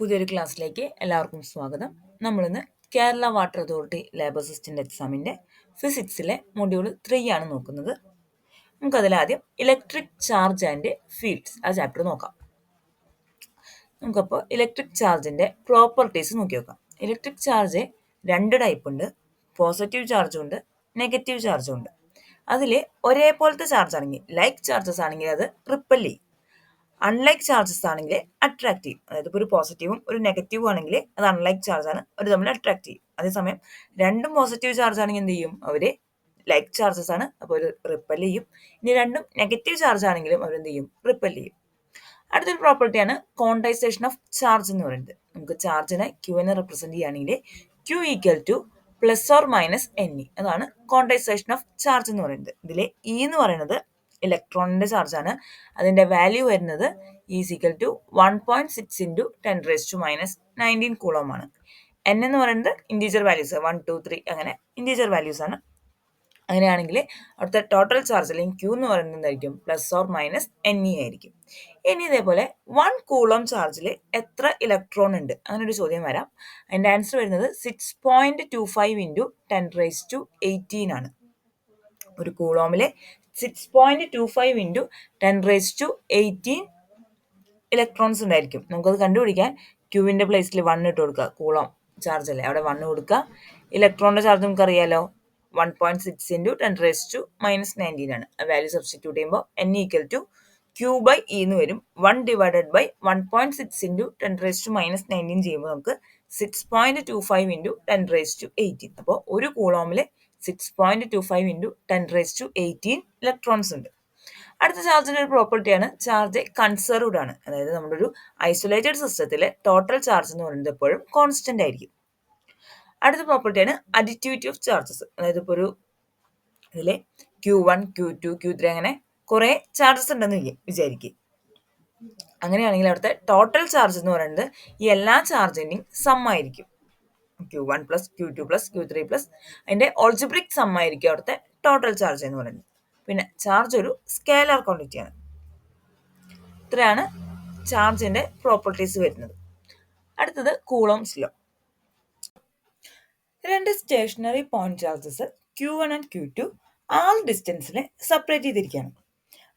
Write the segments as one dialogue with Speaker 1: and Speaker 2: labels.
Speaker 1: പുതിയൊരു ക്ലാസ്സിലേക്ക് എല്ലാവർക്കും സ്വാഗതം. നമ്മളിന്ന് Kerala water authority labour assistant എക്സാമിൻ്റെ ഫിസിക്സിലെ മൊഡ്യൂൾ 3 ആണ് നോക്കുന്നത്. നമുക്കതിലാദ്യം ഇലക്ട്രിക് ചാർജ് ആൻഡ് ഫീൽഡ്സ് ആ ചാപ്റ്റർ നോക്കാം. നമുക്കപ്പോൾ ഇലക്ട്രിക് ചാർജിൻ്റെ പ്രോപ്പർട്ടീസ് നോക്കി നോക്കാം. ഇലക്ട്രിക് ചാർജ് രണ്ട് ടൈപ്പ് ഉണ്ട്. പോസിറ്റീവ് ചാർജും ഉണ്ട്, നെഗറ്റീവ് ചാർജും ഉണ്ട്. അതിൽ ഒരേപോലത്തെ ചാർജ് ആണെങ്കിൽ, ലൈക്ക് ചാർജസ് ആണെങ്കിൽ അത് റിപ്പൽ ചെയ്യും. അൺലൈക്ക് ചാർജസ് ആണെങ്കിൽ അട്രാക്റ്റീവ്, അതായത് ഇപ്പോൾ ഒരു പോസിറ്റീവും ഒരു നെഗറ്റീവും ആണെങ്കിൽ അത് അൺലൈക്ക് ചാർജ് ആണ്, അവർ തമ്മിൽ അട്രാക്ട് ചെയ്യും. അതേസമയം രണ്ടും പോസിറ്റീവ് ചാർജ് ആണെങ്കിൽ എന്ത് ചെയ്യും, അവർ ലൈക്ക് ചാർജസ് ആണ്, അപ്പോൾ ഒരു റിപ്പൽ ചെയ്യും. ഇനി രണ്ടും നെഗറ്റീവ് ചാർജ് ആണെങ്കിലും അവരെന്ത് ചെയ്യും, റിപ്പൽ ചെയ്യും. അടുത്തൊരു പ്രോപ്പർട്ടിയാണ് ക്വാണ്ടൈസേഷൻ ഓഫ് ചാർജ് എന്ന് പറയുന്നത്. നമുക്ക് ചാർജിനെ ക്യൂവിനെ റെപ്രസെന്റ് ചെയ്യുകയാണെങ്കിൽ Q equal to plus or minus N E, അതാണ് ക്വാണ്ടൈസേഷൻ ഓഫ് ചാർജ് എന്ന് പറയുന്നത്. ഇതിൽ ഇ എന്ന് പറയുന്നത് ഇലക്ട്രോണിന്റെ ചാർജ് ആണ്. അതിന്റെ വാല്യൂ വരുന്നത് ഈസിക്കൽ ടു 1.6 ഇൻറ്റു 10⁻⁻19 കൂളോം ആണ്. എൻ എന്ന് പറയുന്നത് ഇൻറ്റീജർ വാല്യൂസ് 1, 2, 3 അങ്ങനെ ഇൻറ്റീജർ വാല്യൂസ് ആണ്. അങ്ങനെയാണെങ്കിൽ അവിടുത്തെ ടോട്ടൽ ചാർജ് അല്ലെങ്കിൽ ക്യൂ എന്ന് പറയുന്നത് എന്തായിരിക്കും, plus or minus N E ആയിരിക്കും. ഇനി ഇതേപോലെ 1 കൂളോം ചാർജിൽ എത്ര ഇലക്ട്രോൺ ഉണ്ട്, അങ്ങനെ ഒരു ചോദ്യം വരാം. അതിൻ്റെ ആൻസർ വരുന്നത് 6.25 ഇൻറ്റു 10⁻18 ആണ്. ഒരു കൂളോമിലെ 6.25 ഇൻറ്റു 10⁻18 ഇലക്ട്രോൺസ് ഉണ്ടായിരിക്കും. നമുക്കത് കണ്ടുപിടിക്കാൻ ക്യൂവിൻ്റെ പ്ലേസിൽ 1 ഇട്ട് കൊടുക്കുക. കൂളോം ചാർജ് അല്ലേ, അവിടെ 1 കൊടുക്കുക. ഇലക്ട്രോണിൻ്റെ ചാർജ് നമുക്കറിയാലോ 1.6 ഇൻറ്റു 10⁻⁻19 ആണ്. വാല്യൂ സബ്സ്റ്റിറ്റ്യൂട്ട് ചെയ്യുമ്പോൾ N equal to Q by E എന്ന് വരും. 1 ഡിവൈഡഡ് ബൈ 1.6 ഇൻറ്റു 10⁻⁻19 ചെയ്യുമ്പോൾ നമുക്ക് 6.25 ഇൻറ്റു 10⁻18. അപ്പോൾ ഒരു കൂളോമിൽ 6.25 ഇൻറ്റു 10⁻18 ഇലക്ട്രോൺസ് ഉണ്ട്. അടുത്ത ചാർജിന്റെ ഒരു പ്രോപ്പർട്ടിയാണ് ചാർജ് കൺസർവ്ഡ് ആണ്. അതായത് നമ്മുടെ ഒരു ഐസൊലേറ്റഡ് സിസ്റ്റത്തിലെ ടോട്ടൽ ചാർജ് എന്ന് പറയുന്നത് എപ്പോഴും കോൺസ്റ്റന്റ് ആയിരിക്കും. അടുത്ത പ്രോപ്പർട്ടിയാണ് അഡിറ്റിവിറ്റി ഓഫ് ചാർജസ്. അതായത് ഇപ്പോൾ ഒരു ഇതിലെ Q1, Q2, Q3 അങ്ങനെ കുറെ ചാർജസ് ഉണ്ടെന്ന് വിചാരിക്കും. അങ്ങനെയാണെങ്കിൽ അവിടുത്തെ ടോട്ടൽ ചാർജ് എന്ന് പറയുന്നത് ഈ എല്ലാ ചാർജിന്റെയും സം ആയിരിക്കും. Q1 plus Q2 plus Q3 plus അതിന്റെ ഓൾജിബ്രിക് സം ആയിരിക്കും അവിടുത്തെ ടോട്ടൽ ചാർജ് എന്ന് പറയുന്നത്. പിന്നെ ചാർജ് ഒരു സ്കേലാർ ക്വാണ്ടിറ്റി ആണ്. ഇത്രയാണ് ചാർജിന്റെ പ്രോപ്പർട്ടീസ് വരുന്നത്. അടുത്തത് കൂളോംസ് ലോ. രണ്ട് stationary point charges Q1 and Q2 R ഡിസ്റ്റൻസിൽ സെപ്പറേറ്റ് ചെയ്തിരിക്കുകയാണ്.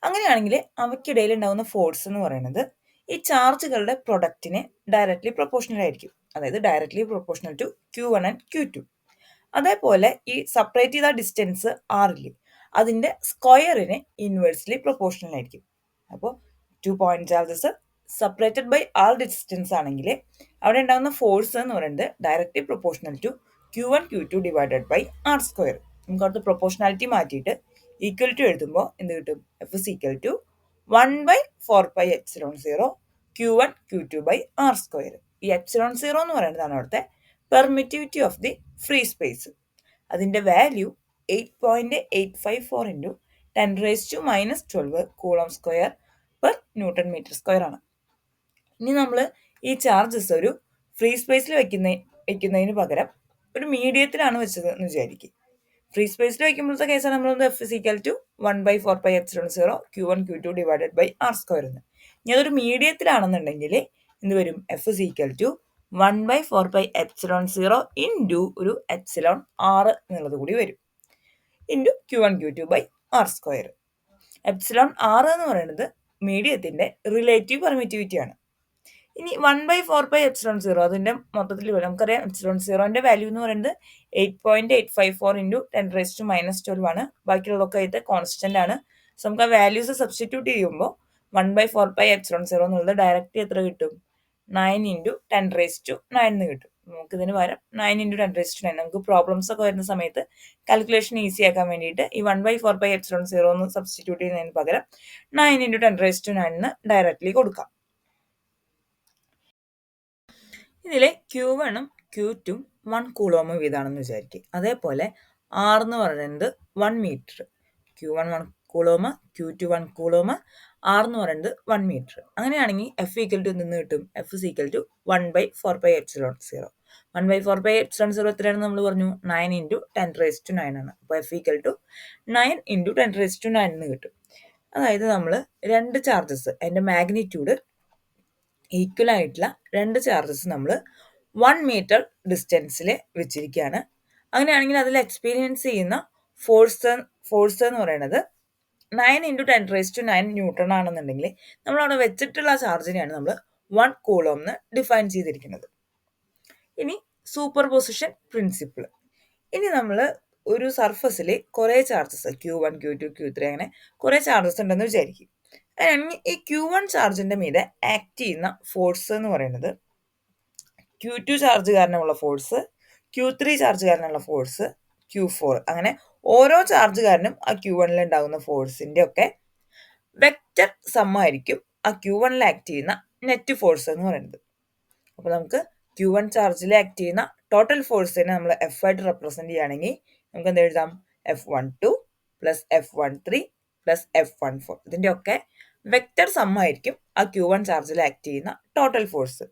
Speaker 1: അങ്ങനെയാണെങ്കിൽ അവയ്ക്കിടയിൽ ഉണ്ടാകുന്ന ഫോഴ്സ് എന്ന് പറയുന്നത് ഈ ചാർജുകളുടെ പ്രൊഡക്റ്റിന് ഡയറക്ട്ലി പ്രൊപ്പോർഷണൽ ആയിരിക്കും. അതായത് directly proportional to Q1 and Q2. അതേപോലെ ഈ സെപ്പറേറ്റ് ചെയ്ത ഡിസ്റ്റൻസ് ആറില്ലേ, അതിന്റെ സ്ക്വയറിന് ഇൻവേഴ്സ്ലി പ്രൊപ്പോർഷണൽ ആയിരിക്കും. അപ്പോൾ 2 point charges separated by R distance ആണെങ്കിൽ അവിടെ ഉണ്ടാകുന്ന ഫോഴ്സ് എന്ന് പറയുന്നത് directly proportional to Q1, Q2 divided by R square. നമുക്ക് അവിടുത്തെ പ്രൊപ്പോർഷണാലിറ്റി മാറ്റിയിട്ട് ഈക്വൽ ടു എഴുതുമ്പോൾ എന്ത് കിട്ടും, F is equal to 1/4πε0 Q1, Q2 by R square. ഈ ε0 എന്ന് പറയുന്നതാണ് അവിടുത്തെ permittivity of the free space. അതിന്റെ value 8.854 into 10⁻⁻12 coulomb square per newton metre square ആണ്. ഇനി നമ്മൾ ഈ ചാർജസ് ഒരു ഫ്രീ സ്പേസിൽ വെക്കുന്നതിന് പകരം ഒരു മീഡിയത്തിലാണ് വെച്ചത് എന്ന് വിചാരിക്കും. ഫ്രീ സ്പേസിൽ വയ്ക്കുമ്പോഴത്തെ കേസാണ് നമ്മൾ F is equal to 1/4πε0 Q1, Q2 divided by R square എന്ന്. ഇനി അതൊരു മീഡിയത്തിലാണെന്നുണ്ടെങ്കിൽ എന്ത് വരും, F is equal to 1/4πε0 into ഒരു എപ്സിലോൺ ആർ എന്നുള്ളത് കൂടി വരും, into Q1, Q2 by R square. Epsilon R എന്ന് പറയുന്നത് മീഡിയത്തിന്റെ റിലേറ്റീവ് പെർമിറ്റിവിറ്റി ആണ്. ഇനി 1/4πε0 അതിന്റെ മൊത്തത്തിൽ നമുക്കറിയാം ε0ന്റെ വാല്യൂ എന്ന് പറയുന്നത് 8.854 ഇൻറ്റു 10⁻⁻12 ആണ്. ബാക്കിയുള്ളതൊക്കെ ആയിട്ട് കോൺസ്റ്റന്റ് ആണ്. സോ നമുക്ക് ആ വാല്യൂസ് സബ്സ്റ്റിറ്റ്യൂട്ട് ചെയ്യുമ്പോൾ 1/4πε0 എന്നുള്ളത് ഡയറക്റ്റ് എത്ര കിട്ടും, 9 ഇൻറ്റു 10⁻9 എന്ന് കിട്ടും. നമുക്ക് ഇതിന് പകരം 9 ഇൻറ്റു 10⁻9, നമുക്ക് പ്രോബ്ലംസ് ഒക്കെ വരുന്ന സമയത്ത് കാൽക്കുലേഷൻ ഈസി ആക്കാൻ വേണ്ടിയിട്ട് ഈ 1/4πε0 എന്ന് സബ്സ്റ്റിറ്റ്യൂട്ട് ചെയ്യുന്നതിന് പകരം 9 ഇൻറ്റു 10⁻9 എന്ന് ഡയറക്റ്റ്ലി കൊടുക്കാം. ഇതിലെ Q1ഉം Q2ഉം 1 കൂളോം വീതാണെന്ന് വിചാരിക്കും. അതേപോലെ ആർ എന്ന് പറയുന്നത് 1 metre. Q1 1 coulomb, Q2 1 coulomb, R എന്ന് പറയുന്നത് 1 മീറ്റർ. അങ്ങനെയാണെങ്കിൽ എഫ് ഈക്വൽ ടു നിന്ന് കിട്ടും, എഫ് ഇസ് ഈക്വൽ ടു 1/4πε0. 1/4πε0 എത്രയാണെന്ന് നമ്മൾ പറഞ്ഞു, 9 ഇൻറ്റു 10⁻9 ആണ്. അപ്പോൾ എഫ് ഈക്വൽ ടു 9 ഇൻറ്റു 10⁻9 എന്ന് കിട്ടും. അതായത് നമ്മൾ രണ്ട് ചാർജസ് അതിൻ്റെ മാഗ്നിറ്റ്യൂഡ് ഈക്വൽ ആയിട്ടുള്ള രണ്ട് ചാർജസ് നമ്മൾ 1 മീറ്റർ ഡിസ്റ്റൻസിൽ വെച്ചിരിക്കുകയാണ്. അങ്ങനെയാണെങ്കിൽ അതിൽ എക്സ്പീരിയൻസ് ചെയ്യുന്ന ഫോഴ്സ് എന്ന് പറയുന്നത് 9 × 10⁻⁹ ന്യൂട്ടൺ ആണെന്നുണ്ടെങ്കിൽ നമ്മൾ അവിടെ വെച്ചിട്ടുള്ള ചാർജിനെയാണ് നമ്മൾ 1 കൂളോം എന്ന് ഡിഫൈൻ ചെയ്തിരിക്കുന്നത്. ഇനി സൂപ്പർ പൊസിഷൻ പ്രിൻസിപ്പിൾ. ഇനി നമ്മൾ ഒരു സർഫസിൽ കുറേ ചാർജസ് Q1 Q2 Q3 അങ്ങനെ കുറേ ചാർജസ് ഉണ്ടെന്ന് വിചാരിക്കും. അങ്ങനെയാണെങ്കിൽ ഈ Q1 ചാർജിന്റെ മീതെ ആക്ട് ചെയ്യുന്ന ഫോഴ്സ് എന്ന് പറയുന്നത് Q2 ചാർജ് കാരണമുള്ള ഫോഴ്സ്, Q3 ചാർജ് കാരണമുള്ള ഫോഴ്സ്, Q4 അങ്ങനെ ഓരോ ചാർജ് കാരണം ആ Q1ൽ ഉണ്ടാകുന്ന ഫോഴ്സിന്റെ ഒക്കെ വെക്റ്റർ സമ്മായിരിക്കും ആ Q1ൽ ആക്ട് ചെയ്യുന്ന നെറ്റ് ഫോഴ്സ് എന്ന് പറയുന്നത്. അപ്പോൾ നമുക്ക് Q1 ചാർജിൽ ആക്ട് ചെയ്യുന്ന ടോട്ടൽ ഫോഴ്സിനെ നമ്മൾ F ആയിട്ട് റെപ്രസെന്റ് ചെയ്യുകയാണെങ്കിൽ നമുക്ക് എന്ത് എഴുതാം? F12 plus F13 plus F14. ഇതിൻ്റെ ഒക്കെ വെക്റ്റർ സമ്മായിരിക്കും ആ Q1 ചാർജിൽ ആക്ട് ചെയ്യുന്ന ടോട്ടൽ ഫോഴ്സ്.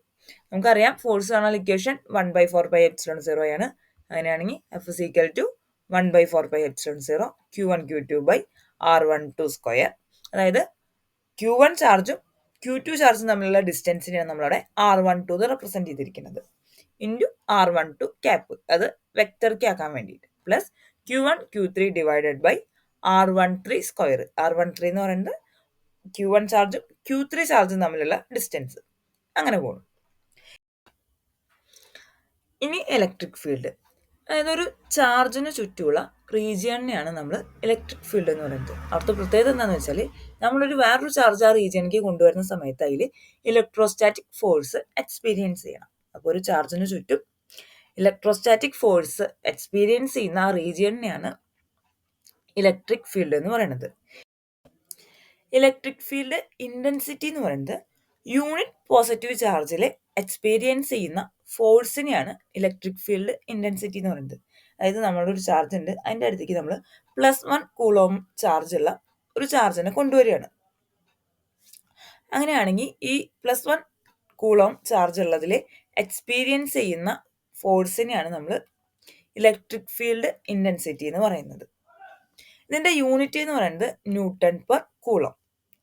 Speaker 1: നമുക്കറിയാം ഫോഴ്സ് കാണാൻ ഇക്വേഷൻ 1/4πε0 ആണ്. അങ്ങനെയാണെങ്കിൽ F is equal to 1/4πε0 Q1 Q2 R12 square. അതായത് Q1 ചാർജും Q2 ചാർജും തമ്മിലുള്ള ഡിസ്റ്റൻസിനെയാണ് നമ്മളവിടെ R12 റെപ്രസെന്റ് ചെയ്തിരിക്കുന്നത്. ഇൻറ്റു R12 ക്യാപ്പ്, അത് വെക്റ്റർക്ക് ആക്കാൻ വേണ്ടിയിട്ട്, plus Q1 Q3 divided by R13 square. R13 എന്ന് പറയുന്നത് Q1 ചാർജും Q3 ചാർജും തമ്മിലുള്ള ഡിസ്റ്റൻസ്. അങ്ങനെ പോകുന്നു. ഇനി ഇലക്ട്രിക് ഫീൽഡ്, അതായത് ഒരു ചാർജിന് ചുറ്റുമുള്ള റീജിയണിനെയാണ് നമ്മൾ ഇലക്ട്രിക് ഫീൽഡ് എന്ന് പറയുന്നത്. അവിടുത്തെ പ്രത്യേകത എന്താണെന്ന് വെച്ചാൽ നമ്മളൊരു വേറൊരു ചാർജ് ആ റീജിയനിലേക്ക് കൊണ്ടുവരുന്ന സമയത്ത് അതിൽ ഇലക്ട്രോസ്റ്റാറ്റിക് ഫോഴ്സ് എക്സ്പീരിയൻസ് ചെയ്യണം. അപ്പോൾ ഒരു ചാർജിന് ചുറ്റും ഇലക്ട്രോസ്റ്റാറ്റിക് ഫോഴ്സ് എക്സ്പീരിയൻസ് ചെയ്യുന്ന ആ റീജിയണിനെയാണ് ഇലക്ട്രിക് ഫീൽഡ് എന്ന് പറയുന്നത്. ഇലക്ട്രിക് ഫീൽഡ് ഇൻറ്റൻസിറ്റി എന്ന് പറയുന്നത് യൂണിറ്റ് പോസിറ്റീവ് ചാർജിൽ എക്സ്പീരിയൻസ് ചെയ്യുന്ന ഫോഴ്സിനെയാണ് ഇലക്ട്രിക് ഫീൽഡ് ഇൻറ്റൻസിറ്റി എന്ന് പറയുന്നത്. അതായത് നമ്മളൊരു ചാർജ് ഉണ്ട്, അതിൻ്റെ അടുത്തേക്ക് നമ്മൾ +1 കൂളോം ചാർജുള്ള ഒരു ചാർജിനെ കൊണ്ടുവരികയാണ്. അങ്ങനെയാണെങ്കിൽ ഈ +1 കൂളോം ചാർജ് ഉള്ളതിൽ എക്സ്പീരിയൻസ് ചെയ്യുന്ന ഫോഴ്സിനെയാണ് നമ്മൾ ഇലക്ട്രിക് ഫീൽഡ് ഇൻറ്റൻസിറ്റി എന്ന് പറയുന്നത്. ഇതിൻ്റെ യൂണിറ്റ് എന്ന് പറയുന്നത് Newton/Coulomb.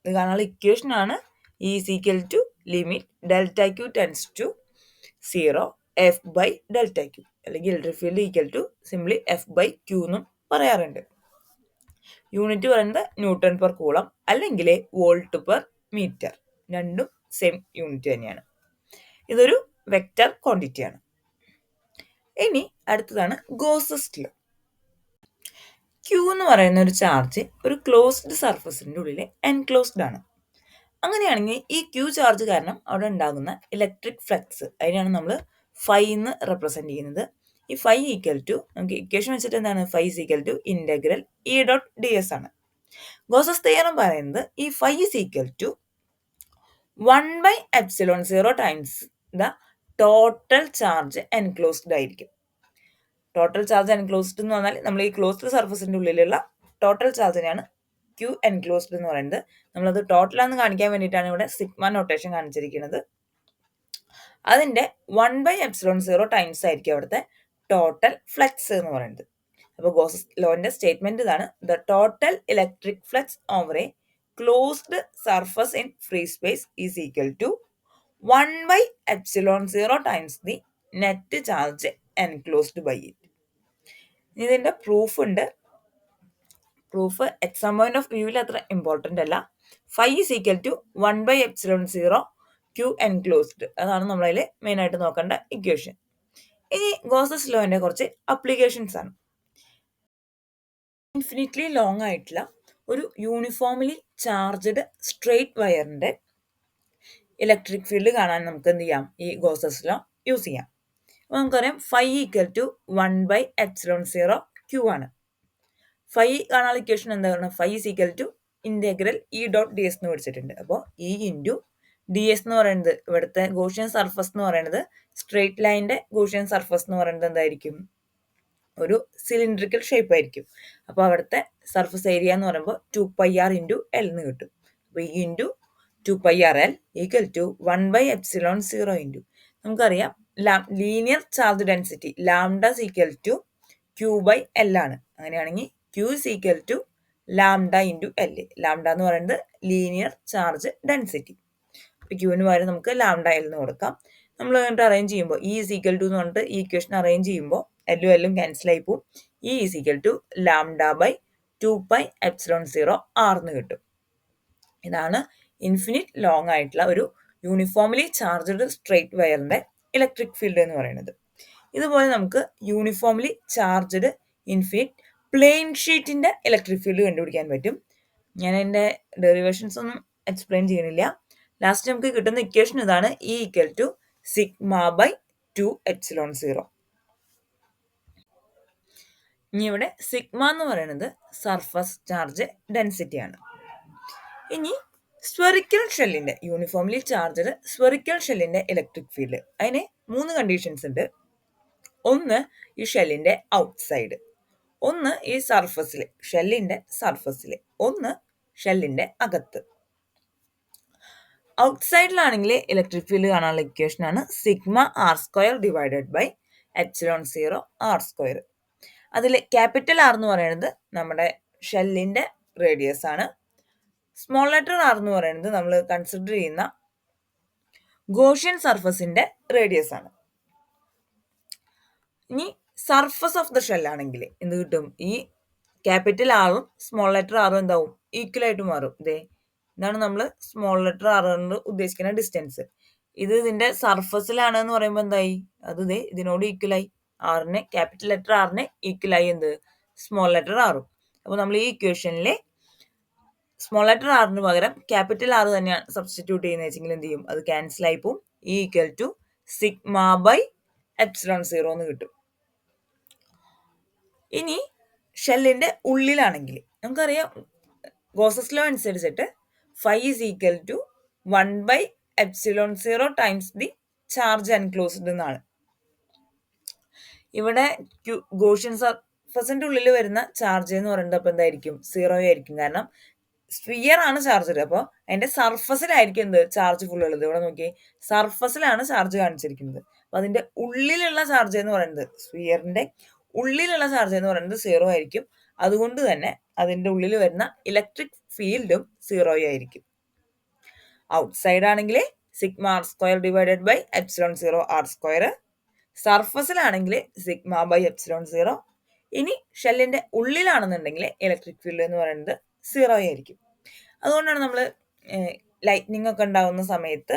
Speaker 1: ഇത് കാണാനുള്ള ഇക്വേഷനാണ് E is equal to limit Δq tends to 0 F/Δq, അല്ലെങ്കിൽ electric field equal to simply F/Q എന്നും പറയാറുണ്ട്. യൂണിറ്റ് പറയുന്നത് Newton/Coulomb അല്ലെങ്കിൽ Volt/meter, രണ്ടും സെയിം യൂണിറ്റ് തന്നെയാണ്. ഇതൊരു വെക്റ്റർ ക്വാണ്ടിറ്റിയാണ്. ഇനി അടുത്തതാണ് ഗോസസ് ലോ. Q എന്ന് പറയുന്ന ഒരു ചാർജ് ഒരു ക്ലോസ്ഡ് സർഫസിൻ്റെ ഉള്ളിൽ എൻക്ലോസ്ഡ് ആണ്. അങ്ങനെയാണെങ്കിൽ ഈ Q ചാർജ് കാരണം അവിടെ ഉണ്ടാകുന്ന ഇലക്ട്രിക് ഫ്ലക്സ്, അതിനാണ് നമ്മൾ ഫൈ എന്ന് റെപ്രസെന്റ് ചെയ്യുന്നത്. ഈ ഫൈ ഈക്വൽ ടു, നമുക്ക് ഇക്വേഷൻ വെച്ചിട്ട് എന്താണ്, phi is equal to integral E.ds ആണ്. ഗോസസ് തിയറം പറയുന്നത് ഈ phi is equal to 1/ε0 times the total charge enclosed ആയിരിക്കും. ടോട്ടൽ ചാർജ് എൻക്ലോസ്ഡ് എന്ന് പറഞ്ഞാൽ നമ്മൾ ഈ ക്ലോസ്ഡ് സർഫസിൻ്റെ ഉള്ളിലുള്ള ടോട്ടൽ ചാർജിനെയാണ് Q എൻക്ലോസ്ഡ് എന്ന് പറയുന്നത്. നമ്മളത് ടോട്ടലാണെന്ന് കാണിക്കാൻ വേണ്ടിയിട്ടാണ് ഇവിടെ സിഗ്മ നൊട്ടേഷൻ കാണിച്ചിരിക്കുന്നത്. അതിൻ്റെ 1/ε0 ടൈംസ് ആയിരിക്കും അവിടുത്തെ ടോട്ടൽ ഫ്ലക്സ് എന്ന് പറയുന്നത്. അപ്പോൾ ഗോസസ് ലോന്റെ സ്റ്റേറ്റ്മെന്റ് ഇതാണ്: the total electric flux over a closed surface in free space is equal to 1/ε0 times the net charge enclosed by it. ഇതിൻ്റെ പ്രൂഫ് ഉണ്ട്. പ്രൂഫ് എക്സാം പോയിന്റ് ഓഫ് വ്യൂവിൽ അത്ര ഇമ്പോർട്ടൻ്റ് അല്ല. Phi is equal to 1/ε0 Q enclosed, അതാണ് നമ്മളതിൽ മെയിനായിട്ട് നോക്കേണ്ട equation. ഇനി ഗോസസ് ലോന്റെ കുറച്ച് അപ്ലിക്കേഷൻസ് ആണ്. ഇൻഫിനിറ്റ്ലി ലോങ് ആയിട്ടുള്ള ഒരു യൂണിഫോംലി ചാർജ്ഡ് സ്ട്രെയിറ്റ് വയറിന്റെ ഇലക്ട്രിക് ഫീൽഡ് കാണാൻ നമുക്ക് എന്ത് ചെയ്യാം, ഈ ഗോസസ് ലോ യൂസ് ചെയ്യാം. അപ്പോൾ നമുക്കറിയാം ഫൈ ഈക്വൽ ടു 1/ε0 Q ആണ്. ഫൈ കാണാനുള്ള ഇക്വേഷൻ എന്താണ്, phi is equal to integral E.ds എന്ന് പഠിച്ചിട്ടുണ്ട്. അപ്പോൾ E ഇൻറ്റു ds എന്ന് പറയുന്നത്, ഇവിടുത്തെ ഗോഷ്യൻ സർഫസ് എന്ന് പറയുന്നത്, സ്ട്രെയിറ്റ് ലൈനിന്റെ ഗോഷ്യൻ സർഫസ് എന്ന് പറയുന്നത് എന്തായിരിക്കും, ഒരു സിലിണ്ടറിക്കൽ ഷേപ്പ് ആയിരിക്കും. അപ്പോൾ അവിടുത്തെ സർഫസ് ഏരിയ എന്ന് പറയുമ്പോൾ 2πr ഇൻറ്റു L എന്ന് കിട്ടും. അപ്പോൾ E into 2πrL equal to 1/ε0 into, നമുക്കറിയാം linear charge density lambda equal to Q/L ആണ്. അങ്ങനെയാണെങ്കിൽ Q is equal to lambda into L. Lambda എന്ന് പറയുന്നത് ലീനിയർ ചാർജ് ഡെൻസിറ്റി. ക്യൂവിന് പകരം നമുക്ക് ലാംഡ എൽ എന്ന് കൊടുക്കാം. നമ്മൾ എന്നിട്ട് അറേഞ്ച് ചെയ്യുമ്പോൾ ഇ ഈസ് ഈക്വൽ ടു എന്ന് പറഞ്ഞിട്ട് ഈ ഇക്വേഷൻ അറേഞ്ച് ചെയ്യുമ്പോൾ എല്ലും എല്ലും ക്യാൻസൽ ആയി പോവും. E is equal to lambda by 2πε0 R എന്ന് കിട്ടും. ഇതാണ് ഇൻഫിനിറ്റ് ലോങ് ആയിട്ടുള്ള ഒരു യൂണിഫോംലി ചാർജ്ഡ് സ്ട്രെയിറ്റ് വയറിന്റെ ഇലക്ട്രിക് ഫീൽഡ് എന്ന് പറയുന്നത്. ഇതുപോലെ നമുക്ക് യൂണിഫോംലി ചാർജ്ഡ് ഇൻഫിനിറ്റ് പ്ലെയിൻ ഷീറ്റിന്റെ ഇലക്ട്രിക് ഫീൽഡ് കണ്ടുപിടിക്കാൻ പറ്റും. ഞാൻ എൻ്റെ ഡെറിവേഷൻസ് ഒന്നും എക്സ്പ്ലെയിൻ ചെയ്യണില്ല. ലാസ്റ്റ് നമുക്ക് കിട്ടുന്ന ഇക്വേഷൻ ഇതാണ്, E equal to sigma by 2ε0. ഇനി ഇവിടെ സിഗ്മ എന്ന് പറയുന്നത് സർഫസ് ചാർജ് ഡെൻസിറ്റി ആണ്. ഇനി സ്ഫെറിക്കൽ ഷെല്ലിന്റെ യൂണിഫോംലി ചാർജ്ഡ് സ്ഫെറിക്കൽ ഷെല്ലിന്റെ ഇലക്ട്രിക് ഫീൽഡ്, അതിന് 3 കണ്ടീഷൻസ് ഉണ്ട്. ഒന്ന് ഈ ഷെല്ലിന്റെ ഔട്ട്സൈഡ്, ഒന്ന് ഈ സർഫസിൽ ഷെല്ലിന്റെ സർഫസിൽ, ഒന്ന് ഷെല്ലിന്റെ അകത്ത്. ഔട്ട്സൈഡിലാണെങ്കിൽ ഇലക്ട്രിക് ഫീൽഡ് കാണാനുള്ള ഇക്വേഷൻ ആണ് sigma R square divided by ε0 R square. അതിൽ ക്യാപിറ്റൽ ആർ എന്ന് പറയുന്നത് നമ്മുടെ ഷെല്ലിന്റെ റേഡിയസ് ആണ്. സ്മോൾ ലെറ്റർ ആർ എന്ന് പറയുന്നത് നമ്മൾ കൺസിഡർ ചെയ്യുന്ന ഗോഷ്യൻ സർഫസിന്റെ റേഡിയസ് ആണ്. ഇനി സർഫസ് ഓഫ് ദ ഷെൽ ആണെങ്കിൽ എന്ത് കിട്ടും? ഈ ക്യാപിറ്റൽ ആറും സ്മോൾ ലെറ്റർ ആറും എന്താവും? ഈക്വൽ ആയിട്ട് മാറും. ഇതാണ് നമ്മൾ സ്മോൾ ലെറ്റർ ആർ കൊണ്ട് ഉദ്ദേശിക്കുന്ന ഡിസ്റ്റൻസ്. ഇത് ഇതിന്റെ സർഫസിലാണ് എന്ന് പറയുമ്പോൾ എന്തായി? അത് ഇതിനോട് ഈക്വലായി. ആറിന് ക്യാപിറ്റൽ ലെറ്റർ ആറിന് ഈക്വലായി എന്ത്? സ്മോൾ ലെറ്റർ ആറും. അപ്പോൾ നമ്മൾ ഈ ഇക്വേഷനിലെ സ്മോൾ ലെറ്റർ ആറിന് പകരം ക്യാപിറ്റൽ ആർ തന്നെയാണ് സബ്സ്റ്റിറ്റ്യൂട്ട് ചെയ്യുന്നത് വെച്ചെങ്കിൽ എന്ത് ചെയ്യും? അത് ക്യാൻസൽ ആയി പോവും. E equal to sigma by ε0 എന്ന് കിട്ടും. ഇനി ഷെല്ലിന്റെ ഉള്ളിലാണെങ്കിൽ നമുക്കറിയാം ഗോസസ് ലോ അനുസരിച്ചിട്ട് phi is equal to 1/ε0 times the charge enclosed എന്നാണ്. ഇവിടെ ഗോഷ്യൻ സർഫസിന്റെ ഉള്ളിൽ വരുന്ന ചാർജ് എന്ന് പറയുന്നത് അപ്പോൾ എന്തായിരിക്കും? 0 ആയിരിക്കും. കാരണം സ്ഫിയർ ആണ് ചാർജ്. അപ്പോൾ അതിന്റെ സർഫസിലായിരിക്കും എന്ത്? ചാർജ് ഫുൾ ഉള്ളത്. ഇവിടെ നോക്കിയേ, സർഫസിലാണ് ചാർജ് കാണിച്ചിരിക്കുന്നത്. അപ്പൊ അതിന്റെ ഉള്ളിലുള്ള ചാർജ് എന്ന് പറയുന്നത്, സ്ഫിയറിന്റെ ഉള്ളിലുള്ള ചാർജ് എന്ന് പറയുന്നത് 0 ആയിരിക്കും. അതുകൊണ്ട് തന്നെ അതിന്റെ ഉള്ളിൽ വരുന്ന ഇലക്ട്രിക് ഫീൽഡും 0 ആയിരിക്കും. ഔട്ട്സൈഡ് ആണെങ്കിൽ sigma R square divided by ε0 R square, സർഫസിലാണെങ്കിൽ സിഗ്മ ബൈ ε0. ഇനി ഷെല്ലിന്റെ ഉള്ളിലാണെന്നുണ്ടെങ്കിൽ ഇലക്ട്രിക് ഫീൽഡ് എന്ന് പറയുന്നത് 0 ആയിരിക്കും. അതുകൊണ്ടാണ് നമ്മൾ ലൈറ്റ്നിങ് ഒക്കെ ഉണ്ടാകുന്ന സമയത്ത്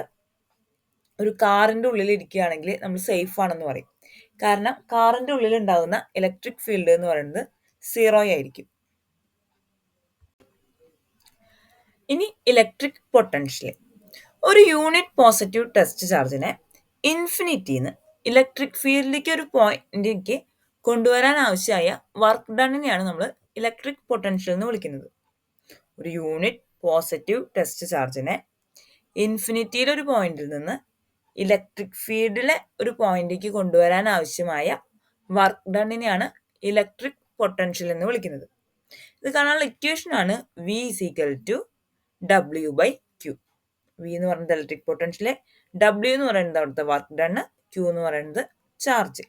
Speaker 1: ഒരു കാറിന്റെ ഉള്ളിൽ ഇരിക്കുകയാണെങ്കിൽ നമ്മൾ സേഫ് ആണെന്ന് പറയും. കാരണം കാറിന്റെ ഉള്ളിൽ ഉണ്ടാകുന്ന ഇലക്ട്രിക് ഫീൽഡ് എന്ന് പറയുന്നത് 0 ആയിരിക്കും. ഇനി ഇലക്ട്രിക് പൊട്ടൻഷ്യൽ. ഒരു യൂണിറ്റ് പോസിറ്റീവ് ടെസ്റ്റ് ചാർജിനെ ഇൻഫിനിറ്റിന്ന് ഇലക്ട്രിക് ഫീൽഡിലേക്ക് ഒരു പോയിന്റിലേക്ക് കൊണ്ടുവരാൻ ആവശ്യമായ വർക്ക് ഡണ്ണിനെയാണ് നമ്മൾ ഇലക്ട്രിക് പൊട്ടൻഷ്യൽ എന്ന് വിളിക്കുന്നത്. ഒരു യൂണിറ്റ് പോസിറ്റീവ് ടെസ്റ്റ് ചാർജിനെ ഇൻഫിനിറ്റിയിലെ ഒരു പോയിന്റിൽ നിന്ന് ഇലക്ട്രിക് ഫീൽഡിലെ ഒരു പോയിന്റിലേക്ക് കൊണ്ടുവരാൻ ആവശ്യമായ വർക്ക് ഡണ്ണിനെയാണ് ഇലക്ട്രിക് പൊട്ടൻഷ്യൽ എന്ന് വിളിക്കുന്നത്. ഇത് കാണാനുള്ള ഇക്വേഷൻ ആണ് V is equal to W by Q. V എന്ന് പറയുന്നത് ഇലക്ട്രിക് പൊട്ടൻഷ്യൽ, ഡബ്ല്യു എന്ന് പറയുന്നത് അവിടുത്തെ വർക്ക് ഡണ്ണ്, ക്യൂ എന്ന് പറയുന്നത് ചാർജ്.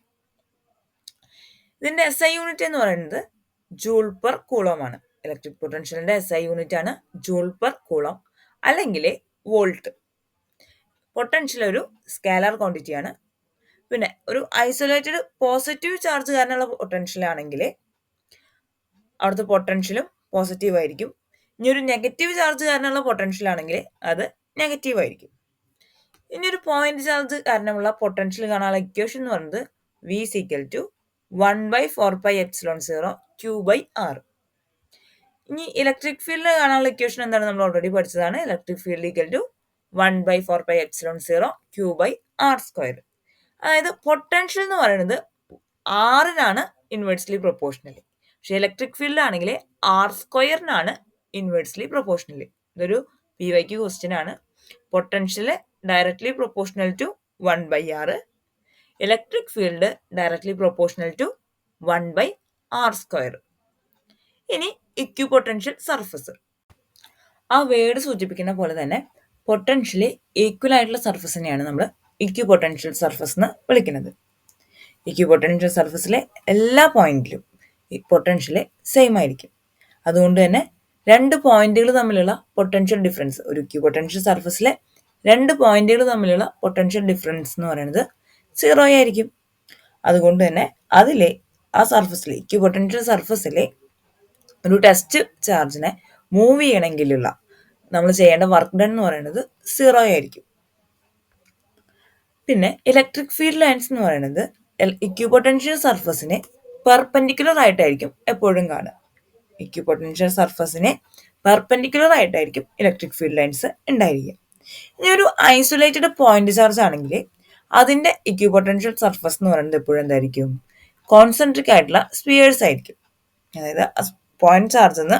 Speaker 1: ഇതിന്റെ എസ് ഐ യൂണിറ്റ് എന്ന് പറയുന്നത് ജൂൾ പെർ കൂളോം ആണ്. ഇലക്ട്രിക് പൊട്ടൻഷ്യലിന്റെ എസ് ഐ യൂണിറ്റ് ആണ് ജൂൾ പെർ കൂളോം അല്ലെങ്കിൽ വോൾട്ട്. പൊട്ടൻഷ്യൽ ഒരു സ്കാലർ ക്വാണ്ടിറ്റി ആണ്. പിന്നെ ഒരു ഐസൊലേറ്റഡ് പോസിറ്റീവ് ചാർജ് കാരണമുള്ള പൊട്ടൻഷ്യൽ ആണെങ്കിൽ അവിടുത്തെ പൊട്ടൻഷ്യലും പോസിറ്റീവ് ആയിരിക്കും. ഇനി ഒരു നെഗറ്റീവ് ചാർജ് കാരണമുള്ള പൊട്ടൻഷ്യൽ ആണെങ്കിൽ അത് നെഗറ്റീവ് ആയിരിക്കും. ഇനി ഒരു പോയിന്റ് ചാർജ് കാരണമുള്ള പൊട്ടൻഷ്യൽ കാണാനുള്ള ഇക്വേഷൻ എന്ന് പറയുന്നത് V is equal to 1/4πε0 Q/R. ഇനി ഇലക്ട്രിക് ഫീൽഡ് കാണാനുള്ള ഇക്വേഷൻ എന്താണ്? നമ്മൾ ഓൾറെഡി പഠിച്ചതാണ്. Electric field equal to 1/4πε0 Q/R². അതായത് പൊട്ടൻഷ്യൽ എന്ന് പറയുന്നത് ആറിനാണ് ഇൻവേഴ്സ്ലി പ്രൊപ്പോർഷണൽ. പക്ഷെ ഇലക്ട്രിക് ഫീൽഡ് ആണെങ്കിൽ R² ഇൻവേഴ്സ്ലി പ്രൊപ്പോർഷണൽ. ഇതൊരു PYQ ക്വസ്റ്റ്യൻ ആണ്. Potential directly proportional to 1/R, electric field directly proportional to 1/R². ഇനി ഇക്യു പൊട്ടൻഷ്യൽ സർഫസ്. ആ വേർഡ് സൂചിപ്പിക്കുന്ന പോലെ തന്നെ പൊട്ടൻഷ്യലി ഈക്വൽ ആയിട്ടുള്ള സർഫസിനെയാണ് നമ്മൾ ഇക്യു പൊട്ടൻഷ്യൽ സർഫസ് എന്ന് വിളിക്കുന്നത്. ഇക്യു പൊട്ടൻഷ്യൽ സർഫസിലെ എല്ലാ പോയിന്റിലും ഈ പൊട്ടൻഷ്യൽ സെയിം ആയിരിക്കും. അതുകൊണ്ട് തന്നെ രണ്ട് പോയിന്റുകൾ തമ്മിലുള്ള പൊട്ടൻഷ്യൽ ഡിഫറൻസ്, ഒരു ഇക്യു പൊട്ടൻഷ്യൽ സർഫസിലെ രണ്ട് പോയിന്റുകൾ തമ്മിലുള്ള പൊട്ടൻഷ്യൽ ഡിഫറൻസ് എന്ന് പറയുന്നത് 0 ആയിരിക്കും. അതുകൊണ്ട് തന്നെ അതിലെ ആ സർഫസിലെ ഇക്വിപൊട്ടൻഷ്യൽ സർഫസിലെ ഒരു ടെസ്റ്റ് ചാർജിനെ മൂവ് ചെയ്യണമെങ്കിലുള്ള നമ്മൾ ചെയ്യേണ്ട വർക്ക് ഡൺ എന്ന് പറയുന്നത് 0 ആയിരിക്കും. പിന്നെ ഇലക്ട്രിക് ഫീൽഡ് ലൈൻസ് എന്ന് പറയുന്നത് ഇക്വിപൊട്ടൻഷ്യൽ സർഫസിനെ പെർപെൻഡിക്കുലർ ആയിട്ടായിരിക്കും എപ്പോഴും കാണുക. ഇക്വിപൊട്ടൻഷ്യൽ സർഫസിനെ പെർപെൻഡിക്കുലർ ആയിട്ടായിരിക്കും ഇലക്ട്രിക് ഫീൽഡ് ലൈൻസ് ഉണ്ടായിരിക്കുക. ഇനി ഒരു ഐസൊലേറ്റഡ് പോയിന്റ് ചാർജ് ആണെങ്കിൽ അതിന്റെ ഇക്വിപൊട്ടൻഷ്യൽ സർഫസ് എന്ന് പറയുന്നത് എപ്പോഴും എന്തായിരിക്കും? കോൺസെൻട്രിക് ആയിട്ടുള്ള സ്പിയേഴ്സ് ആയിരിക്കും. അതായത് പോയിന്റ് ചാർജ് നിന്ന്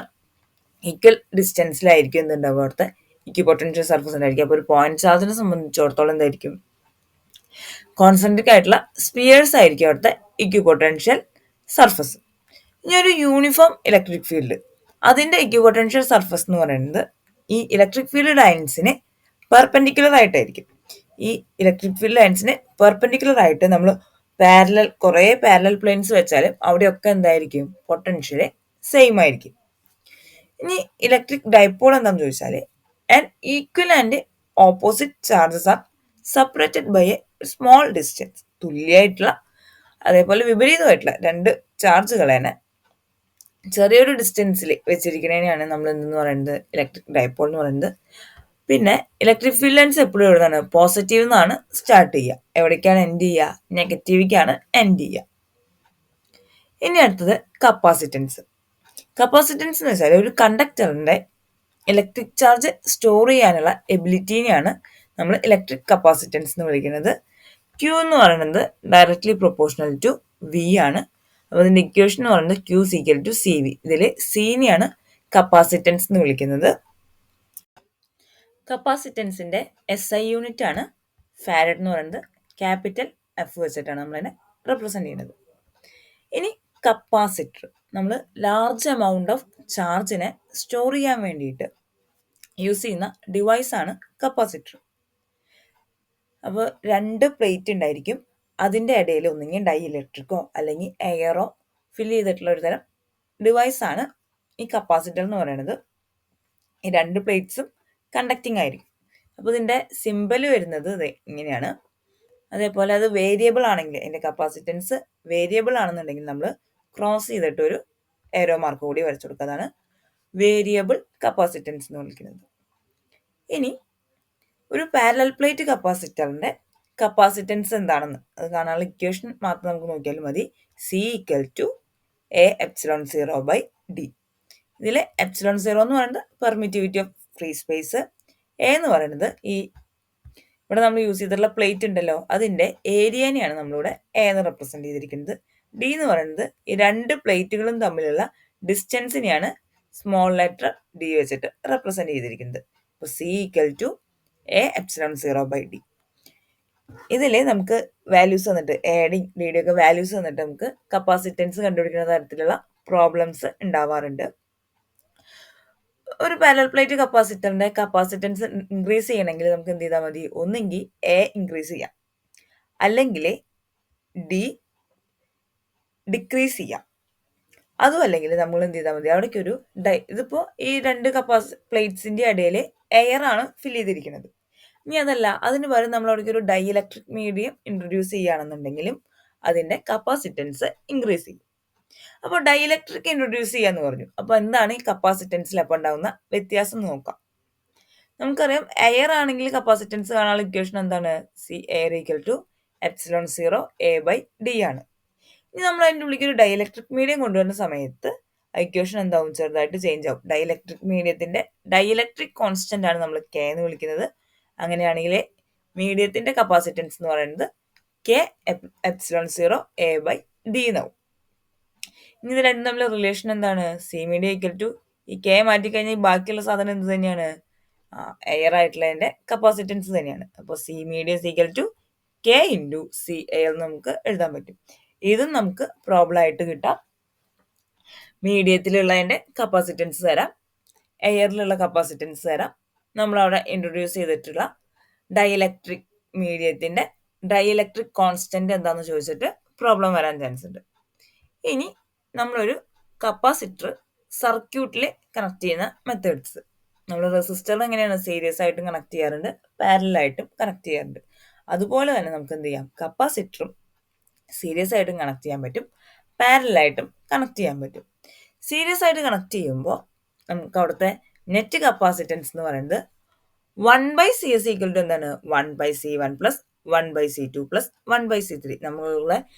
Speaker 1: ഈക്വൽ ഡിസ്റ്റൻസിലായിരിക്കും എന്തുണ്ടാവുക അവിടുത്തെ ഇക്വിപൊട്ടൻഷ്യൽ സർഫസ് ഉണ്ടായിരിക്കും. അപ്പോൾ ഒരു പോയിന്റ് ചാർജിനെ സംബന്ധിച്ചിടത്തോളം എന്തായിരിക്കും? കോൺസെൻട്രിക് ആയിട്ടുള്ള സ്പിയേഴ്സ് ആയിരിക്കും അവിടുത്തെ ഇക്വിപൊട്ടൻഷ്യൽ സർഫസ്. ഇനി ഒരു യൂണിഫോം ഇലക്ട്രിക് ഫീൽഡ് അതിന്റെ ഇക്വിപൊട്ടൻഷ്യൽ സർഫസ് എന്ന് പറയുന്നത് ഈ ഇലക്ട്രിക് ഫീൽഡ് ലൈൻസിന് പെർപെൻഡിക്കുലർ ആയിട്ടായിരിക്കും. ഈ ഇലക്ട്രിക് ഫീൽഡ് ലൈൻസിന് പെർപെൻഡിക്കുലർ ആയിട്ട് നമ്മൾ കുറേ പാരലൽ പ്ലെയിൻസ് വെച്ചാലും അവിടെയൊക്കെ എന്തായിരിക്കും? പൊട്ടൻഷ്യൽ സെയിം ആയിരിക്കും. ഇനി ഇലക്ട്രിക് ഡൈപോൾ എന്താണെന്ന് ചോദിച്ചാൽ and equal and opposite charges are separated by a small distance. തുല്യമായിട്ടുള്ള അതേപോലെ വിപരീതമായിട്ടുള്ള രണ്ട് ചാർജുകളെ ചെറിയൊരു ഡിസ്റ്റൻസിൽ വെച്ചിരിക്കുന്നതിനെയാണ് നമ്മൾ എന്തെന്ന് പറയുന്നത്? ഇലക്ട്രിക് ഡൈപോൾ എന്ന് പറയുന്നത്. പിന്നെ ഇലക്ട്രിക് ഫീൽഡ് ലൈൻസ് എപ്പോഴും എഴുതാണ് പോസിറ്റീവ് എന്നാണ് സ്റ്റാർട്ട് ചെയ്യുക. എവിടേക്കാണ് എൻഡ് ചെയ്യുക? നെഗറ്റീവിലേക്കാണ് എൻഡ് ചെയ്യുക. ഇനി അടുത്തത് കപ്പാസിറ്റൻസ്. കപ്പാസിറ്റൻസ് എന്ന് വെച്ചാൽ ഒരു കണ്ടക്ടറിന്റെ ഇലക്ട്രിക് ചാർജ് സ്റ്റോർ ചെയ്യാനുള്ള എബിലിറ്റിനെയാണ് നമ്മൾ ഇലക്ട്രിക് കപ്പാസിറ്റൻസ് എന്ന് വിളിക്കുന്നത്. ക്യൂ എന്ന് പറയുന്നത് ഡയറക്ട്ലി പ്രൊപ്പോർഷണൽ ടു വി ആണ്. അപ്പോൾ അതിന്റെ ഇക്വേഷൻ എന്ന് പറയുന്നത് Q equal to C V. ഇതിൽ സീനെയാണ് കപ്പാസിറ്റൻസ് എന്ന് വിളിക്കുന്നത്. കപ്പാസിറ്റൻസിന്റെ SI യൂണിറ്റ് ആണ് ഫാരഡ് എന്ന് പറയുന്നത്. ക്യാപിറ്റൽ F വെച്ചിട്ടാണ് നമ്മളതിനെ റെപ്രസെന്റ് ചെയ്യുന്നത്. ഇനി കപ്പാസിറ്റർ നമ്മൾ ലാർജ് എമൗണ്ട് ഓഫ് ചാർജിനെ സ്റ്റോർ ചെയ്യാൻ വേണ്ടിയിട്ട് യൂസ് ചെയ്യുന്ന ഡിവൈസ് ആണ് കപ്പാസിറ്റർ. അപ്പോൾ രണ്ട് പ്ലേറ്റ് ഉണ്ടായിരിക്കും. അതിൻ്റെ ഇടയിൽ ഒന്നെങ്കിൽ ഡൈ ഇലക്ട്രിക്കോ അല്ലെങ്കിൽ എയറോ ഫിൽ ചെയ്തിട്ടുള്ള ഒരു തരം ഡിവൈസാണ് ഈ കപ്പാസിറ്റർ എന്ന് പറയുന്നത്. ഈ രണ്ട് പ്ലേറ്റ്സും കണ്ടക്റ്റിംഗ് ആയിരിക്കും. അപ്പോൾ ഇതിൻ്റെ സിമ്പൽ വരുന്നത് ഇങ്ങനെയാണ്. അതേപോലെ അത് വേരിയബിൾ ആണെങ്കിൽ അതിൻ്റെ കപ്പാസിറ്റൻസ് വേരിയബിൾ ആണെന്നുണ്ടെങ്കിൽ നമ്മൾ ക്രോസ് ചെയ്തിട്ട് ഒരു ഏരോ മാർക്ക് കൂടി വരച്ചു കൊടുക്കുക. അതാണ് വേരിയബിൾ കപ്പാസിറ്റൻസ് എന്ന് വിളിക്കുന്നത്. ഇനി ഒരു പാരലൽ പ്ലേറ്റ് കപ്പാസിറ്ററിന്റെ കപ്പാസിറ്റൻസ് എന്താണെന്ന് അത് കാണാനുള്ള ഇക്വേഷൻ മാത്രം നമുക്ക് നോക്കിയാലും മതി. C equal to A∁0/d. ഇതിലെ ε0 എന്ന് പറയുന്നത് permittivity of free space. A എന്ന് പറയുന്നത് ഈ ഇവിടെ നമ്മൾ യൂസ് ചെയ്തിട്ടുള്ള പ്ലേറ്റ് ഉണ്ടല്ലോ അതിന്റെ ഏരിയനെയാണ് നമ്മളിവിടെ A എന്ന് റെപ്രസെന്റ് ചെയ്തിരിക്കുന്നത്. D എന്ന് പറയുന്നത് ഈ രണ്ട് പ്ലേറ്റുകളും തമ്മിലുള്ള ഡിസ്റ്റൻസിനെയാണ് സ്മോൾ ലെറ്റർ d വെച്ചിട്ട് റെപ്രസെന്റ് ചെയ്തിരിക്കുന്നത്. അപ്പോൾ C ഈക്വൽ ടു A∁0/d. ഇതിൽ നമുക്ക് വാല്യൂസ് തന്നിട്ട് AD DD ഒക്കെ വാല്യൂസ് തന്നിട്ട് നമുക്ക് കപ്പാസിറ്റൻസ് കണ്ടുപിടിക്കുന്ന തരത്തിലുള്ള പ്രോബ്ലംസ് ഉണ്ടാവാറുണ്ട്. ഒരു പാരലൽ പ്ലേറ്റ് കപ്പാസിറ്ററിന്റെ കപ്പാസിറ്റൻസ് ഇൻക്രീസ് ചെയ്യണമെങ്കിൽ നമുക്ക് എന്ത് ചെയ്താൽ മതി? ഒന്നെങ്കിൽ A ഇൻക്രീസ് ചെയ്യാം, അല്ലെങ്കിൽ D ഡിക്രീസ് ചെയ്യാം. അതും അല്ലെങ്കിൽ നമ്മൾ എന്ത് ചെയ്താൽ മതി? അവിടേക്ക് ഒരു ഇതിപ്പോൾ ഈ രണ്ട് പ്ലേറ്റ്സിന്റെ ഇടയിൽ എയർ ആണ് ഫിൽ ചെയ്തിരിക്കുന്നത്. ഇനി അതല്ല, അതിന് പകരം നമ്മൾ അവിടേക്ക് ഒരു ഡൈ ഇലക്ട്രിക് മീഡിയം ഇൻട്രൊഡ്യൂസ് ചെയ്യുകയാണെന്നുണ്ടെങ്കിലും അതിന്റെ കപ്പാസിറ്റൻസ് ഇൻക്രീസ് ചെയ്യും. അപ്പോൾ ഡൈ ഇലക്ട്രിക് ഇൻട്രൊഡ്യൂസ് ചെയ്യാന്ന് പറഞ്ഞു. അപ്പോൾ എന്താണ് ഈ കപ്പാസിറ്റൻസിൽ അപ്പോൾ ഉണ്ടാകുന്ന വ്യത്യാസം നോക്കാം. നമുക്കറിയാം എയർ ആണെങ്കിൽ കപ്പാസിറ്റൻസ് കാണാനുള്ള ഇക്വേഷൻ എന്താണ്? C air equal to ε0 A/d ആണ്. ഇനി നമ്മൾ അതിൻ്റെ ഉള്ളിലേക്ക് ഒരു ഡൈ ഇലക്ട്രിക് മീഡിയം കൊണ്ടുവരുന്ന സമയത്ത് ഇക്വേഷൻ എന്താവും? ചെറുതായിട്ട് ചേഞ്ച് ആവും. ഡൈ ഇലക്ട്രിക് മീഡിയത്തിന്റെ ഡൈ ഇലക്ട്രിക് കോൺസ്റ്റന്റ് ആണ് നമ്മൾ K എന്ന് വിളിക്കുന്നത്. അങ്ങനെയാണെങ്കിൽ മീഡിയത്തിന്റെ കപ്പാസിറ്റൻസ് എന്ന് പറയുന്നത് K∁0 A/d എന്നാവും. ഇനി ഇത് രണ്ടും തമ്മിലുള്ള റിലേഷൻ എന്താണ്? C മീഡിയം ഈക്വൽ ടു ഈ K മാറ്റിക്കഴിഞ്ഞാൽ ബാക്കിയുള്ള സാധനം എന്ത് തന്നെയാണ്? എയർ ആയിട്ടുള്ളതിന്റെ കപ്പാസിറ്റൻസ് തന്നെയാണ്. അപ്പോൾ C medium equal to K into C air നമുക്ക് എഴുതാൻ പറ്റും. ഇതും നമുക്ക് പ്രോബ്ലം ആയിട്ട് കിട്ടാം. മീഡിയത്തിലുള്ളതിന്റെ കപ്പാസിറ്റൻസ് തരാം, എയറിലുള്ള കപ്പാസിറ്റൻസ് തരാം. നമ്മളവിടെ ഇൻട്രൊഡ്യൂസ് ചെയ്തിട്ടുള്ള ഡൈ ഇലക്ട്രിക് മീഡിയത്തിന്റെ ഡൈ ഇലക്ട്രിക് കോൺസ്റ്റന്റ് എന്താണെന്ന് ചോദിച്ചിട്ട് പ്രോബ്ലം വരാൻ ചാൻസ് ഉണ്ട്. ഇനി നമ്മളൊരു കപ്പാസിറ്റർ സർക്യൂട്ടിൽ കണക്ട് ചെയ്യുന്ന മെത്തേഡ്സ്. നമ്മൾ റെസിസ്റ്റർ എങ്ങനെയാണ് സീരീസ് ആയിട്ടും കണക്ട് ചെയ്യാറുണ്ട്, പാരലായിട്ടും കണക്ട് ചെയ്യാറുണ്ട്. അതുപോലെ തന്നെ നമുക്ക് എന്ത് ചെയ്യാം, കപ്പാസിറ്ററും സീരീസ് ആയിട്ടും കണക്ട് ചെയ്യാൻ പറ്റും, പാരലായിട്ടും കണക്ട് ചെയ്യാൻ പറ്റും. സീരീസ് ആയിട്ട് കണക്ട് ചെയ്യുമ്പോൾ നമുക്ക് അവിടുത്തെ നെറ്റ് കപ്പാസിറ്റൻസ് എന്ന് പറയുന്നത് 1/CS ഈക്വൽ ടു എന്താണ്, 1/C1 plus 1/C2 plus 1/C3. നമ്മളുള്ള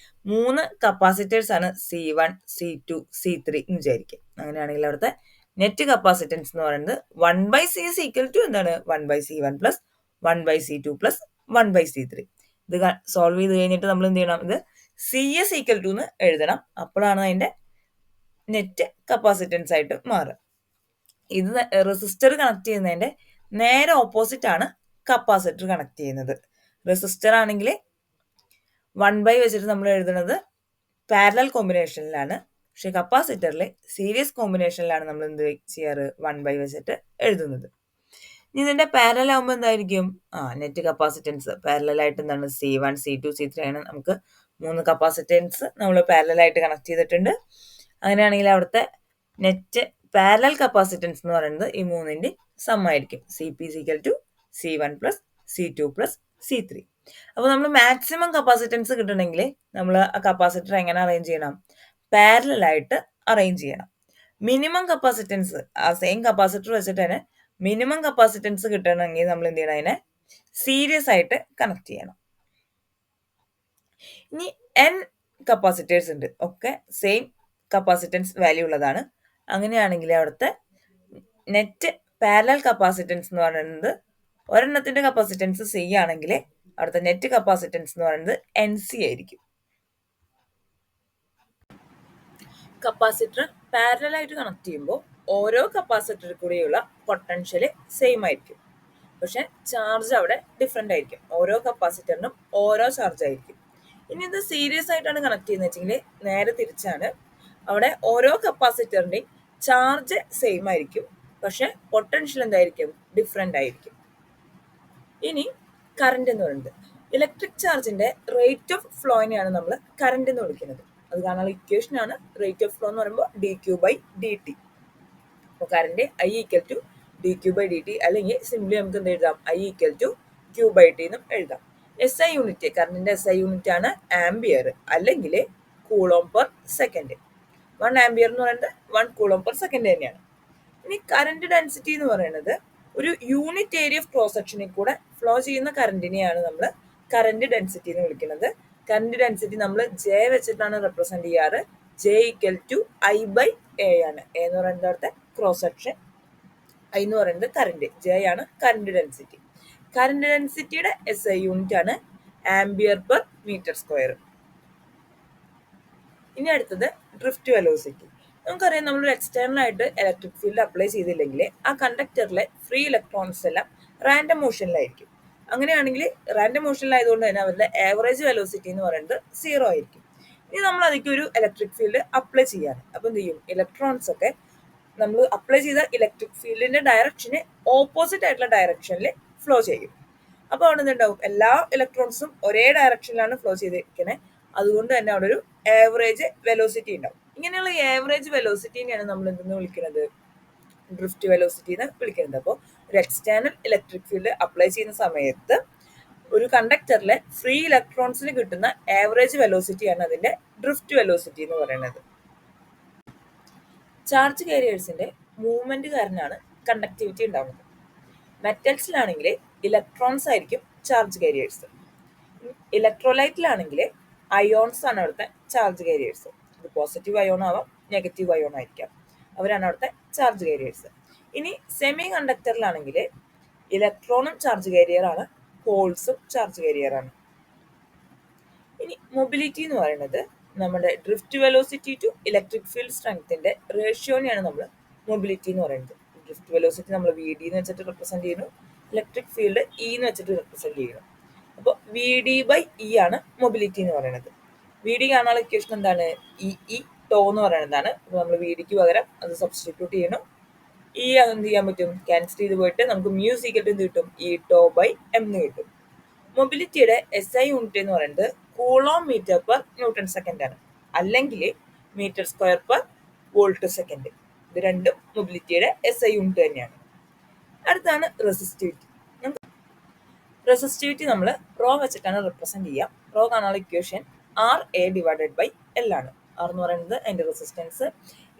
Speaker 1: 3 capacitors ആണ് C1, C2, C3 എന്ന് വിചാരിക്കുക. അങ്ങനെയാണെങ്കിൽ അവിടുത്തെ നെറ്റ് കപ്പാസിറ്റൻസ് എന്ന് പറയുന്നത് 1/CS ഈക്വൽ ടു എന്താണ്, 1/C1 plus 1/C2 plus 1/C3. ഇത് സോൾവ് ചെയ്ത് കഴിഞ്ഞിട്ട് നമ്മൾ എന്ത് ചെയ്യണം, ഇത് CS ഈക്വൽ ടു എന്ന് എഴുതണം. അപ്പോഴാണ് അതിന്റെ നെറ്റ് കപ്പാസിറ്റൻസ് ആയിട്ട് മാറുക. ഇത് റെസിസ്റ്റർ കണക്ട് ചെയ്യുന്നതിന്റെ നേരെ ഓപ്പോസിറ്റ് ആണ് കപ്പാസിറ്റർ കണക്ട് ചെയ്യുന്നത്. റെസിസ്റ്റർ ആണെങ്കിൽ 1/, വെച്ചിട്ട് നമ്മൾ എഴുതുന്നത് പാരലൽ കോമ്പിനേഷനിലാണ്. പക്ഷെ കപ്പാസിറ്ററിൽ സീരീസ് കോമ്പിനേഷനിലാണ് നമ്മൾ എന്ത് ചെയ്യാറ്, 1/, വെച്ചിട്ട് എഴുതുന്നത്. ഇനി ഇതിന്റെ പാരലൽ ആകുമ്പോൾ എന്തായിരിക്കും, നെറ്റ് കപ്പാസിറ്റൻസ് പാരലായിട്ട് എന്താണ്, C1, C2, C3 ആണ്. നമുക്ക് 3 കപ്പാസിറ്റൻസ് നമ്മൾ പാരലായിട്ട് കണക്ട് ചെയ്തിട്ടുണ്ട്. അങ്ങനെയാണെങ്കിൽ അവിടുത്തെ നെറ്റ് പാരലൽ കപ്പാസിറ്റൻസ് എന്ന് പറയുന്നത് ഈ 3ന്റെ സം ആയിരിക്കും. CP = C1 plus C2 plus C3. അപ്പോൾ നമ്മൾ മാക്സിമം കപ്പാസിറ്റൻസ് കിട്ടണമെങ്കിൽ നമ്മൾ ആ കപ്പാസിറ്റർ എങ്ങനെ അറേഞ്ച് ചെയ്യണം, പാരലായിട്ട് അറേഞ്ച് ചെയ്യണം. മിനിമം കപ്പാസിറ്റൻസ് ആ സെയിം കപ്പാസിറ്റർ വെച്ചിട്ട് തന്നെ മിനിമം കപ്പാസിറ്റൻസ് കിട്ടണമെങ്കിൽ നമ്മൾ എന്ത് ചെയ്യണം, അതിനെ സീരീസ് ആയിട്ട് കണക്ട് ചെയ്യണം. ഇനി n കപ്പാസിറ്റേഴ്സ് ഉണ്ട്, ഒക്കെ സെയിം കപ്പാസിറ്റൻസ് വാല്യൂ ഉള്ളതാണ്. അങ്ങനെയാണെങ്കിൽ അവിടുത്തെ നെറ്റ് പാരലൽ കപ്പാസിറ്റൻസ് എന്ന് പറയുന്നത്, ഒരെണ്ണത്തിന്റെ കപ്പാസിറ്റൻസ് C ആണെങ്കിൽ അവിടുത്തെ നെറ്റ് കപ്പാസിറ്റൻസ് എന്ന് പറയുന്നത് NC ആയിരിക്കും. കപ്പാസിറ്റർ പാരലായിട്ട് കണക്ട് ചെയ്യുമ്പോൾ ഓരോ കപ്പാസിറ്ററിൽ കൂടെയുള്ള പൊട്ടൻഷ്യൽ സെയിം ആയിരിക്കും, പക്ഷെ ചാർജ് അവിടെ ഡിഫറെൻ്റ് ആയിരിക്കും. ഓരോ കപ്പാസിറ്ററിനും ഓരോ ചാർജ് ആയിരിക്കും. ഇനി ഇത് സീരീസ് ആയിട്ടാണ് കണക്ട് ചെയ്യുന്നത് വെച്ചെങ്കിൽ നേരെ തിരിച്ചാണ്. അവിടെ ഓരോ കപ്പാസിറ്ററിൻ്റെയും ചാർജ് സെയിം ആയിരിക്കും, പക്ഷെ പൊട്ടൻഷ്യൽ എന്തായിരിക്കും, ഡിഫറെൻ്റ് ആയിരിക്കും. ഇനി കറണ്ട് എന്ന് പറയുന്നത്, ഇലക്ട്രിക് ചാർജിന്റെ റേറ്റ് ഓഫ് ഫ്ലോയിനെയാണ് നമ്മൾ കറണ്ട് എന്ന് വിളിക്കുന്നത്. അത് കാണാനുള്ള ഇക്വേഷൻ ആണ് റേറ്റ് ഓഫ് ഫ്ലോ എന്ന് പറയുമ്പോൾ dQ/dt. അപ്പോൾ കറണ്ട് I = dQ/dt, അല്ലെങ്കിൽ സിംപ്ലി നമുക്ക് എന്ത് എഴുതാം, I = Q/T എന്നും എഴുതാം. SI യൂണിറ്റ്, കറണ്ടിന്റെ SI യൂണിറ്റ് ആണ് ആംബിയർ അല്ലെങ്കിൽ കൂളോം പെർ സെക്കൻഡ്. 1 ആംബിയർ എന്ന് പറയുന്നത് 1 കൂളോം പെർ സെക്കൻഡ് തന്നെയാണ്. ഇനി കറണ്ട് ഡെൻസിറ്റി എന്ന് പറയുന്നത് ഒരു യൂണിറ്റ് ഏരിയ ഓഫ് ക്രോസ് സെക്ഷനിൽ കൂടെ ഫ്ലോ ചെയ്യുന്ന കറണ്ടിനെയാണ് നമ്മൾ കറണ്ട് ഡെൻസിറ്റി എന്ന് വിളിക്കുന്നത്. കറണ്ട് ഡെൻസിറ്റി നമ്മൾ J വെച്ചിട്ടാണ് റെപ്രസെന്റ് ചെയ്യാറ്. J = I/A ആണ്. A എന്ന് പറയുന്നത് അവിടുത്തെ ക്രോസ് സെക്ഷൻ, I എന്ന് പറയുന്നത് കറണ്ട്, J ആണ് കറണ്ട് ഡെൻസിറ്റി. കറണ്ട് ഡെൻസിറ്റിയുടെ SI യൂണിറ്റ് ആണ് ആംബിയർ പെർ മീറ്റർ സ്ക്വയർ. ഇനി അടുത്തത് ഡ്രിഫ്റ്റ് വെലോസിറ്റി. നമുക്കറിയാം, നമ്മളൊരു എക്സ്റ്റേണൽ ആയിട്ട് ഇലക്ട്രിക് ഫീൽഡ് അപ്ലൈ ചെയ്തില്ലെങ്കിൽ ആ കണ്ടക്ടറിലെ ഫ്രീ ഇലക്ട്രോൺസ് എല്ലാം റാൻഡം മോഷനിലായിരിക്കും. അങ്ങനെയാണെങ്കിൽ റാൻഡം മോഷനിലായതുകൊണ്ട് തന്നെ അവരുടെ ആവറേജ് വെലോസിറ്റി എന്ന് പറയുന്നത് 0 ആയിരിക്കും. ഇനി നമ്മൾ അതിലേക്ക് ഒരു ഇലക്ട്രിക് ഫീൽഡ് അപ്ലൈ ചെയ്യാണ്. അപ്പോൾ എന്ത് ചെയ്യും, ഇലക്ട്രോൺസ് ഒക്കെ നമ്മൾ അപ്ലൈ ചെയ്ത ഇലക്ട്രിക് ഫീൽഡിന്റെ ഡയറക്ഷന് ഓപ്പോസിറ്റ് ആയിട്ടുള്ള ഡയറക്ഷനിൽ ഫ്ലോ ചെയ്യും. അപ്പോൾ അവിടെ എന്തുണ്ടാവും, എല്ലാ ഇലക്ട്രോൺസും ഒരേ ഡയറക്ഷനിലാണ് ഫ്ലോ ചെയ്തിരിക്കുന്നത്. അതുകൊണ്ട് തന്നെ അവിടെ ഒരു ആവറേജ് വെലോസിറ്റി ഉണ്ടാവും. ഇങ്ങനെയുള്ള ആവറേജ് വെലോസിറ്റിനെയാണ് നമ്മൾ എന്തെന്ന് വിളിക്കുന്നത്, ഡ്രിഫ്റ്റ് വെലോസിറ്റി എന്ന് വിളിക്കുന്നത്. അപ്പോൾ ഒരു എക്സ്റ്റേണൽ ഇലക്ട്രിക് ഫീൽഡ് അപ്ലൈ ചെയ്യുന്ന സമയത്ത് ഒരു കണ്ടക്ടറിലെ ഫ്രീ ഇലക്ട്രോൺസിന് കിട്ടുന്ന ആവറേജ് വെലോസിറ്റിയാണ് അതിന്റെ ഡ്രിഫ്റ്റ് വെലോസിറ്റി എന്ന് പറയുന്നത്. ചാർജ് കാരിയേഴ്സിന്റെ മൂവ്മെന്റ് കാരണമാണ് കണ്ടക്ടിവിറ്റി ഉണ്ടാവുന്നത്. മെറ്റൽസിലാണെങ്കിൽ ഇലക്ട്രോൺസ് ആയിരിക്കും ചാർജ് കാരിയേഴ്സ്. ഇലക്ട്രോലൈറ്റിലാണെങ്കിൽ അയോൺസ് ആണ് അവിടുത്തെ ചാർജ് കാരിയേഴ്സ്. ഇത് പോസിറ്റീവ് അയോൺ ആവാം, നെഗറ്റീവ് അയോൺ ആയിരിക്കാം. അവരാണ് അവിടുത്തെ ചാർജ് കാരിയേഴ്സ്. ഇനി സെമി കണ്ടക്ടറിലാണെങ്കിൽ ഇലക്ട്രോണും ചാർജ് കാരിയർ ആണ്, ഹോൾസും ചാർജ് കാരിയർ ആണ്. ഇനി മൊബിലിറ്റി എന്ന് പറയുന്നത് നമ്മുടെ drift velocity to electric field സ്ട്രെങ്ത്തിന്റെ റേഷ്യോനെയാണ് നമ്മൾ മൊബിലിറ്റി എന്ന് പറയുന്നത്. ഡ്രിഫ്റ്റ് വെലോസിറ്റി നമ്മൾ VD എന്ന് വെച്ചിട്ട് റെപ്രസെന്റ് ചെയ്യുന്നു, ഇലക്ട്രിക് ഫീൽഡ് E എന്ന് വെച്ചിട്ട് റെപ്രസെന്റ് ചെയ്യുന്നു. അപ്പോൾ VD/E ആണ് മൊബിലിറ്റി എന്ന് പറയുന്നത്. VD കാണാനുള്ള ഇക്വേഷൻ എന്താണ്, E ടോ എന്ന് പറയുന്നതാണ്. അപ്പോൾ നമ്മൾ VDക്ക് പകരം അത് സബ്സ്റ്റിറ്റ്യൂട്ട് ചെയ്യണം. E എന്ത് ചെയ്യാൻ പറ്റും, ക്യാൻസൽ ചെയ്ത് പോയിട്ട് നമുക്ക് μ = എന്ത് കിട്ടും, E/τ/m എന്ന് കിട്ടും. മൊബിലിറ്റിയുടെ SI യൂണിറ്റ് എന്ന് പറയുന്നത് coulomb metre per newton second ആണ്, അല്ലെങ്കിൽ metre square per volt second. ഇത് രണ്ടും മൊബിലിറ്റിയുടെ SI യൂണിറ്റ് തന്നെയാണ്. അടുത്താണ് റെസിസ്റ്റിവിറ്റി. റെസിസ്റ്റിവിറ്റി നമ്മൾ റോ വെച്ചിട്ടാണ് റെപ്രസെന്റ് ചെയ്യുക. റോ കാണാനുള്ള ഇക്വേഷൻ RA/L ആണ്. ആർ എന്ന് പറയുന്നത് അതിന്റെ റെസിസ്റ്റൻസ്,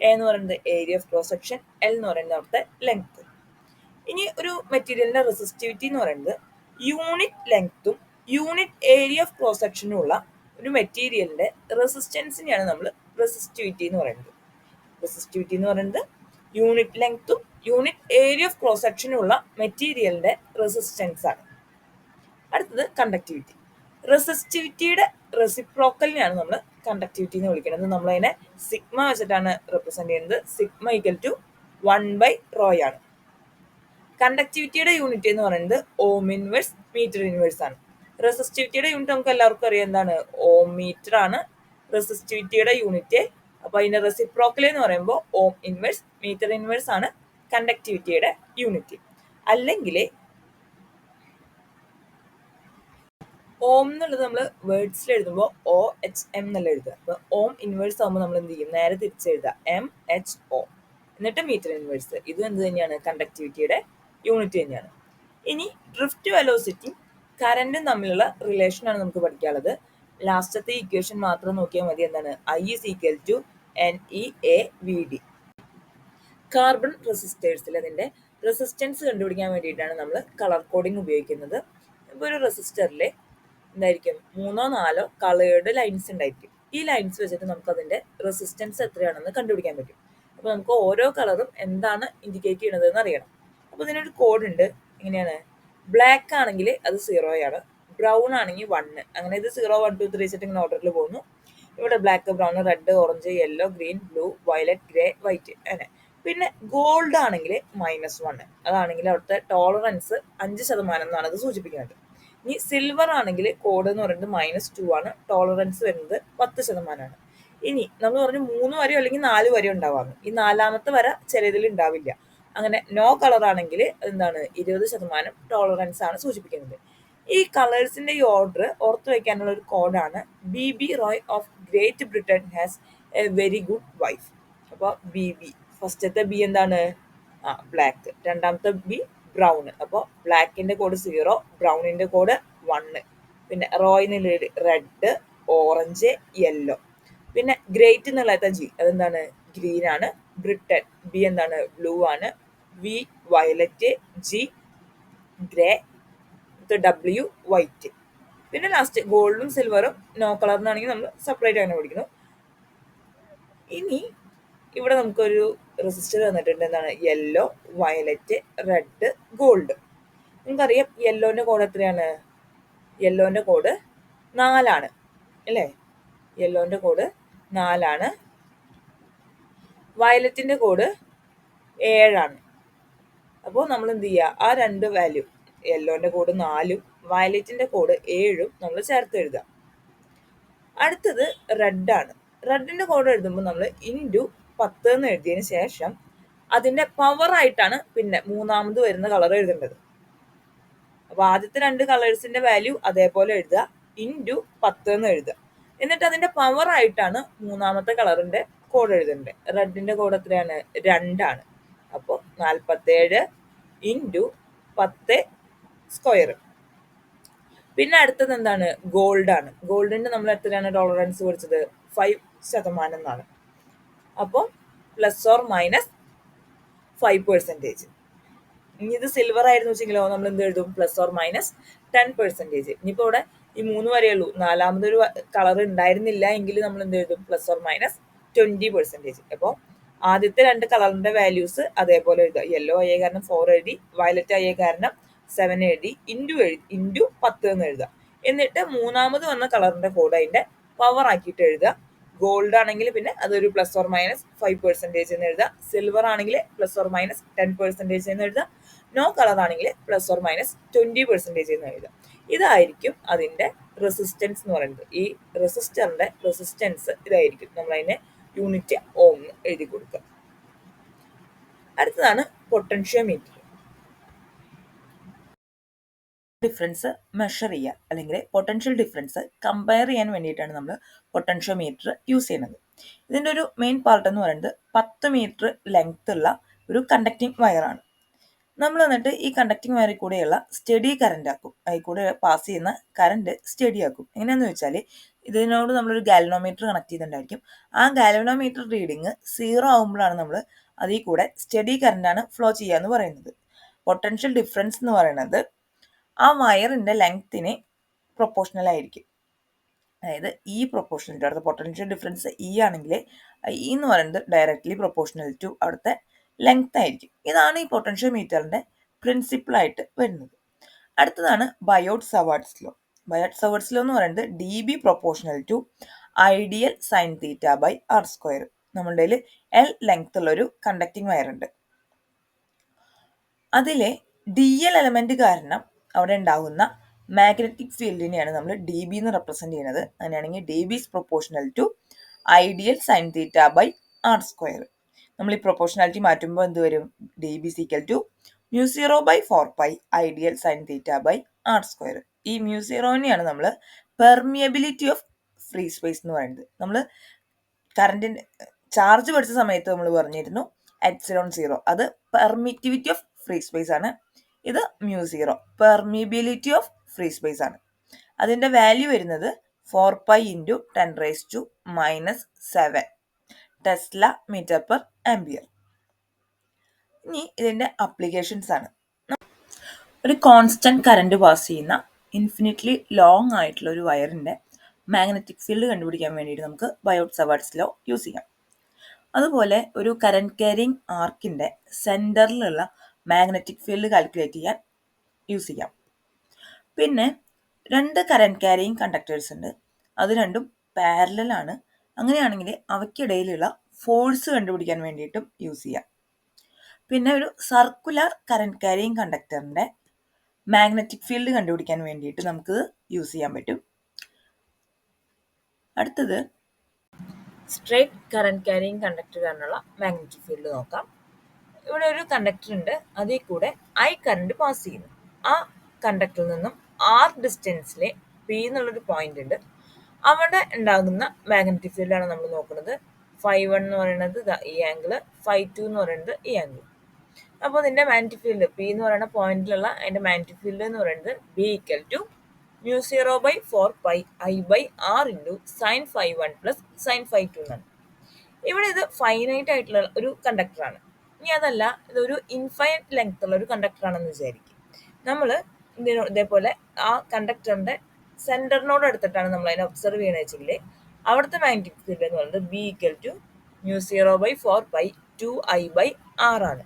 Speaker 1: എ എന്ന് പറയുന്നത് area of cross section, L എന്ന് പറയുന്നത് അവിടുത്തെ ലെങ്ത്. ഇനി ഒരു മെറ്റീരിയലിന്റെ റെസിസ്റ്റിവിറ്റി എന്ന് പറയുന്നത് യൂണിറ്റ് ലെങ്ത്തും യൂണിറ്റ് ഏരിയ ഓഫ് ക്രോസ് സെക്ഷനും ഉള്ള ഒരു മെറ്റീരിയലിന്റെ റെസിസ്റ്റൻസിനെയാണ് നമ്മൾ റെസിസ്റ്റിവിറ്റി എന്ന് പറയുന്നത്. റെസിസ്റ്റിവിറ്റി എന്ന് പറയുന്നത് യൂണിറ്റ് ലെങ്ത്തും യൂണിറ്റ് ഏരിയ ഓഫ് ക്രോസ് സെക്ഷനും ഉള്ള മെറ്റീരിയലിന്റെ റെസിസ്റ്റൻസ് ആണ്. അടുത്തത് കണ്ടക്ടിവിറ്റി. റെസിസ്റ്റിവിറ്റിയുടെ റെസിപ്രോക്കലിനെയാണ് നമ്മൾ കണ്ടക്ടിവിറ്റി എന്ന് വിളിക്കുന്നത്. നമ്മളതിനെ സിഗ്മ വെച്ചിട്ടാണ് റെപ്രസെന്റ് ചെയ്യുന്നത്. സിഗ്മ ഈക്വൽ ടു 1/ρ ആണ്. കണ്ടക്ടിവിറ്റിയുടെ യൂണിറ്റ് എന്ന് പറയുന്നത് ഓം ഇൻവേഴ്സ് മീറ്റർ ഇൻവേഴ്സ് ആണ്. റെസിസ്റ്റിവിറ്റിയുടെ യൂണിറ്റ് നമുക്ക് എല്ലാവർക്കും അറിയാം, എന്താണ്? ഓം മീറ്റർ ആണ് റെസിസ്റ്റിവിറ്റിയുടെ യൂണിറ്റ്. അപ്പൊ അതിന്റെ റെസിപ്രോക്കൽ എന്ന് പറയുമ്പോൾ ഓം ഇൻവേഴ്സ് മീറ്റർ ഇൻവേഴ്സ് ആണ് കണ്ടക്ടിവിറ്റിയുടെ യൂണിറ്റ്. അല്ലെങ്കിൽ ഓം എന്നുള്ളത് നമ്മൾ വേർഡ്സിൽ എഴുതുമ്പോൾ OHM എന്നല്ല എഴുതുക. അപ്പൊ ഓം ഇൻവേഴ്സ് ആകുമ്പോൾ നമ്മൾ എന്ത് ചെയ്യും? നേരെ തിരിച്ചെഴുതുക, MHO. എന്നിട്ട് മീറ്റർ ഇൻവേഴ്സ്. ഇതും എന്ത് തന്നെയാണ്? കണ്ടക്ടിവിറ്റിയുടെ യൂണിറ്റ് തന്നെയാണ്. ഇനി ഡ്രിഫ്റ്റ് വെലോസിറ്റി കറന്റും തമ്മിലുള്ള റിലേഷൻ ആണ് നമുക്ക് പഠിക്കാനുള്ളത്. ലാസ്റ്റത്തെ ഇക്വേഷൻ മാത്രം നോക്കിയാൽ മതി. എന്താണ്? I is equal to NeAVD. Carbon റെസിസ്റ്റേഴ്സിൽ അതിന്റെ റെസിസ്റ്റൻസ് കണ്ടുപിടിക്കാൻ വേണ്ടിയിട്ടാണ് നമ്മൾ കളർ കോഡിംഗ് ഉപയോഗിക്കുന്നത്. ഇപ്പോൾ ഒരു റെസിസ്റ്ററിൽ എന്തായിരിക്കും? 3-4 കളേർഡ് ലൈൻസ് ഉണ്ടായിരിക്കും. ഈ ലൈൻസ് വെച്ചിട്ട് നമുക്ക് അതിന്റെ റെസിസ്റ്റൻസ് എത്രയാണെന്ന് കണ്ടുപിടിക്കാൻ പറ്റും. അപ്പൊ നമുക്ക് ഓരോ കളറും എന്താണ് ഇൻഡിക്കേറ്റ് ചെയ്യുന്നത് എന്ന് അറിയണം. അപ്പൊ ഇതിനൊരു കോഡ് ഉണ്ട്. എങ്ങനെയാണ്? ബ്ലാക്ക് ആണെങ്കിൽ അത് 0 ആണ്, ബ്രൗൺ ആണെങ്കിൽ 1. അങ്ങനെ ഇത് 0, 1, 2, 3 വെച്ചിട്ട് ഇങ്ങനെ ഓർഡറിൽ പോകുന്നു. ഇവിടെ black, brown, red, orange, yellow, green, blue, violet, grey, white അങ്ങനെ. പിന്നെ ഗോൾഡ് ആണെങ്കിൽ -1. അതാണെങ്കിൽ അവിടുത്തെ ടോളറൻസ് 5% എന്നാണ് അത് സൂചിപ്പിക്കുന്നത്. ഇനി സിൽവർ ആണെങ്കിൽ കോഡ് എന്ന് പറയുന്നത് -2 ആണ്, ടോളറൻസ് വരുന്നത് 10%. ഇനി നമ്മൾ പറഞ്ഞു 3 വരെയോ അല്ലെങ്കിൽ 4 വരെയോ ഉണ്ടാവാറ്. ഈ 4ാമത്തെ വര ചിലതിൽ ഉണ്ടാവില്ല. അങ്ങനെ നോ കളർ ആണെങ്കിൽ എന്താണ്? 20% ടോളറൻസ് ആണ് സൂചിപ്പിക്കുന്നത്. ഈ കളേഴ്സിന്റെ ഈ ഓർഡർ ഓർത്തു വയ്ക്കാനുള്ള ഒരു കോഡാണ് BB Roy of great Britain has A very good wife. അപ്പോൾ BB, ഫസ്റ്റത്തെ B എന്താണ്? ബ്ലാക്ക്. രണ്ടാമത്തെ B ബ്രൗൺ. അപ്പോൾ ബ്ലാക്കിന്റെ കോഡ് 0, ബ്രൗണിന്റെ കോഡ് 1. പിന്നെ റോയിനുള്ള റെഡ്, ഓറഞ്ച്, യെല്ലോ. പിന്നെ ഗ്രേറ്റ് എന്നുള്ളത് G, അതെന്താണ്? ഗ്രീൻ ആണ്. ബ്രിട്ടൻ B എന്താണ്? ബ്ലൂ ആണ്. V violet, G grey, W white. പിന്നെ ലാസ്റ്റ് ഗോൾഡും സിൽവറും നോ കളറിനാണെങ്കിൽ നമ്മൾ സെപ്പറേറ്റ് അങ്ങനെ പഠിക്കുന്നു. ഇനി ഇവിടെ നമുക്കൊരു റെസിസ്റ്റർ തന്നിട്ടുണ്ട്. എന്താണ്? Yellow, violet, red, gold. നിങ്ങൾക്കറിയാം യെല്ലോന്റെ കോഡ് എത്രയാണ്? യെല്ലോന്റെ കോഡ് 4 ആണ് അല്ലേ? യെല്ലോന്റെ കോഡ് 4 ആണ്. വയലറ്റിന്റെ കോഡ് 7 ആണ്. അപ്പോൾ നമ്മൾ എന്ത് ചെയ്യുക? ആ 2 വാല്യൂ, യെല്ലോന്റെ കോഡ് 4ഉം വയലറ്റിന്റെ കോഡ് 7ഉം നമ്മൾ ചേർത്ത് എഴുതുക. അടുത്തത് റെഡ് ആണ്. റെഡിന്റെ കോഡ് എഴുതുമ്പോൾ നമ്മൾ × 10 എന്ന് എഴുതിയതിന് ശേഷം അതിന്റെ പവർ ആയിട്ടാണ് പിന്നെ മൂന്നാമത് വരുന്ന കളർ എഴുതേണ്ടത്. അപ്പൊ ആദ്യത്തെ 2 കളേഴ്സിന്റെ വാല്യൂ അതേപോലെ എഴുതുക, × 10 എന്ന് എഴുതുക. എന്നിട്ട് അതിന്റെ പവർ ആയിട്ടാണ് മൂന്നാമത്തെ കളറിന്റെ കോഡ് എഴുതേണ്ടത്. റെഡിന്റെ കോഡ് എത്രയാണ്? 2 ആണ്. അപ്പോൾ 47 × 10 സ്ക്വയർ. പിന്നെ അടുത്തത് എന്താണ്? ഗോൾഡ് ആണ്. ഗോൾഡിന്റെ നമ്മൾ എത്രയാണ് ടോളറൻസ് പഠിച്ചത്? 5% എന്നാണ്. അപ്പോൾ ±5%. ഇനി ഇത് സിൽവർ ആയിരുന്നു വെച്ചെങ്കിലോ നമ്മൾ എന്ത് എഴുതും? ±10%. ഇനിയിപ്പോ ഇവിടെ ഈ 3 വരെയേ ഉള്ളൂ. 4ാമതൊരു കളർ ഉണ്ടായിരുന്നില്ല എങ്കിൽ നമ്മൾ എന്ത് എഴുതും? ±20%. അപ്പോൾ ആദ്യത്തെ 2 കളറിന്റെ വാല്യൂസ് അതേപോലെ എഴുതുക. യെല്ലോ ആയ കാരണം 4 എഴുതി, വയലറ്റ് ആയ കാരണം 7 എഴുതി, × 10 എന്ന് എഴുതുക. എന്നിട്ട് മൂന്നാമത് വന്ന കളറിന്റെ കോഡ് അതിന്റെ പവർ ആക്കിയിട്ട് എഴുതുക. ഗോൾഡ് ആണെങ്കിൽ പിന്നെ അതൊരു ±5% എന്ന് എഴുതുക. സിൽവർ ആണെങ്കിൽ ±10% എന്ന് എഴുതുക. നോ കളർ ആണെങ്കിൽ ±20% എന്ന് എഴുതുക. ഇതായിരിക്കും അതിന്റെ റെസിസ്റ്റൻസ് എന്ന് പറയുന്നത്. ഈ റെസിസ്റ്ററിന്റെ റെസിസ്റ്റൻസ് ഇതായിരിക്കും. നമ്മൾ അതിനെ യൂണിറ്റ് ഓം എഴുതി കൊടുക്കുക. അടുത്തതാണ് പൊട്ടൻഷ്യോമീറ്റർ. ഡിഫറൻസ് മെഷർ ചെയ്യുക അല്ലെങ്കിൽ പൊട്ടൻഷ്യൽ ഡിഫറൻസ് കമ്പയർ ചെയ്യാൻ വേണ്ടിയിട്ടാണ് നമ്മൾ പൊട്ടൻഷ്യോമീറ്റർ യൂസ് ചെയ്യുന്നത്. ഇതിൻ്റെ ഒരു മെയിൻ പാർട്ട് എന്ന് പറയുന്നത് 10 മീറ്റർ ലെങ്ത് ഉള്ള ഒരു കണ്ടക്റ്റിംഗ് വയറാണ്. നമ്മൾ എന്നിട്ട് ഈ കണ്ടക്ടിങ് വയറിൽ കൂടെയുള്ള സ്റ്റഡി കറണ്ട് ആക്കും. അതിൽ കൂടെ പാസ് ചെയ്യുന്ന കറണ്ട് സ്റ്റഡി ആക്കും. എങ്ങനെയാണെന്ന് വെച്ചാൽ ഇതിനോട് നമ്മളൊരു ഗാലനോമീറ്റർ കണക്ട് ചെയ്തിട്ടുണ്ടായിരിക്കും. ആ ഗാലനോമീറ്റർ റീഡിങ് 0 ആകുമ്പോഴാണ് നമ്മൾ അതിൽ കൂടെ സ്റ്റഡി കറണ്ടാണ് ഫ്ലോ ചെയ്യുക എന്ന് പറയുന്നത്. പൊട്ടൻഷ്യൽ ഡിഫറൻസ് എന്ന് പറയുന്നത് ആ വയറിൻ്റെ ലെങ്ത്തിന് പ്രൊപ്പോർഷണൽ ആയിരിക്കും. അതായത് ഈ പ്രൊപ്പോർഷണൽ ടു അവിടുത്തെ പൊട്ടൻഷ്യൽ ഡിഫറൻസ് ഇ ആണെങ്കിൽ ഇ എന്ന് പറയുന്നത് ഡയറക്റ്റ്ലി പ്രൊപ്പോർഷണൽ ടു അവിടുത്തെ ലെങ്ത് ആയിരിക്കും. ഇതാണ് ഈ പൊട്ടൻഷ്യൽ മീറ്ററിൻ്റെ പ്രിൻസിപ്പിളായിട്ട് വരുന്നത്. അടുത്തതാണ് Biot Savart law. Biot Savart law എന്ന് പറയുന്നത് D B proportional to ideal sine theta by R square. നമ്മുടെ കയ്യിൽ എൽ ലെങ്ത് ഉള്ളൊരു കണ്ടക്ടിങ് വയർ ഉണ്ട്. അതിലെ ഡി എൽ എലമെന്റ് കാരണം അവിടെ ഉണ്ടാകുന്ന മാഗ്നറ്റിക് ഫീൽഡിനെയാണ് നമ്മൾ ഡി ബി എന്ന് റെപ്രസെന്റ് ചെയ്യുന്നത്. അങ്ങനെയാണെങ്കിൽ D B is proportional to ideal sine theta by R square. നമ്മൾ ഈ പ്രൊപ്പോർഷണാലിറ്റി മാറ്റുമ്പോൾ എന്ത് വരും? D B equal to μ0 by 4π I D L sine theta by R square. ഈ μ0നെയാണ് നമ്മൾ പെർമിയബിലിറ്റി ഓഫ് ഫ്രീ സ്പേസ് എന്ന് പറയുന്നത്. നമ്മൾ കറണ്ടിൻ്റെ ചാർജ് പഠിച്ച സമയത്ത് നമ്മൾ പറഞ്ഞിരുന്നു ε0, അത് പെർമിറ്റിവിറ്റി ഓഫ് ഫ്രീ സ്പേസ് ആണ്. ഇത് μ0 പെർമിബിലിറ്റി ഓഫ് ഫ്രീ സ്പേസ് ആണ്. അതിൻ്റെ വാല്യൂ വരുന്നത് 4π × 10⁻⁻7 ടെസ്ല മീറ്റർ പെർ ആംപിയർ. ഇനി ഇതിൻ്റെ അപ്ലിക്കേഷൻസ് ആണ്. ഒരു കോൺസ്റ്റന്റ് കറണ്ട് പാസ് ചെയ്യുന്ന ഇൻഫിനിറ്റ്ലി ലോങ് ആയിട്ടുള്ള ഒരു വയറിൻ്റെ മാഗ്നറ്റിക് ഫീൽഡ് കണ്ടുപിടിക്കാൻ വേണ്ടിയിട്ട് നമുക്ക് ബയോട്ട് സവാർട്സ് ലോ യൂസ് ചെയ്യാം. അതുപോലെ ഒരു കറന്റ് ക്യാരിങ് ആർക്കിൻ്റെ സെൻറ്ററിലുള്ള മാഗ്നറ്റിക് ഫീൽഡ് കാൽക്കുലേറ്റ് ചെയ്യാൻ യൂസ് ചെയ്യാം. പിന്നെ 2 കറന്റ് ക്യാരിങ് കണ്ടക്ടേഴ്സ് ഉണ്ട്. അത് രണ്ടും പാരലലാണ്. അങ്ങനെയാണെങ്കിൽ അവയ്ക്കിടയിലുള്ള ഫോഴ്സ് കണ്ടുപിടിക്കാൻ വേണ്ടിയിട്ടും യൂസ് ചെയ്യാം. പിന്നെ ഒരു സർക്കുലർ കറന്റ് ക്യാരിങ് കണ്ടക്ടറിൻ്റെ മാഗ്നറ്റിക് ഫീൽഡ് കണ്ടുപിടിക്കാൻ വേണ്ടിയിട്ട് നമുക്ക് യൂസ് ചെയ്യാൻ പറ്റും. അടുത്തത് സ്ട്രേറ്റ് കറന്റ് ക്യാരിങ് കണ്ടക്ടർ കാരണമുള്ള മാഗ്നറ്റിക് ഫീൽഡ് നോക്കാം. ഇവിടെ ഒരു കണ്ടക്ടർ ഉണ്ട്, അതിൽ കൂടെ ഐ കറണ്ട് പാസ് ചെയ്യുന്നു. ആ കണ്ടക്ടറിൽ നിന്നും ആർ ഡിസ്റ്റൻസിലെ പി എന്നുള്ളൊരു പോയിന്റ് ഉണ്ട്. അവിടെ ഉണ്ടാകുന്ന മാഗ്നറ്റിക് ഫീൽഡാണ് നമ്മൾ നോക്കുന്നത്. φ1 എന്ന് പറയുന്നത് ഈ ആംഗിള്, φ2 എന്ന് പറയുന്നത് ഈ ആംഗിൾ. അപ്പോൾ ഇതിൻ്റെ മാഗ്നറ്റിക് ഫീൽഡ് പി എന്ന് പറയുന്ന പോയിന്റിലുള്ള അതിൻ്റെ മാഗ്നറ്റിക് ഫീൽഡ് എന്ന് പറയുന്നത് B equal to μ0 by 4π I by R into sine φ1 plus sine φ2 എന്നാണ്. ഇവിടെ ഇത് ഫൈനൈറ്റ് ആയിട്ടുള്ള ഒരു കണ്ടക്ടറാണ്. ഇനി അതല്ല, ഇതൊരു ഇൻഫൈനൈറ്റ് ലെങ്ത് ഉള്ള ഒരു കണ്ടക്ടറാണെന്ന് വിചാരിക്കും. നമ്മൾ ഇതേപോലെ ആ കണ്ടക്ടറിൻ്റെ സെൻറ്ററിനോട് എടുത്തിട്ടാണ് നമ്മൾ അതിനെ ഒബ്സർവ് ചെയ്യണമെന്ന് വെച്ചെങ്കിൽ അവിടുത്തെ മാഗ്നറ്റിക് ഫീൽഡ് എന്ന് പറയുന്നത് B equal to μ0 by 4π 2I by R ആണ്.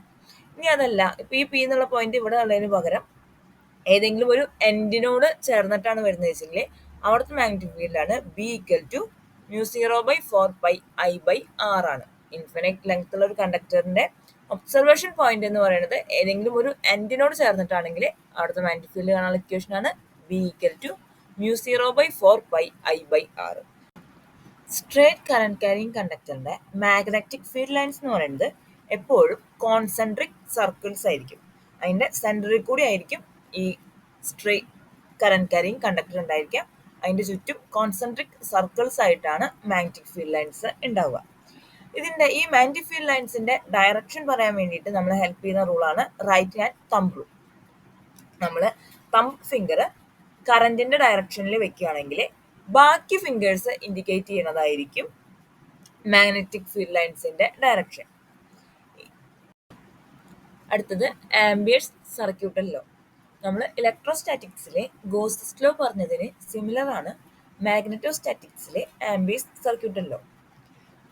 Speaker 1: ഇനി അതല്ല, ഇപ്പോൾ ഈ പി എന്നുള്ള പോയിന്റ് ഇവിടെ ഉള്ളതിന് പകരം ഏതെങ്കിലും ഒരു എൻഡിനോട് ചേർന്നിട്ടാണ് വരുന്നത് വെച്ചെങ്കിൽ അവിടുത്തെ മാഗ്നറ്റിക് ഫീൽഡാണ് B equal to μ0 by 4π I by R ആണ്. ഇൻഫിനിറ്റ് ലെങ്ത് ഉള്ള ഒരു കണ്ടക്ടറിന്റെ ഒബ്സർവേഷൻ പോയിന്റ് എന്ന് പറയുന്നത് ഏതെങ്കിലും ഒരു എൻഡിനോട് ചേർന്നിട്ടാണെങ്കിൽ അവിടുത്തെ മാഗ്നറ്റിക് ഫീൽഡ് കാണാനുള്ള ഇക്വേഷനാണ് B equal to μ0 by 4π I by R. Straight current carrying കണ്ടക്ടറിന്റെ മാഗ്നറ്റിക് ഫീൽഡ് ലൈൻസ് എന്ന് പറയുന്നത് എപ്പോഴും കോൺസെൻട്രിക് സർക്കിൾസ് ആയിരിക്കും. അതിൻ്റെ സെൻറ്ററിൽ കൂടി ആയിരിക്കും ഈ സ്ട്രേറ്റ് കറന്റ് ക്യാരിങ് കണ്ടക്ടർ ഉണ്ടായിരിക്കുക. അതിൻ്റെ ചുറ്റും കോൺസെൻട്രിക് സർക്കിൾസ് ആയിട്ടാണ് മാഗ്നറ്റിക് ഫീൽഡ് ലൈൻസ് ഉണ്ടാവുക. ഇതിൻ്റെ ഈ മാഗ്നറ്റിക് ഫീൽഡ് ലൈൻസിൻ്റെ ഡയറക്ഷൻ പറയാൻ വേണ്ടിയിട്ട് നമ്മൾ ഹെൽപ്പ് ചെയ്യുന്ന റൂളാണ് റൈറ്റ് ഹാൻഡ് തമ്പ് റൂൾ. നമ്മൾ തമ്പ് ഫിംഗർ കറന്റിന്റെ ഡയറക്ഷനിൽ വെക്കുകയാണെങ്കിൽ ബാക്കി ഫിംഗേഴ്സ് ഇൻഡിക്കേറ്റ് ചെയ്യുന്നതായിരിക്കും മാഗ്നറ്റിക് ഫീൽഡ് ലൈൻസിന്റെ ഡയറക്ഷൻ. അടുത്തത് ആംബിയർസ് സർക്യൂട്ടൽ ലോ. നമ്മൾ ഇലക്ട്രോസ്റ്റാറ്റിക്സിലെ ഗോസ്സ് ലോ പറഞ്ഞതിന് സിമിലർ ആണ് മാഗ്നറ്റോസ്റ്റാറ്റിക്സിലെ ആംബിയർസ് സർക്യൂട്ടൽ ലോ.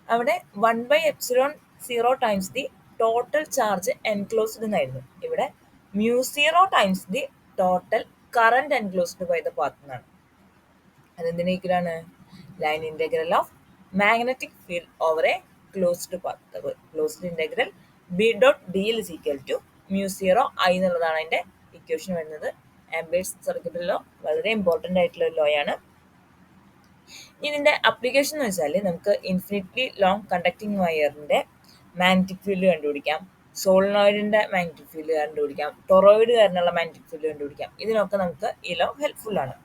Speaker 1: അവിടെ 1/ε0 times the total charge enclosed എന്നായിരുന്നു. ഇവിടെ μ0 times the total current enclosed by the path എന്നാണ്. അതെന്തിന് ഈക്വലാണ്? Line integral of magnetic field over a closed path. Closed integral B dot D L is equal to μ0 I എന്നുള്ളതാണ് അതിൻ്റെ equation വരുന്നത്. Ampere's circuital law വളരെ important ആയിട്ടുള്ള ഒരു law ആണ്. ഇതിൻ്റെ അപ്ലിക്കേഷൻ എന്ന് വെച്ചാൽ നമുക്ക് ഇൻഫിനിറ്റ്ലി ലോങ് കണ്ടക്ടിങ് വയറിൻ്റെ മാഗ്നറ്റിക് ഫീൽഡ് കണ്ടുപിടിക്കാം, സോളിനോയിഡിൻ്റെ മാഗ്നറ്റിക് ഫീൽഡ് കണ്ടുപിടിക്കാം, ടൊറോയിഡ് കാരണമുള്ള മാഗ്നറ്റിക് ഫീൽഡ് കണ്ടുപിടിക്കാം. ഇതിനൊക്കെ നമുക്ക് ഈ ലോ ഹെൽപ്ഫുൾ ആണ്.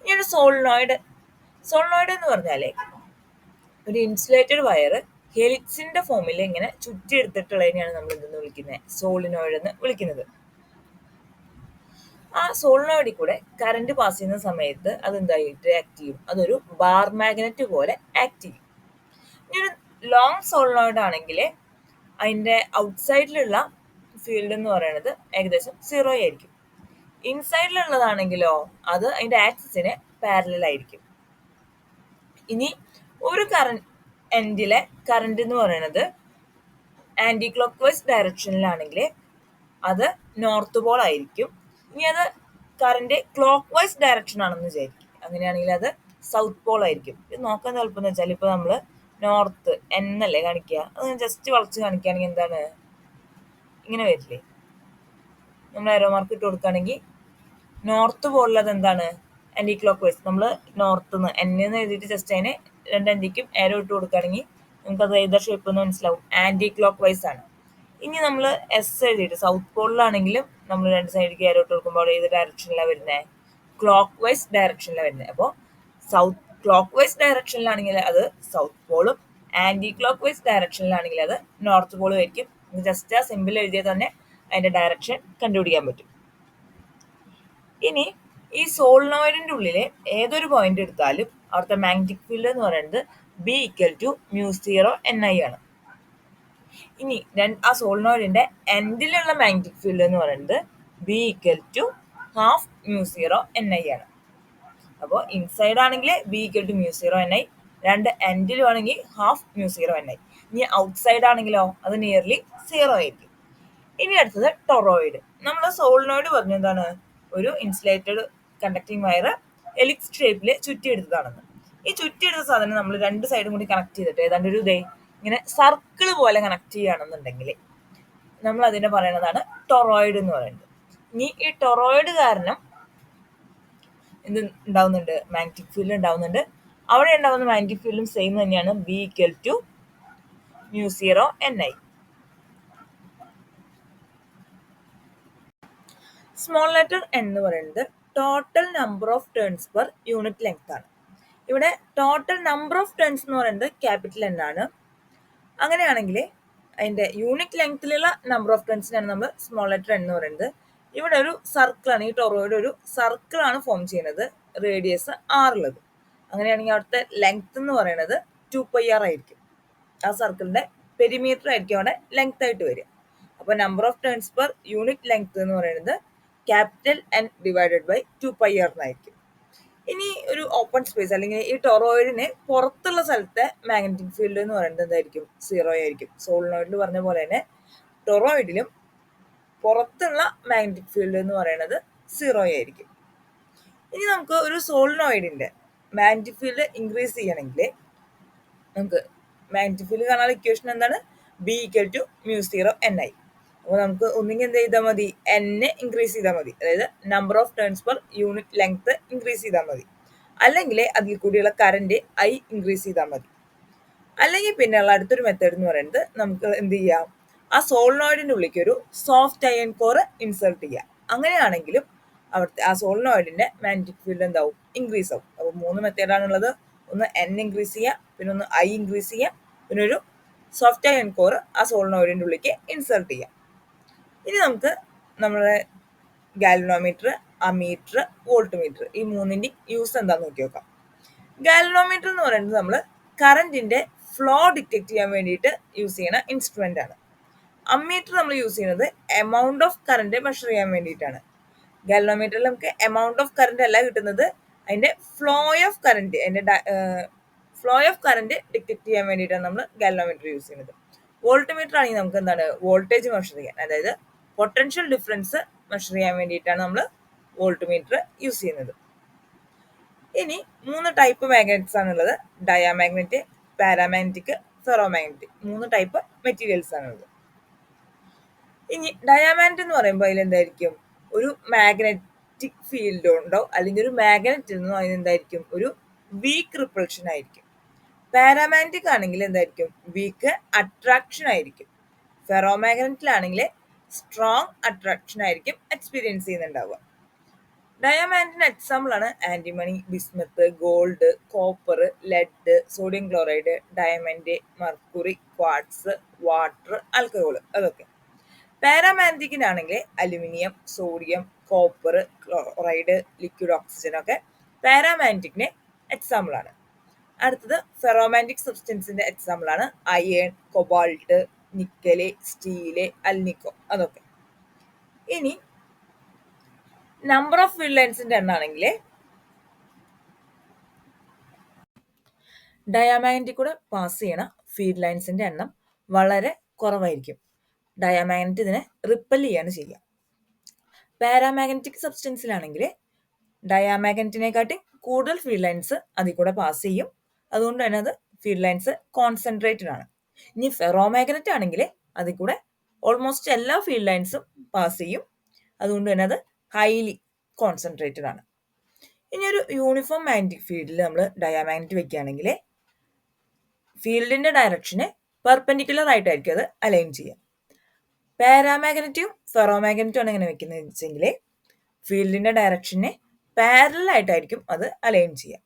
Speaker 1: ഇനി ഒരു സോളിനോയിഡ് എന്ന് പറഞ്ഞാൽ ഒരു ഇൻസുലേറ്റഡ് വയർ ഹെലിക്സിന്റെ ഫോമിൽ ഇങ്ങനെ ചുറ്റി എടുത്തിട്ടുള്ളതിനെയാണ് നമ്മൾ എന്തെന്ന് വിളിക്കുന്നത്? സോളിനോയിഡ് എന്ന് വിളിക്കുന്നത്. ആ സോളിനോയിഡിൽ കൂടെ കറണ്ട് പാസ് ചെയ്യുന്ന സമയത്ത് അതെന്തായിട്ട് ആക്ട് ചെയ്യും, അതൊരു ബാർ മാഗ്നറ്റ് പോലെ ആക്ട് ചെയ്യും. ഇനി ഒരു ലോങ് സോളിനോയിഡ് ആണെങ്കിൽ അതിൻ്റെ ഔട്ട്സൈഡിലുള്ള ഫീൽഡ് എന്ന് പറയുന്നത് ഏകദേശം 0 ആയിരിക്കും. ഇൻസൈഡിലുള്ളതാണെങ്കിലോ അത് അതിൻ്റെ ആക്സിസിന് പാരലൽ ആയിരിക്കും. ഇനി ഒരു എൻഡിലെ കറണ്ട് എന്ന് പറയുന്നത് ആന്റി ക്ലോക്ക് വൈസ് ഡയറക്ഷനിലാണെങ്കിൽ അത് നോർത്ത് പോൾ ആയിരിക്കും. ഇനി അത് കറണ്ട് ക്ലോക്ക് വൈസ് ഡയറക്ഷൻ ആണെന്ന് വിചാരിക്കും, അങ്ങനെയാണെങ്കിൽ അത് സൗത്ത് പോൾ ആയിരിക്കും. ഇത് നോക്കാൻ എളുപ്പം എന്ന് വെച്ചാൽ ഇപ്പോൾ നമ്മൾ നോർത്ത് എന്നല്ലേ കാണിക്കുക, അത് ജസ്റ്റ് വളച്ച് കാണിക്കുകയാണെങ്കിൽ എന്താണ് ഇങ്ങനെ വരില്ലേ, നമ്മൾ ആരോ മാർക്ക് ഇട്ട് കൊടുക്കുകയാണെങ്കിൽ നോർത്ത് പോളുള്ളത് എന്താണ് ആന്റി ക്ലോക്ക് വൈസ്. നമ്മൾ നോർത്ത് നിന്ന് എന്ന് എഴുതിയിട്ട് ജസ്റ്റ് അതിനെ രണ്ട് ആന്റിക്കും ആരോ ഇട്ട് കൊടുക്കുകയാണെങ്കിൽ നമുക്കത് ഏതാ ഷേപ്പ് എന്ന് മനസ്സിലാവും, ആന്റി ക്ലോക്ക് വൈസ് ആണ്. ഇനി നമ്മൾ എസ് എഴുതിയിട്ട് സൗത്ത് പോളിലാണെങ്കിലും നമ്മൾ രണ്ട് സൈഡിലേക്ക് ആരോ ഇട്ട് കൊടുക്കുമ്പോൾ ഏത് ഡയറക്ഷനിലാണ് വരുന്നത്, ക്ലോക്ക് വൈസ് ഡയറക്ഷനിലാണ് വരുന്നത്. അപ്പോൾ സൗത്ത് ക്ലോക്ക് വൈസ് ഡയറക്ഷനിലാണെങ്കിൽ അത് സൗത്ത് പോളും ആന്റി ക്ലോക്ക് വൈസ് ഡയറക്ഷനിലാണെങ്കിൽ അത് നോർത്ത് പോളും ആയിരിക്കും. ജസ്റ്റ് ആ സിമ്പിൾ എഴുതിയാൽ തന്നെ അതിന്റെ ഡയറക്ഷൻ കണ്ടുപിടിക്കാൻ പറ്റും. ഇനി ഈ സോളിനോയിഡിന്റെ ഉള്ളിലെ ഏതൊരു പോയിന്റ് എടുത്താലും അവിടുത്തെ മാഗ്നറ്റിക് ഫീൽഡ് എന്ന് പറയുന്നത് B = μ0 ആണ്. ഇനി ആ സോളിനോയിഡിന്റെ എൻഡിലുള്ള മാഗ്നറ്റിക് ഫീൽഡ് എന്ന് പറയുന്നത് B = ½ μ0 ആണ്. അപ്പോൾ ഇൻസൈഡ് ആണെങ്കിൽ B = μ0 രണ്ട് എൻഡിലും ആണെങ്കിൽ ½ μ0 ഇനി ഔട്ട്സൈഡ് ആണെങ്കിലോ അത് നിയർലി 0 ആയിരിക്കും. ഇനി അടുത്തത് ടൊറോയിഡ്. നമ്മൾ സോളിനോയിഡ് പറഞ്ഞു എന്താണ്, ഒരു ഇൻസുലേറ്റഡ് കണ്ടക്ടിങ് വയർ എലിപ്സ് ഷേപ്പിൽ ചുറ്റിയെടുത്തതാണെന്ന്. ഈ ചുറ്റിയെടുത്ത സാധനം നമ്മൾ രണ്ട് സൈഡും കൂടി കണക്ട് ചെയ്തിട്ട് ഏതാണ്ട് ഒരു ഇങ്ങനെ സർക്കിൾ പോലെ കണക്ട് ചെയ്യുകയാണെന്നുണ്ടെങ്കിൽ നമ്മൾ അതിനെ പറയുന്നതാണ് ടൊറോയിഡ് എന്ന് പറയുന്നത്. ഇനി ഈ ടൊറോയിഡ് കാരണം എന്ത് ഉണ്ടാവുന്നുണ്ട്, മാഗ്നറ്റിക് ഫീൽഡ് ഉണ്ടാവുന്നുണ്ട്. അവിടെ ഉണ്ടാവുന്ന മാഗ്നറ്റിക് ഫീൽഡും സെയിം തന്നെയാണ്, B = μ0 സ്മോൾ ലെറ്റർ എന്ന് പറയുന്നത് total number of turns per unit length ആണ്. ഇവിടെ ടോട്ടൽ നമ്പർ ഓഫ് ടേൺസ് എന്ന് പറയുന്നത് ക്യാപിറ്റൽ N ആണ്. അങ്ങനെയാണെങ്കിൽ അതിന്റെ യൂണിറ്റ് ലെങ്ത്തിലുള്ള നമ്പർ ഓഫ് ടേൺസിനാണ് നമ്മൾ സ്മോൾ ലെറ്റർ എന്ന് പറയുന്നത്. ഇവിടെ ഒരു സർക്കിളാണ്, ഈ ടൊറോയിഡ് ഒരു സർക്കിളാണ് ഫോം ചെയ്യുന്നത്, റേഡിയസ് R ഉള്ളത്. അങ്ങനെയാണെങ്കിൽ അവിടുത്തെ ലെങ്ത് എന്ന് പറയുന്നത് 2πr ആയിരിക്കും. ആ സർക്കിളിന്റെ പെരിമീറ്റർ ആയിരിക്കും അവിടെ ലെങ്ത് ആയിട്ട് വരിക. അപ്പോൾ number of turns per unit length എന്ന് പറയുന്നത് ക്യാപിറ്റൽ N / 2πr എന്നായിരിക്കും. ഇനി ഒരു ഓപ്പൺ സ്പേസ് അല്ലെങ്കിൽ ഈ ടൊറോയിഡിന് പുറത്തുള്ള സ്ഥലത്തെ മാഗ്നറ്റിക് ഫീൽഡ് എന്ന് പറയുന്നത് എന്തായിരിക്കും, 0 ആയിരിക്കും. സോളിനോയിഡിൽ പറഞ്ഞ പോലെ തന്നെ ടൊറോയിഡിലും പുറത്തുള്ള മാഗ്നറ്റിക് ഫീൽഡ് എന്ന് പറയുന്നത് 0 ആയിരിക്കും. ഇനി നമുക്ക് ഒരു സോളിനോയിഡിന്റെ മാഗ്നറ്റിക് ഫീൽഡ് ഇൻക്രീസ് ചെയ്യണമെങ്കിൽ നമുക്ക് മാഗ്നറ്റിക് ഫീൽഡ് കാണാനുള്ള ഇക്വേഷൻ എന്താണ്, B = μ0 അപ്പോൾ നമുക്ക് ഒന്നുകിൽ എന്ത് ചെയ്താൽ മതി, N ഇൻക്രീസ് ചെയ്താൽ മതി, അതായത് number of turns per unit length increase ചെയ്താൽ മതി. അല്ലെങ്കിൽ അതിൽ കൂടിയുള്ള കറന്റ് I ഇൻക്രീസ് ചെയ്താൽ മതി. അല്ലെങ്കിൽ പിന്നെയുള്ള അടുത്തൊരു മെത്തേഡ് എന്ന് പറയുന്നത് നമുക്ക് എന്ത് ചെയ്യാം, ആ സോളിനോയിഡിന്റെ ഉള്ളിലേക്ക് ഒരു സോഫ്റ്റ് അയൺ കോർ ഇൻസേർട്ട് ചെയ്യാം. അങ്ങനെയാണെങ്കിലും അവിടുത്തെ ആ സോളിനോയിഡിന്റെ മാഗ്നറ്റിക് ഫീൽഡ് എന്താവും, ഇൻക്രീസ് ആവും. അപ്പോൾ 3 മെത്തേഡാണുള്ളത്. ഒന്ന് N ഇൻക്രീസ് ചെയ്യുക, പിന്നെ ഒന്ന് I ഇൻക്രീസ് ചെയ്യുക, പിന്നെ ഒരു സോഫ്റ്റ് അയൺ കോർ ആ സോളിനോയിഡിന്റെ ഉള്ളിലേക്ക് ഇൻസേർട്ട് ചെയ്യാം. ഇനി നമുക്ക് നമ്മുടെ ഗാൽവനോമീറ്റർ, അമീറ്റർ, വോൾട്ട് മീറ്റർ ഈ മൂന്നിന്റെ യൂസ് എന്താന്ന് നോക്കി നോക്കാം. ഗാൽവനോമീറ്റർ എന്ന് പറയുന്നത് നമ്മൾ കറന്റിന്റെ ഫ്ലോ ഡിറ്റക്ട് ചെയ്യാൻ വേണ്ടിയിട്ട് യൂസ് ചെയ്യുന്ന ഇൻസ്ട്രുമെന്റ് ആണ്. അമ്മീറ്റർ നമ്മൾ യൂസ് ചെയ്യുന്നത് എമൗണ്ട് ഓഫ് കറന്റ് മെഷർ ചെയ്യാൻ വേണ്ടിയിട്ടാണ്. ഗാൽവനോമീറ്ററിൽ നമുക്ക് എമൗണ്ട് ഓഫ് കറന്റ് അല്ല കിട്ടുന്നത്, അതിന്റെ ഫ്ലോ ഓഫ് കറന്റ് ഡിറ്റക്ട് ചെയ്യാൻ വേണ്ടിയിട്ടാണ് നമ്മൾ ഗാൽവനോമീറ്റർ യൂസ് ചെയ്യുന്നത്. വോൾട്ട് മീറ്റർ ആണെങ്കിൽ നമുക്ക് എന്താണ്, വോൾട്ടേജ് മെഷർ ചെയ്യാൻ, അതായത് പൊട്ടൻഷ്യൽ ഡിഫറൻസ് മെഷർ ചെയ്യാൻ വേണ്ടിയിട്ടാണ് നമ്മൾ വോൾട്ട് മീറ്റർ യൂസ് ചെയ്യുന്നത്. ഇനി 3 ടൈപ്പ് മാഗ്നറ്റ്സ് ആണുള്ളത്, ഡയാമാഗ്നറ്റ്, പാരാമാഗ്നറ്റിക്, ഫെറോമാഗ്നറ്റിക്. 3 ടൈപ്പ് മെറ്റീരിയൽസ് ആണുള്ളത്. ഇനി ഡയാമാഗ്നറ്റ് എന്ന് പറയുമ്പോൾ അതിലെന്തായിരിക്കും, ഒരു മാഗ്നറ്റിക് ഫീൽഡ് ഉണ്ടോ, അല്ലെങ്കിൽ ഒരു മാഗ്നറ്റ് എന്നോ അതിനെന്തായിരിക്കും, ഒരു വീക്ക് റിപ്പൾഷൻ ആയിരിക്കും. പാരാമാഗ്നറ്റിക് ആണെങ്കിൽ എന്തായിരിക്കും, വീക്ക് അട്രാക്ഷൻ ആയിരിക്കും. ഫെറോമാഗ്നറ്റിലാണെങ്കിൽ സ്ട്രോങ് അട്രാക്ഷൻ ആയിരിക്കും എക്സ്പീരിയൻസ് ചെയ്യുന്നുണ്ടാവുക. ഡയാമാഗ്നറ്റിന് എക്സാമ്പിൾ ആണ് antimony, bismuth, gold, copper, lead, sodium chloride, diamond, mercury, quartz, water, alcohol, അതൊക്കെ. പാരാമാഗ്നറ്റിക്കിനാണെങ്കിൽ aluminium, sodium, copper, chloride, liquid oxygen ഒക്കെ പാരാമാഗ്നറ്റിക്കിന് എക്സാമ്പിൾ ആണ്. അടുത്തത് ഫെറോമാഗ്നറ്റിക് സബ്സ്റ്റൻസിന്റെ എക്സാമ്പിൾ ആണ് iron, cobalt, nickel, steel, alnico അതൊക്കെ. ഇനി നമ്പർ ഓഫ് ഫീൽഡ് ലൈൻസിന്റെ എണ്ണാണെങ്കിൽ ഡയാമാഗ്നറ്റിൽ കൂടെ പാസ് ചെയ്യണ ഫീൽഡ് ലൈൻസിന്റെ എണ്ണം വളരെ കുറവായിരിക്കും. ഡയാമാഗ്നറ്റ് ഇതിനെ റിപ്പൽ ചെയ്യാണ് ചെയ്യുക. പാരാമാഗ്നറ്റിക് സബ്സ്റ്റൻസിലാണെങ്കിൽ ഡയാമാഗ്നറ്റിനെക്കാട്ടി കൂടുതൽ ഫീൽഡ് ലൈൻസ് അതിൽ കൂടെ പാസ് ചെയ്യും. അതുകൊണ്ട് തന്നെ അത് ഫീൽഡ് ലൈൻസ് കോൺസെൻട്രേറ്റഡ് ആണ്. ഇനി ഫെറോമാഗ്നറ്റ് ആണെങ്കിൽ അതിൽ കൂടെ ഓൾമോസ്റ്റ് എല്ലാ ഫീൽഡ് ലൈൻസും പാസ് ചെയ്യും. അതുകൊണ്ട് തന്നെ അത് ഹൈലി കോൺസെൻട്രേറ്റഡ് ആണ്. ഇനി ഒരു യൂണിഫോം മാഗ്നറ്റിക് ഫീൽഡിൽ നമ്മൾ ഡയാമാഗ്നറ്റ് വെക്കുകയാണെങ്കിൽ ഫീൽഡിന്റെ ഡയറക്ഷന് പെർപെൻഡിക്കുലർ ആയിട്ടായിരിക്കും അത് അലൈൻ ചെയ്യുക. പാരാമാഗ്നറ്റും ഫെറോമാഗ്നറ്റും ആണ് എങ്ങനെ വെക്കുന്നത് വെച്ചെങ്കിൽ ഫീൽഡിന്റെ ഡയറക്ഷനെ പാരലൽ ആയിട്ടായിരിക്കും അത് അലൈൻ ചെയ്യുക.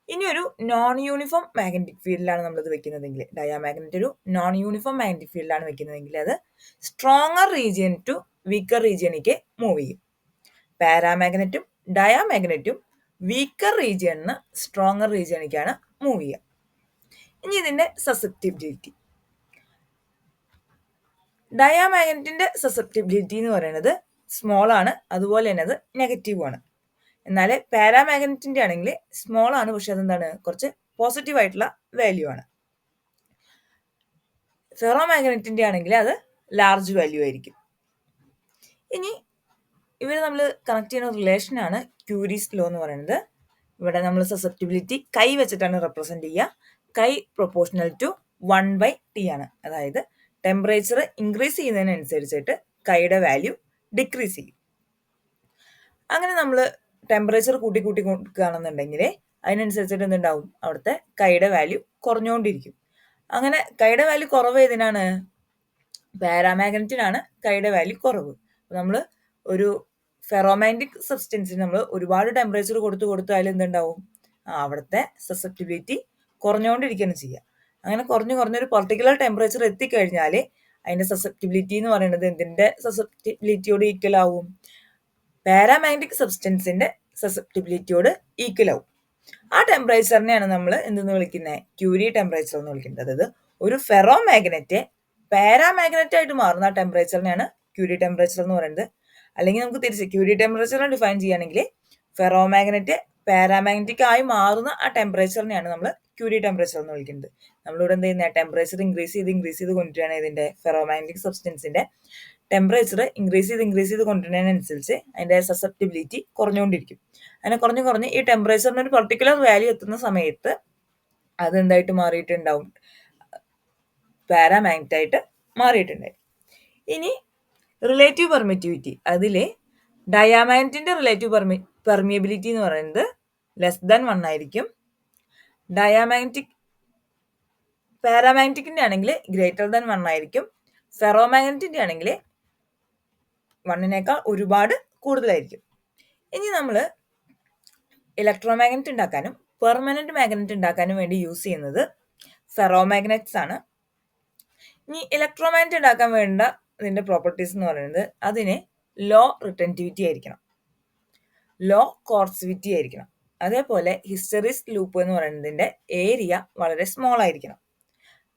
Speaker 1: ഇനി ഒരു നോൺ യൂണിഫോം മാഗ്നറ്റിക് ഫീൽഡിലാണ് നമ്മളിത് വെക്കുന്നതെങ്കിൽ, ഡയാമാഗ്നറ്റ് ഒരു നോൺ യൂണിഫോം മാഗ്നറ്റിക് ഫീൽഡിലാണ് വെക്കുന്നതെങ്കിൽ അത് സ്ട്രോങ്ങർ റീജിയൻ ടു വീക്കർ റീജിയനിലേക്ക് മൂവ് ചെയ്യും. പാരാമാഗ്നറ്റും ഡയാമാഗ്നറ്റും വീക്കർ റീജിയണിന് സ്ട്രോങ്ങർ റീജിയനിലേക്കാണ് മൂവ് ചെയ്യുക. ഇനി ഇതിന്റെ സസെപ്റ്റിബിലിറ്റി. ഡയാമാഗ്നറ്റിന്റെ സസെപ്റ്റിബിലിറ്റി എന്ന് പറയുന്നത് സ്മോൾ ആണ്, അതുപോലെ തന്നെ അത് നെഗറ്റീവ് ആണ്. എന്നാൽ പാരാമാഗ്നറ്റിന്റെ ആണെങ്കിൽ സ്മോൾ ആണ്, പക്ഷെ അതെന്താണ് കുറച്ച് പോസിറ്റീവ് ആയിട്ടുള്ള വാല്യൂ ആണ്. ഫെറോമാഗ്നറ്റിന്റെ ആണെങ്കിൽ അത് ലാർജ് വാല്യൂ ആയിരിക്കും. ഇനി ഇവർ നമ്മൾ കണക്ട് ചെയ്യുന്ന റിലേഷൻ ആണ് ക്യൂരീസ് ലോ എന്ന് പറയുന്നത്. ഇവിടെ നമ്മൾ സസെപ്റ്റിബിലിറ്റി കൈ വെച്ചിട്ടാണ് റെപ്രസെന്റ് ചെയ്യുക. കൈ പ്രൊപ്പോർഷണൽ ടു 1/T ആണ്. അതായത് ടെമ്പറേച്ചർ ഇൻക്രീസ് ചെയ്യുന്നതിനനുസരിച്ചിട്ട് കൈയുടെ വാല്യൂ ഡിക്രീസ് ചെയ്യും. അങ്ങനെ നമ്മൾ ടെമ്പറേച്ചർ കൂട്ടി കൊടുക്കുകയാണെന്നുണ്ടെങ്കിൽ അതിനനുസരിച്ചിട്ട് എന്തുണ്ടാവും, അവിടുത്തെ കൈയുടെ വാല്യൂ കുറഞ്ഞുകൊണ്ടിരിക്കും. അങ്ങനെ കൈയുടെ വാല്യൂ കുറവ് ഏതിനാണ്? പാരാമാഗ്നറ്റിനാണ് കൈയുടെ വാല്യൂ കുറവ്. നമ്മൾ ഒരു ഫെറോമാഗ്നറ്റിക് സബ്സ്റ്റൻസിന് നമ്മൾ ഒരുപാട് ടെമ്പറേച്ചർ കൊടുത്താലും എന്തുണ്ടാവും, അവിടുത്തെ സസെപ്റ്റിബിലിറ്റി കുറഞ്ഞുകൊണ്ടിരിക്കുകയാണ് ചെയ്യുക. അങ്ങനെ കുറഞ്ഞൊരു പർട്ടിക്കുലർ ടെമ്പറേച്ചർ എത്തിക്കഴിഞ്ഞാൽ അതിന്റെ സസെപ്റ്റിബിലിറ്റി എന്ന് പറയുന്നത് എന്തിന്റെ സസെപ്റ്റിബിലിറ്റിയോട് ഈക്വൽ ആവും? പാരാമാഗ്നറ്റിക് സബ്സ്റ്റൻസിന്റെ സസെപ്റ്റിബിലിറ്റിയോട് ഈക്വൽ ആവും. ആ ടെമ്പറേച്ചറിനെയാണ് നമ്മൾ എന്തെന്ന് വിളിക്കുന്നത്? ക്യൂരി ടെമ്പറേച്ചർ എന്ന് വിളിക്കുന്നത്. അതായത് ഒരു ഫെറോമാഗ്നറ്റ് പാരാമാഗ്നറ്റ് ആയിട്ട് മാറുന്ന ആ ടെമ്പറേച്ചറിനെയാണ് ക്യൂരി ടെമ്പറേച്ചർ എന്ന് പറയുന്നത്. അല്ലെങ്കിൽ നമുക്ക് തിരിച്ച് ക്യൂരി ടെമ്പറേച്ചറിനെ ഡിഫൈൻ ചെയ്യുകയാണെങ്കിൽ ഫെറോമാഗ്നറ്റ് പാരാമാഗ്നറ്റിക് ആയി മാറുന്ന ആ ടെമ്പറേച്ചറിനെയാണ് നമ്മൾ ക്യൂരി ടെമ്പറേച്ചർ എന്ന് വിളിക്കുന്നത്. നമ്മളിവിടെ എന്ത് ചെയ്യുന്നത്? ടെമ്പറേച്ചർ ഇൻക്രീസ് ചെയ്ത് കൊണ്ടുവരികയാണ് ഇതിന്റെ ഫെറോമാഗ്നറ്റിക് സബ്സ്റ്റൻസിന്റെ ടെമ്പറേച്ചർ ഇൻക്രീസ് ചെയ്ത് കൊണ്ടുവരുന്നതിനനുസരിച്ച് അതിന്റെ സസെപ്റ്റിബിലിറ്റി കുറഞ്ഞുകൊണ്ടിരിക്കും. അങ്ങനെ കുറഞ്ഞ് ഈ ടെമ്പറേച്ചറിന് ഒരു പർട്ടിക്കുലർ വാല്യൂ എത്തുന്ന സമയത്ത് അത് എന്തായിട്ട് മാറിയിട്ടുണ്ടാവും? പാരാമാഗ്നറ്റ് ആയിട്ട് മാറിയിട്ടുണ്ടായി. ഇനി റിലേറ്റീവ് പെർമിറ്റിവിറ്റി. അതിൽ ഡയാമാഗ്നറ്റിന്റെ റിലേറ്റീവ് പെർമിയബിലിറ്റി എന്ന് പറയുന്നത് <1 ആയിരിക്കും. പാരാമാഗ്നറ്റിക്കിന്റെ ആണെങ്കിൽ <1 ആയിരിക്കും. ഫെറോമാഗ്നറ്റിന്റെ ആണെങ്കിൽ 1നേക്കാൾ ഒരുപാട് കൂടുതലായിരിക്കും. ഇനി നമ്മൾ ഇലക്ട്രോമാഗ്നറ്റ് ഉണ്ടാക്കാനും പെർമനന്റ് മാഗ്നറ്റ് ഉണ്ടാക്കാനും വേണ്ടി യൂസ് ചെയ്യുന്നത് ഫെറോമാഗ്നറ്റ്സ് ആണ്. ഇനി ഇലക്ട്രോമാഗ്നറ്റ് ഉണ്ടാക്കാൻ വേണ്ട ഇതിന്റെ പ്രോപ്പർട്ടീസ് എന്ന് പറയുന്നത് അതിന് ലോ റിട്ടൻറ്റിവിറ്റി ആയിരിക്കണം, ലോ കോർസിവിറ്റി ആയിരിക്കണം. അതേപോലെ ഹിസ്റ്ററിസ് ലൂപ്പ് എന്ന് പറയുന്നതിന്റെ ഏരിയ വളരെ സ്മോൾ ആയിരിക്കണം.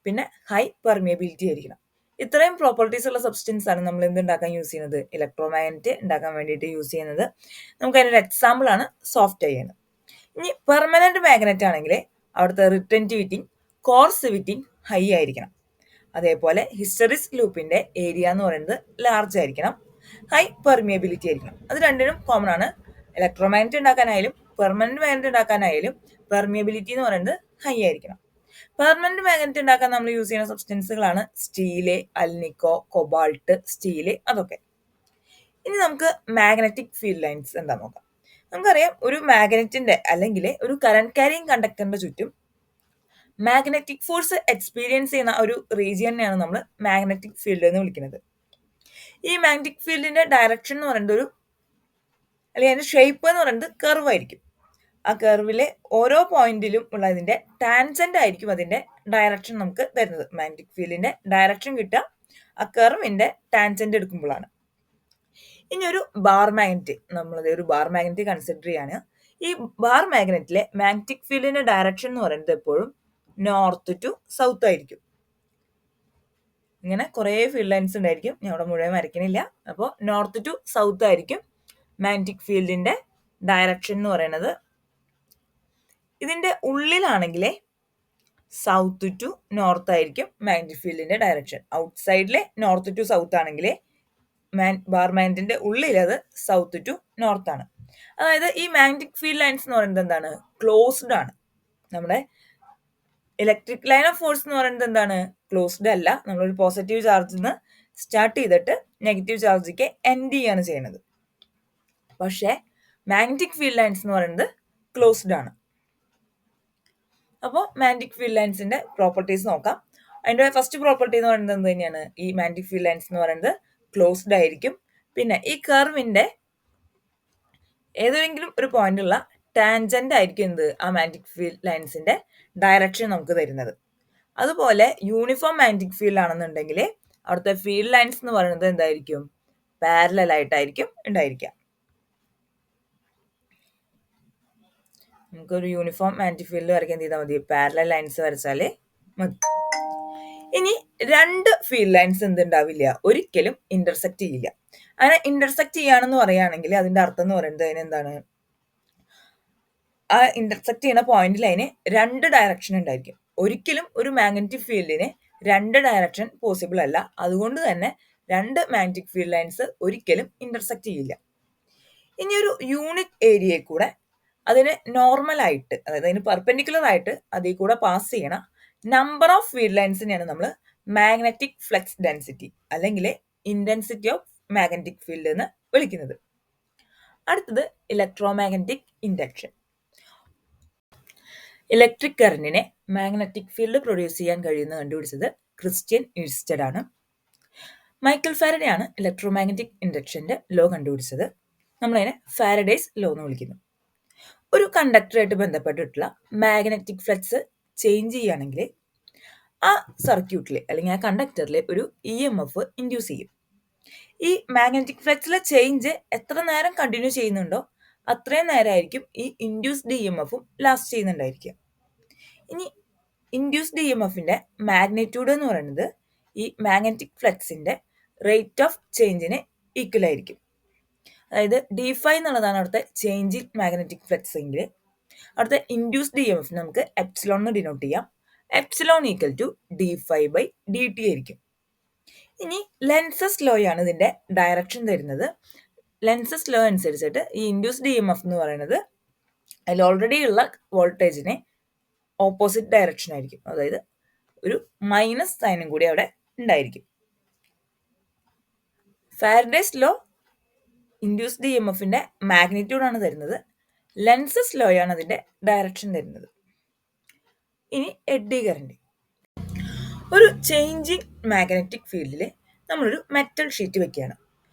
Speaker 1: പിന്നെ ഹൈ പെർമിയബിലിറ്റി ആയിരിക്കണം. ഇത്രയും പ്രോപ്പർട്ടീസ് ഉള്ള സബ്സ്റ്റൻസ് ആണ് നമ്മൾ എന്തുണ്ടാക്കാൻ യൂസ് ചെയ്യുന്നത്? ഇലക്ട്രോമാഗ്നറ്റ് ഉണ്ടാക്കാൻ വേണ്ടിയിട്ട് യൂസ് ചെയ്യുന്നത്. നമുക്ക് അതിനൊരു എക്സാമ്പിൾ ആണ് സോഫ്റ്റ് അയൺ. ഇനി പെർമനന്റ് മാഗ്നറ്റ് ആണെങ്കിൽ അവിടുത്തെ റിട്ടൻറ്റിവിറ്റി കോർസിവിറ്റി ഹൈ ആയിരിക്കണം. അതേപോലെ ഹിസ്റ്ററിസ് ലൂപ്പിന്റെ ഏരിയ എന്ന് പറയുന്നത് ലാർജ് ആയിരിക്കണം, ഹൈ പെർമിയബിലിറ്റി ആയിരിക്കണം. അത് രണ്ടിനും കോമൺ ആണ്. ഇലക്ട്രോമാഗ്നറ്റ് ഉണ്ടാക്കാനായാലും പെർമനന്റ് മാഗ്നറ്റ് ഉണ്ടാക്കാനായാലും പെർമിയബിലിറ്റി എന്ന് പറയുന്നത് ഹൈ ആയിരിക്കണം. പെർമനന്റ് മാഗ്നറ്റ് ഉണ്ടാക്കാൻ നമ്മൾ യൂസ് ചെയ്യുന്ന സബ്സ്റ്റൻസുകളാണ് സ്റ്റീല്, അൽനിക്കോ, കൊബാൾട്ട്, സ്റ്റീല് അതൊക്കെ. ഇനി നമുക്ക് മാഗ്നറ്റിക് ഫീൽഡ് ലൈൻസ് എന്താ നോക്കാം. നമുക്കറിയാം ഒരു മാഗ്നറ്റിന്റെ അല്ലെങ്കിൽ ഒരു കറന്റ് ക്യാരിയിങ് കണ്ടക്ടറിന്റെ ചുറ്റും മാഗ്നറ്റിക് ഫോഴ്സ് എക്സ്പീരിയൻസ് ചെയ്യുന്ന ഒരു റീജിയനെയാണ് നമ്മൾ മാഗ്നറ്റിക് ഫീൽഡ് എന്ന് വിളിക്കുന്നത്. ഈ മാഗ്നറ്റിക് ഫീൽഡിന്റെ ഡയറക്ഷൻ എന്ന് പറയുന്നത് അല്ലെങ്കിൽ അതിന്റെ ഷേപ്പ് എന്ന് പറയുന്നത് കർവ് ആയിരിക്കും. ആ കർവിലെ ഓരോ പോയിന്റിലും ഉള്ളതിന്റെ ടാൻജന്റ് ആയിരിക്കും അതിന്റെ ഡയറക്ഷൻ നമുക്ക് തരുന്നത്. മാഗ്നറ്റിക് ഫീൽഡിന്റെ ഡയറക്ഷൻ കിട്ടുക ആ കർവിന്റെ ടാൻജന്റ് എടുക്കുമ്പോഴാണ്. ഇനി ഒരു ബാർ മാഗ്നറ്റ്, നമ്മളത് ഒരു ബാർ മാഗ്നറ്റ് കൺസിഡർ ചെയ്യാണ്. ഈ ബാർ മാഗ്നറ്റിലെ മാഗ്നറ്റിക് ഫീൽഡിന്റെ ഡയറക്ഷൻ എന്ന് പറയുന്നത് എപ്പോഴും നോർത്ത് ടു സൗത്ത് ആയിരിക്കും. ഇങ്ങനെ കുറേ ഫീൽഡ് ലൈൻസ് ഉണ്ടായിരിക്കും, ഞാൻ അവിടെ മുഴുവൻ വരയ്ക്കണില്ല. അപ്പോൾ നോർത്ത് ടു സൗത്ത് ആയിരിക്കും മാഗ്നറ്റിക് ഫീൽഡിന്റെ ഡയറക്ഷൻ എന്ന് പറയുന്നത്. ഇതിന്റെ ഉള്ളിലാണെങ്കിലേ സൗത്ത് ടു നോർത്ത് ആയിരിക്കും മാഗ്നറ്റിക് ഫീൽഡിന്റെ ഡയറക്ഷൻ. ഔട്ട്സൈഡിലെ നോർത്ത് ടു സൗത്ത് ആണെങ്കിൽ ബാർ മാഗ്നറ്റിന്റെ ഉള്ളിൽ അത് സൗത്ത് ടു നോർത്ത് ആണ്. അതായത് ഈ മാഗ്നറ്റിക് ഫീൽഡ് ലൈൻസ് എന്ന് പറയുന്നത് എന്താണ്? ക്ലോസ്ഡ് ആണ്. നമ്മുടെ ഇലക്ട്രിക് ലൈൻ ഓഫ് ഫോഴ്സ് എന്ന് പറയുന്നത് എന്താണ്? ക്ലോസ്ഡ് അല്ല. നമ്മളൊരു പോസിറ്റീവ് ചാർജിൽ നിന്ന് സ്റ്റാർട്ട് ചെയ്തിട്ട് നെഗറ്റീവ് ചാർജിലേക്ക് എൻഡ് ചെയ്യാണ് ചെയ്യുന്നത്. പക്ഷേ മാഗ്നറ്റിക് ഫീൽഡ് ലൈൻസ് എന്ന് പറയുന്നത് ക്ലോസ്ഡ് ആണ്. അപ്പോൾ മാഗ്നറ്റിക് ഫീൽഡ് ലൈൻസിന്റെ പ്രോപ്പർട്ടീസ് നോക്കാം. അതിന്റെ ഫസ്റ്റ് പ്രോപ്പർട്ടി എന്ന് പറയുന്നത് എന്ത് തന്നെയാണ്? ഈ മാഗ്നറ്റിക് ഫീൽഡ് ലൈൻസ് എന്ന് പറയുന്നത് ക്ലോസ്ഡ് ആയിരിക്കും. പിന്നെ ഈ കർവിന്റെ ഏതെങ്കിലും ഒരു പോയിന്റുള്ള ടാൻജന്റ് ആയിരിക്കും എന്ത്? ആ മാഗ്നറ്റിക് ഫീൽഡ് ലൈൻസിന്റെ ഡയറക്ഷൻ നമുക്ക് തരുന്നത്. അതുപോലെ യൂണിഫോം മാഗ്നറ്റിക് ഫീൽഡ് ആണെന്നുണ്ടെങ്കിൽ അവിടുത്തെ ഫീൽഡ് ലൈൻസ് എന്ന് പറയുന്നത് എന്തായിരിക്കും? പാരലൽ ആയിട്ടായിരിക്കും ഉണ്ടായിരിക്കുക. നമുക്കൊരു യൂണിഫോം മാഗ്നറ്റിക് ഫീൽഡ് വരയ്ക്കാൻ ചെയ്താൽ മതി, പാരലൽ ലൈൻസ് വരച്ചാലേ മതി. ഇനി രണ്ട് ഫീൽഡ് ലൈൻസ് എന്തുണ്ടാവില്ല? ഒരിക്കലും ഇന്റർസെക്ട് ചെയ്യില്ല. അങ്ങനെ ഇന്റർസെക്ട് ചെയ്യാണെന്ന് പറയുകയാണെങ്കിൽ അതിന്റെ അർത്ഥം എന്ന് പറയുന്നത് അതിനെന്താണ്? ആ ഇന്റർസെക്ട് ചെയ്യുന്ന പോയിന്റിൽ അതിന് രണ്ട് ഡയറക്ഷൻ ഉണ്ടായിരിക്കും. ഒരിക്കലും ഒരു മാഗ്നറ്റിക് ഫീൽഡിന് രണ്ട് ഡയറക്ഷൻ പോസിബിൾ അല്ല. അതുകൊണ്ട് തന്നെ രണ്ട് മാഗ്നറ്റിക് ഫീൽഡ് ലൈൻസ് ഒരിക്കലും ഇന്റർസെക്ട് ചെയ്യില്ല. ഇനി ഒരു യൂണിറ്റ് ഏരിയയിൽ കൂടെ അതിന് നോർമൽ ആയിട്ട്, അതായത് അതിന് പെർപെൻഡിക്കുലർ ആയിട്ട് അതിൽ കൂടെ പാസ് ചെയ്യണ നമ്പർ ഓഫ് ഫീൽഡ് ലൈൻസിനെയാണ് നമ്മൾ മാഗ്നറ്റിക് ഫ്ലക്സ് ഡെൻസിറ്റി അല്ലെങ്കിൽ ഇന്റൻസിറ്റി ഓഫ് മാഗ്നറ്റിക് ഫീൽഡ് എന്ന് വിളിക്കുന്നത്. അടുത്തത് ഇലക്ട്രോമാഗ്നറ്റിക് ഇൻഡക്ഷൻ. ഇലക്ട്രിക് കറന്റിനെ മാഗ്നറ്റിക് ഫീൽഡ് പ്രൊഡ്യൂസ് ചെയ്യാൻ കഴിയുന്ന കണ്ടുപിടിച്ചത് ക്രിസ്റ്റ്യൻ ഈഴ്സ്റ്റഡ് ആണ്. മൈക്കൽ ഫാരഡേ ആണ് ഇലക്ട്രോമാഗ്നറ്റിക് ഇൻഡക്ഷന്റെ ലോ കണ്ടുപിടിച്ചത്. നമ്മളതിനെ ഫാരഡേസ് ലോ എന്ന് വിളിക്കുന്നു. ഒരു കണ്ടക്ടറായിട്ട് ബന്ധപ്പെട്ടിട്ടുള്ള മാഗ്നറ്റിക് ഫ്ലക്സ് ചേഞ്ച് ചെയ്യുകയാണെങ്കിൽ ആ സർക്യൂട്ടിൽ അല്ലെങ്കിൽ ആ കണ്ടക്ടറിൽ ഒരു EMF ഇൻഡ്യൂസ് ചെയ്യും. ഈ മാഗ്നറ്റിക് ഫ്ലക്സിലെ ചേഞ്ച് എത്ര നേരം കണ്ടിന്യൂ ചെയ്യുന്നുണ്ടോ അത്രയും നേരമായിരിക്കും ഈ ഇൻഡ്യൂസ്ഡ് EMFും ലാസ്റ്റ് ചെയ്യുന്നുണ്ടായിരിക്കുക. ഇനി ഇൻഡ്യൂസ്ഡ് EMFിന്റെ മാഗ്നിറ്റ്യൂഡ് എന്ന് പറയുന്നത് ഈ മാഗ്നറ്റിക് ഫ്ലക്സിന്റെ റേറ്റ് ഓഫ് ചേഞ്ചിന് ഈക്വൽ ആയിരിക്കും. അതായത് d∅ എന്നുള്ളതാണ് അവിടുത്തെ ചേഞ്ച് ഇൻ മാഗ്നറ്റിക് ഫ്ലക്സ് എങ്കിൽ അവിടുത്തെ ഇൻഡ്യൂസ്ഡ് EMF നമുക്ക് എപ്സിലോൺ എന്ന് ഡിനോട്ട് ചെയ്യാം. എപ്സിലോൺ ഈക്വൽ ടു d∅/dt ആയിരിക്കും. ഇനി ലെൻസസ് ലോ ആണ് ഇതിന്റെ ഡയറക്ഷൻ തരുന്നത്. ലെൻസസ് ലോ അനുസരിച്ചിട്ട് ഈ ഇൻഡ്യൂസ്ഡ് EMF എന്ന് പറയുന്നത് അതിൽ ഓൾറെഡി ഉള്ള വോൾട്ടേജിനെ ഓപ്പോസിറ്റ് ഡയറക്ഷൻ ആയിരിക്കും. അതായത് ഒരു മൈനസ് സൈനും കൂടി അവിടെ ഉണ്ടായിരിക്കും. ഫാരഡേസ് ലോ ഇൻഡ്യൂസ്ഡ് EMFിന്റെ മാഗ്നിറ്റ്യൂഡ് ആണ് തരുന്നത്. ലെൻസസ് ലോ ആണ് അതിന്റെ ഡയറക്ഷൻ തരുന്നത്. ഇനി എഡ്ഡി കറന്റ്. ഒരു ചേഞ്ചിങ് മാഗ്നറ്റിക് ഫീൽഡിൽ നമ്മളൊരു മെറ്റൽ ഷീറ്റ് വെക്കുകയാണ്.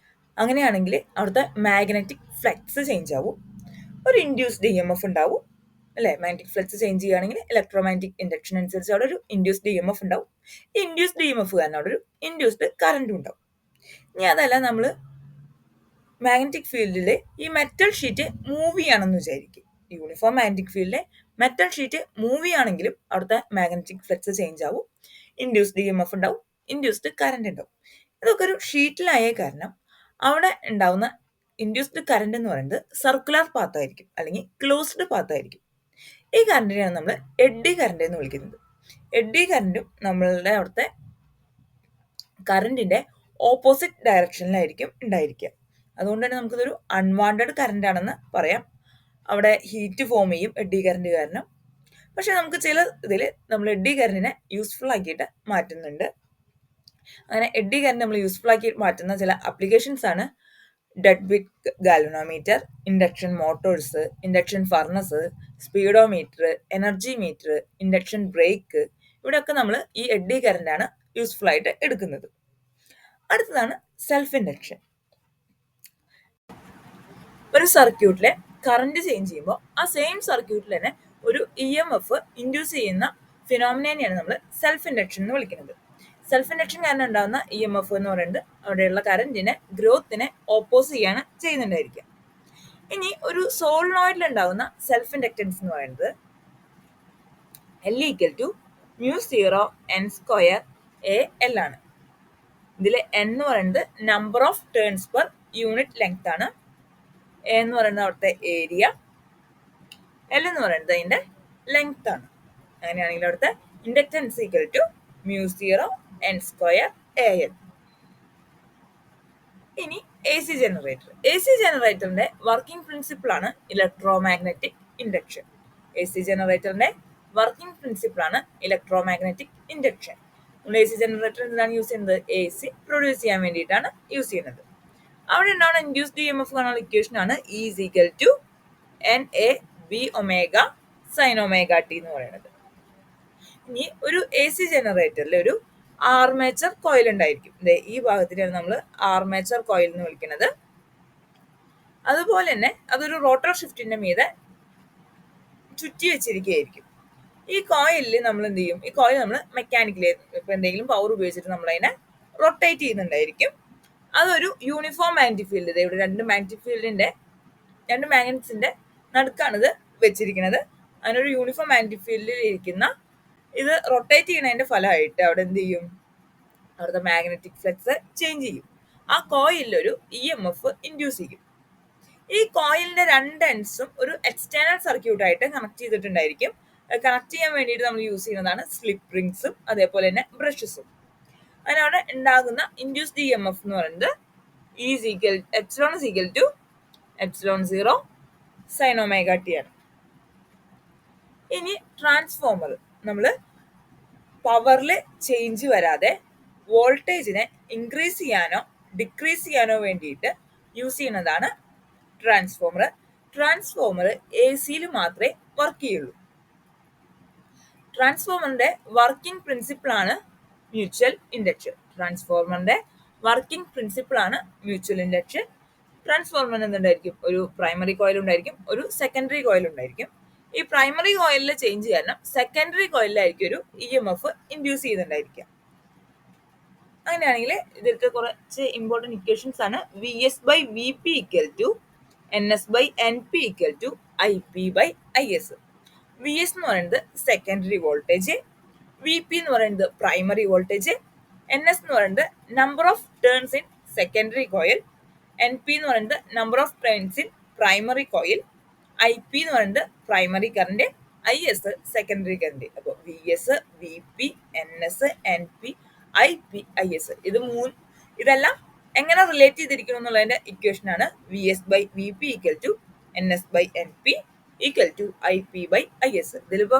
Speaker 1: അങ്ങനെയാണെങ്കിൽ അവിടുത്തെ മാഗ്നറ്റിക് ഫ്ലക്സ് ചേഞ്ച് ആവും, ഒരു ഇൻഡ്യൂസ്ഡ് EMF ഉണ്ടാവും അല്ലെ. മാഗ്നറ്റിക് ഫ്ലക്സ് ചേഞ്ച് ചെയ്യുകയാണെങ്കിൽ ഇലക്ട്രോമാഗ്നറ്റിക് ഇൻഡക്ഷൻ അനുസരിച്ച് അവിടെ ഒരു ഇൻഡ്യൂസ്ഡ് EMF ഉണ്ടാവും. ഈ ഇൻഡ്യൂസ്ഡ് EMF കാരണം അവിടെ ഒരു ഇൻഡ്യൂസ്ഡ് കറന്റും ഉണ്ടാവും. ഇനി അതല്ല, നമ്മൾ മാഗ്നറ്റിക് ഫീൽഡിൽ ഈ മെറ്റൽ ഷീറ്റ് മൂവ് ചെയ്യണമെന്ന് വിചാരിക്കും. യൂണിഫോം മാഗ്നറ്റിക് ഫീൽഡിലെ മെറ്റൽ ഷീറ്റ് മൂവ് ചെയ്യുകയാണെങ്കിലും അവിടുത്തെ മാഗ്നറ്റിക് ഫ്ലക്സ് ചേഞ്ച് ആവും, ഇൻഡ്യൂസ്ഡ് EMF ഉണ്ടാവും, ഇൻഡ്യൂസ്ഡ് കറന്റ് ഉണ്ടാവും. ഇതൊക്കെ ഒരു ഷീറ്റിലായ കാരണം അവിടെ ഉണ്ടാവുന്ന ഇൻഡ്യൂസ്ഡ് കറന്റ് എന്ന് പറയുന്നത് സർക്കുലർ പാത്ത് ആയിരിക്കും അല്ലെങ്കിൽ ക്ലോസ്ഡ് പാത്ത് ആയിരിക്കും. ഈ കറന്റിനെയാണ് നമ്മൾ എഡ്ഡി കറന്റ് എന്ന് വിളിക്കുന്നത്. എഡ്ഡി കറന്റും നമ്മളുടെ അവിടുത്തെ കറന്റിന്റെ ഓപ്പോസിറ്റ് ഡയറക്ഷനിലായിരിക്കും ഉണ്ടായിരിക്കുക. അതുകൊണ്ട് തന്നെ നമുക്കിതൊരു അൺവാണ്ടഡ് കറന്റ് ആണെന്ന് പറയാം. അവിടെ ഹീറ്റ് ഫോം ചെയ്യും എഡ്ഡി കറന്റ് കാരണം. പക്ഷെ നമുക്ക് ചില ഇതിൽ നമ്മൾ എഡ്ഡി കറന്റിനെ യൂസ്ഫുൾ ആക്കിയിട്ട് മാറ്റുന്നുണ്ട്. അങ്ങനെ എഡ്ഡി കറന്റ് നമ്മൾ യൂസ്ഫുൾ ആക്കി മാറ്റുന്ന ചില ആപ്ലിക്കേഷൻസ് ആണ് ഡെഡ് വിക്ക് galvanometer, induction motors, induction furnace, speedometer, energy meter, induction brake. ഇവിടെയൊക്കെ നമ്മൾ ഈ എഡ്ഡി കറന്റ് ആണ് യൂസ്ഫുൾ ആയിട്ട് എടുക്കുന്നത്. അടുത്തതാണ് സെൽഫ് ഇൻഡക്ഷൻ. ഒരു സർക്യൂട്ടിലെ കറന്റ് ചേഞ്ച് ചെയ്യുമ്പോൾ ആ സെയിം സർക്യൂട്ടിൽ തന്നെ ഒരു EMF ഇൻഡ്യൂസ് ചെയ്യുന്ന ഫിനോമിനയാണ് നമ്മൾ സെൽഫ് ഇൻഡക്ഷൻ എന്ന് വിളിക്കുന്നത്. സെൽഫ് ഇൻഡക്ഷൻ കാരണം ഉണ്ടാകുന്ന ഇ എം എഫ് എന്ന് പറയുന്നത് അവിടെയുള്ള കറന്റിനെ ഗ്രോത്തിനെ ഓപ്പോസ് ചെയ്യാണ് ചെയ്യുന്നുണ്ടായിരിക്കുക. ഇനി ഒരു സോളിനോയിഡിൽ ഉണ്ടാകുന്ന സെൽഫ് ഇൻഡക്റ്റൻസ് എന്ന് പറയുന്നത് L equal to mu zero N square A L ആണ്. ഇതിൽ n എന്ന് പറയുന്നത് number of turns per unit length ആണ്. എ എന്ന് പറയുന്നത് അവിടുത്തെ ഏരിയ, എൽ എന്ന് പറയുന്നത് അതിന്റെ ലെങ്ത് ആണ്. അങ്ങനെയാണെങ്കിൽ അവിടുത്തെ inductance equal to mu zero N square A L. ഇനി A C generator. A C ജനറേറ്ററിന്റെ വർക്കിംഗ് പ്രിൻസിപ്പിൾ ആണ് ഇലക്ട്രോമാഗ്നറ്റിക് ഇൻഡക്ഷൻ. എ സി ജനറേറ്ററിന്റെ വർക്കിംഗ് പ്രിൻസിപ്പിൾ ആണ് ഇലക്ട്രോമാഗ്നറ്റിക് ഇൻഡക്ഷൻ. നമ്മൾ എ സി ജനറേറ്റർ എന്താണ് യൂസ് ചെയ്യുന്നത്? എ സി പ്രൊഡ്യൂസ് ചെയ്യാൻ വേണ്ടിയിട്ടാണ് യൂസ് ചെയ്യുന്നത്. അവിടെ ഉണ്ടാവുന്ന ഇൻഡ്യൂസ്ഡ് ഇ എം എഫ് കാണാനുള്ള ഇക്വേഷൻ ആണ് E is equal to NA B omega sine omega T എന്ന് പറയുന്നത്. ഇനി ഒരു എ സി ജനറേറ്ററിൽ ഒരു ആർമേച്ചർ കോയിൽ ഉണ്ടായിരിക്കും. ഈ ഭാഗത്തിനാണ് നമ്മൾ ആർമേച്ചർ കോയിൽ എന്ന് വിളിക്കുന്നത്. അതുപോലെ തന്നെ അതൊരു റോട്ടർ ഷിഫ്റ്റിന്റെ മീതെ ചുറ്റി വെച്ചിരിക്കുകയായിരിക്കും. ഈ കോയിലിൽ നമ്മൾ എന്ത് ചെയ്യും? ഈ കോയിൽ നമ്മൾ മെക്കാനിക്കലി ഇപ്പൊ എന്തെങ്കിലും പവർ ഉപയോഗിച്ചിട്ട് നമ്മൾ അതിനെ റൊട്ടേറ്റ് ചെയ്യുന്നുണ്ടായിരിക്കും. അതൊരു യൂണിഫോം മാഗ്നറ്റിക് ഫീൽഡ്, ഇവിടെ രണ്ട് മാഗ്നറ്റ്സിന്റെ നടുക്കാണിത് വെച്ചിരിക്കുന്നത്. അതിനൊരു യൂണിഫോം മാഗ്നറ്റിക് ഫീൽഡിൽ ഇരിക്കുന്ന ഇത് റൊട്ടേറ്റ് ചെയ്യുന്നതിന്റെ ഫലമായിട്ട് അവിടെ എന്ത് ചെയ്യും? അവിടുത്തെ മാഗ്നറ്റിക് ഫ്ലക്സ് ചേഞ്ച് ചെയ്യും. ആ കോയിലൊരു ഇ എം എഫ് ഇൻഡ്യൂസ് ചെയ്യും. ഈ കോയിലിന്റെ രണ്ട് എൻഡ്സും ഒരു എക്സ്റ്റേണൽ സർക്യൂട്ടായിട്ട് കണക്ട് ചെയ്തിട്ടുണ്ടായിരിക്കും. കണക്ട് ചെയ്യാൻ വേണ്ടിയിട്ട് നമ്മൾ യൂസ് ചെയ്യുന്നതാണ് സ്ലിപ്പ് റിങ്സും അതേപോലെ തന്നെ ബ്രഷസും. അതിനവിടെ ഉണ്ടാകുന്ന ഇൻഡ്യൂസ്ഡ് ഇ എം എഫ് എന്ന് പറയുന്നത് epsilon is equal to epsilon 0 sine omega T ആണ്. ഇനി ട്രാൻസ്ഫോമർ നമ്മൾ പവറിൽ ചേഞ്ച് വരാതെ വോൾട്ടേജിനെ ഇൻക്രീസ് ചെയ്യാനോ ഡിക്രീസ് ചെയ്യാനോ വേണ്ടിയിട്ട് യൂസ് ചെയ്യുന്നതാണ് ട്രാൻസ്ഫോമർ. ട്രാൻസ്ഫോമർ എ സിയിൽ മാത്രമേ വർക്ക് ചെയ്യുള്ളൂ. ട്രാൻസ്ഫോമറിന്റെ വർക്കിംഗ് പ്രിൻസിപ്പിൾ ആണ് മ്യൂച്വൽ ഇൻഡക്ഷൻ. ട്രാൻസ്ഫോമറിന്റെ വർക്കിംഗ് പ്രിൻസിപ്പിൾ ആണ് മ്യൂച്വൽ ഇൻഡക്ഷൻ. ട്രാൻസ്ഫോമറിന് എന്തുണ്ടായിരിക്കും? ഒരു പ്രൈമറി കോയിൽ ഉണ്ടായിരിക്കും, ഒരു സെക്കൻഡറി കോയിൽ ഉണ്ടായിരിക്കും. ഈ പ്രൈമറി കോയിലിലെ ചേഞ്ച് കാരണം സെക്കൻഡറി കോയിലായിരിക്കും ഒരു ഇ എം എഫ് ഇൻഡ്യൂസ് ചെയ്യുന്നുണ്ടായിരിക്കുക. അങ്ങനെയാണെങ്കിൽ ഇതിലത്തെ കുറച്ച് ഇമ്പോർട്ടൻറ്റ് ഇക്വേഷൻസ് ആണ്. V S by V P equal to N S by N P equal to I P by I S. V S എന്ന് പറയുന്നത് സെക്കൻഡറി വോൾട്ടേജ്, വി പി എന്ന് പറയുന്നത് primary voltage, N S എന്ന് പറയുന്നത് number of turns in secondary coil, N P എന്ന് പറയുന്നത് number of turns in primary coil, I P എന്ന് പറയുന്നത് primary current, I S secondary current. അപ്പോൾ V S, V P, N S, N P, I P, I S ഇതെല്ലാം എങ്ങനെ relate ചെയ്തിരിക്കുന്നു എന്നുള്ളതിന്റെ equation ആണ് V S by V P equal to N S by N P equal to I P by I S. ഇതിലിപ്പോ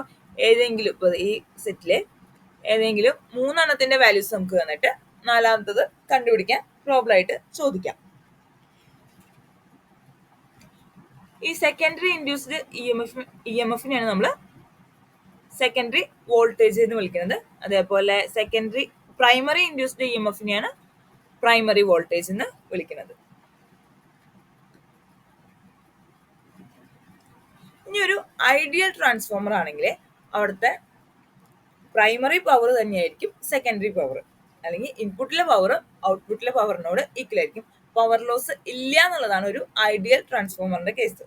Speaker 1: ഏതെങ്കിലും ഇപ്പൊ ഈ സെറ്റിലെ ഏതെങ്കിലും മൂന്നെണ്ണത്തിന്റെ വാല്യൂസ് നമുക്ക് തന്നിട്ട് നാലാമത്തത് കണ്ടുപിടിക്കാൻ പ്രോബ്ലം ആയിട്ട് ചോദിക്കാം. ഈ സെക്കൻഡറി ഇൻഡ്യൂസ്ഡ് ഇ എം എഫിനെയാണ് നമ്മൾ സെക്കൻഡറി വോൾട്ടേജ് എന്ന് വിളിക്കുന്നത്. അതേപോലെ പ്രൈമറി ഇൻഡ്യൂസ്ഡ് ഇ എം എഫിനെയാണ് പ്രൈമറി വോൾട്ടേജ് എന്ന് വിളിക്കുന്നത്. ഇനി ഒരു ഐഡിയൽ ട്രാൻസ്ഫോമർ ആണെങ്കിൽ അവിടുത്തെ പ്രൈമറി പവർ തന്നെയായിരിക്കും സെക്കൻഡറി പവർ, അല്ലെങ്കിൽ ഇൻപുട്ടിലെ പവർ ഔട്ട്പുട്ടിലെ പവറിനോട് ഈക്വൽ ആയിരിക്കും. പവർ ലോസ് ഇല്ല എന്നുള്ളതാണ് ഒരു ഐഡിയൽ ട്രാൻസ്ഫോമറിന്റെ കേസ്.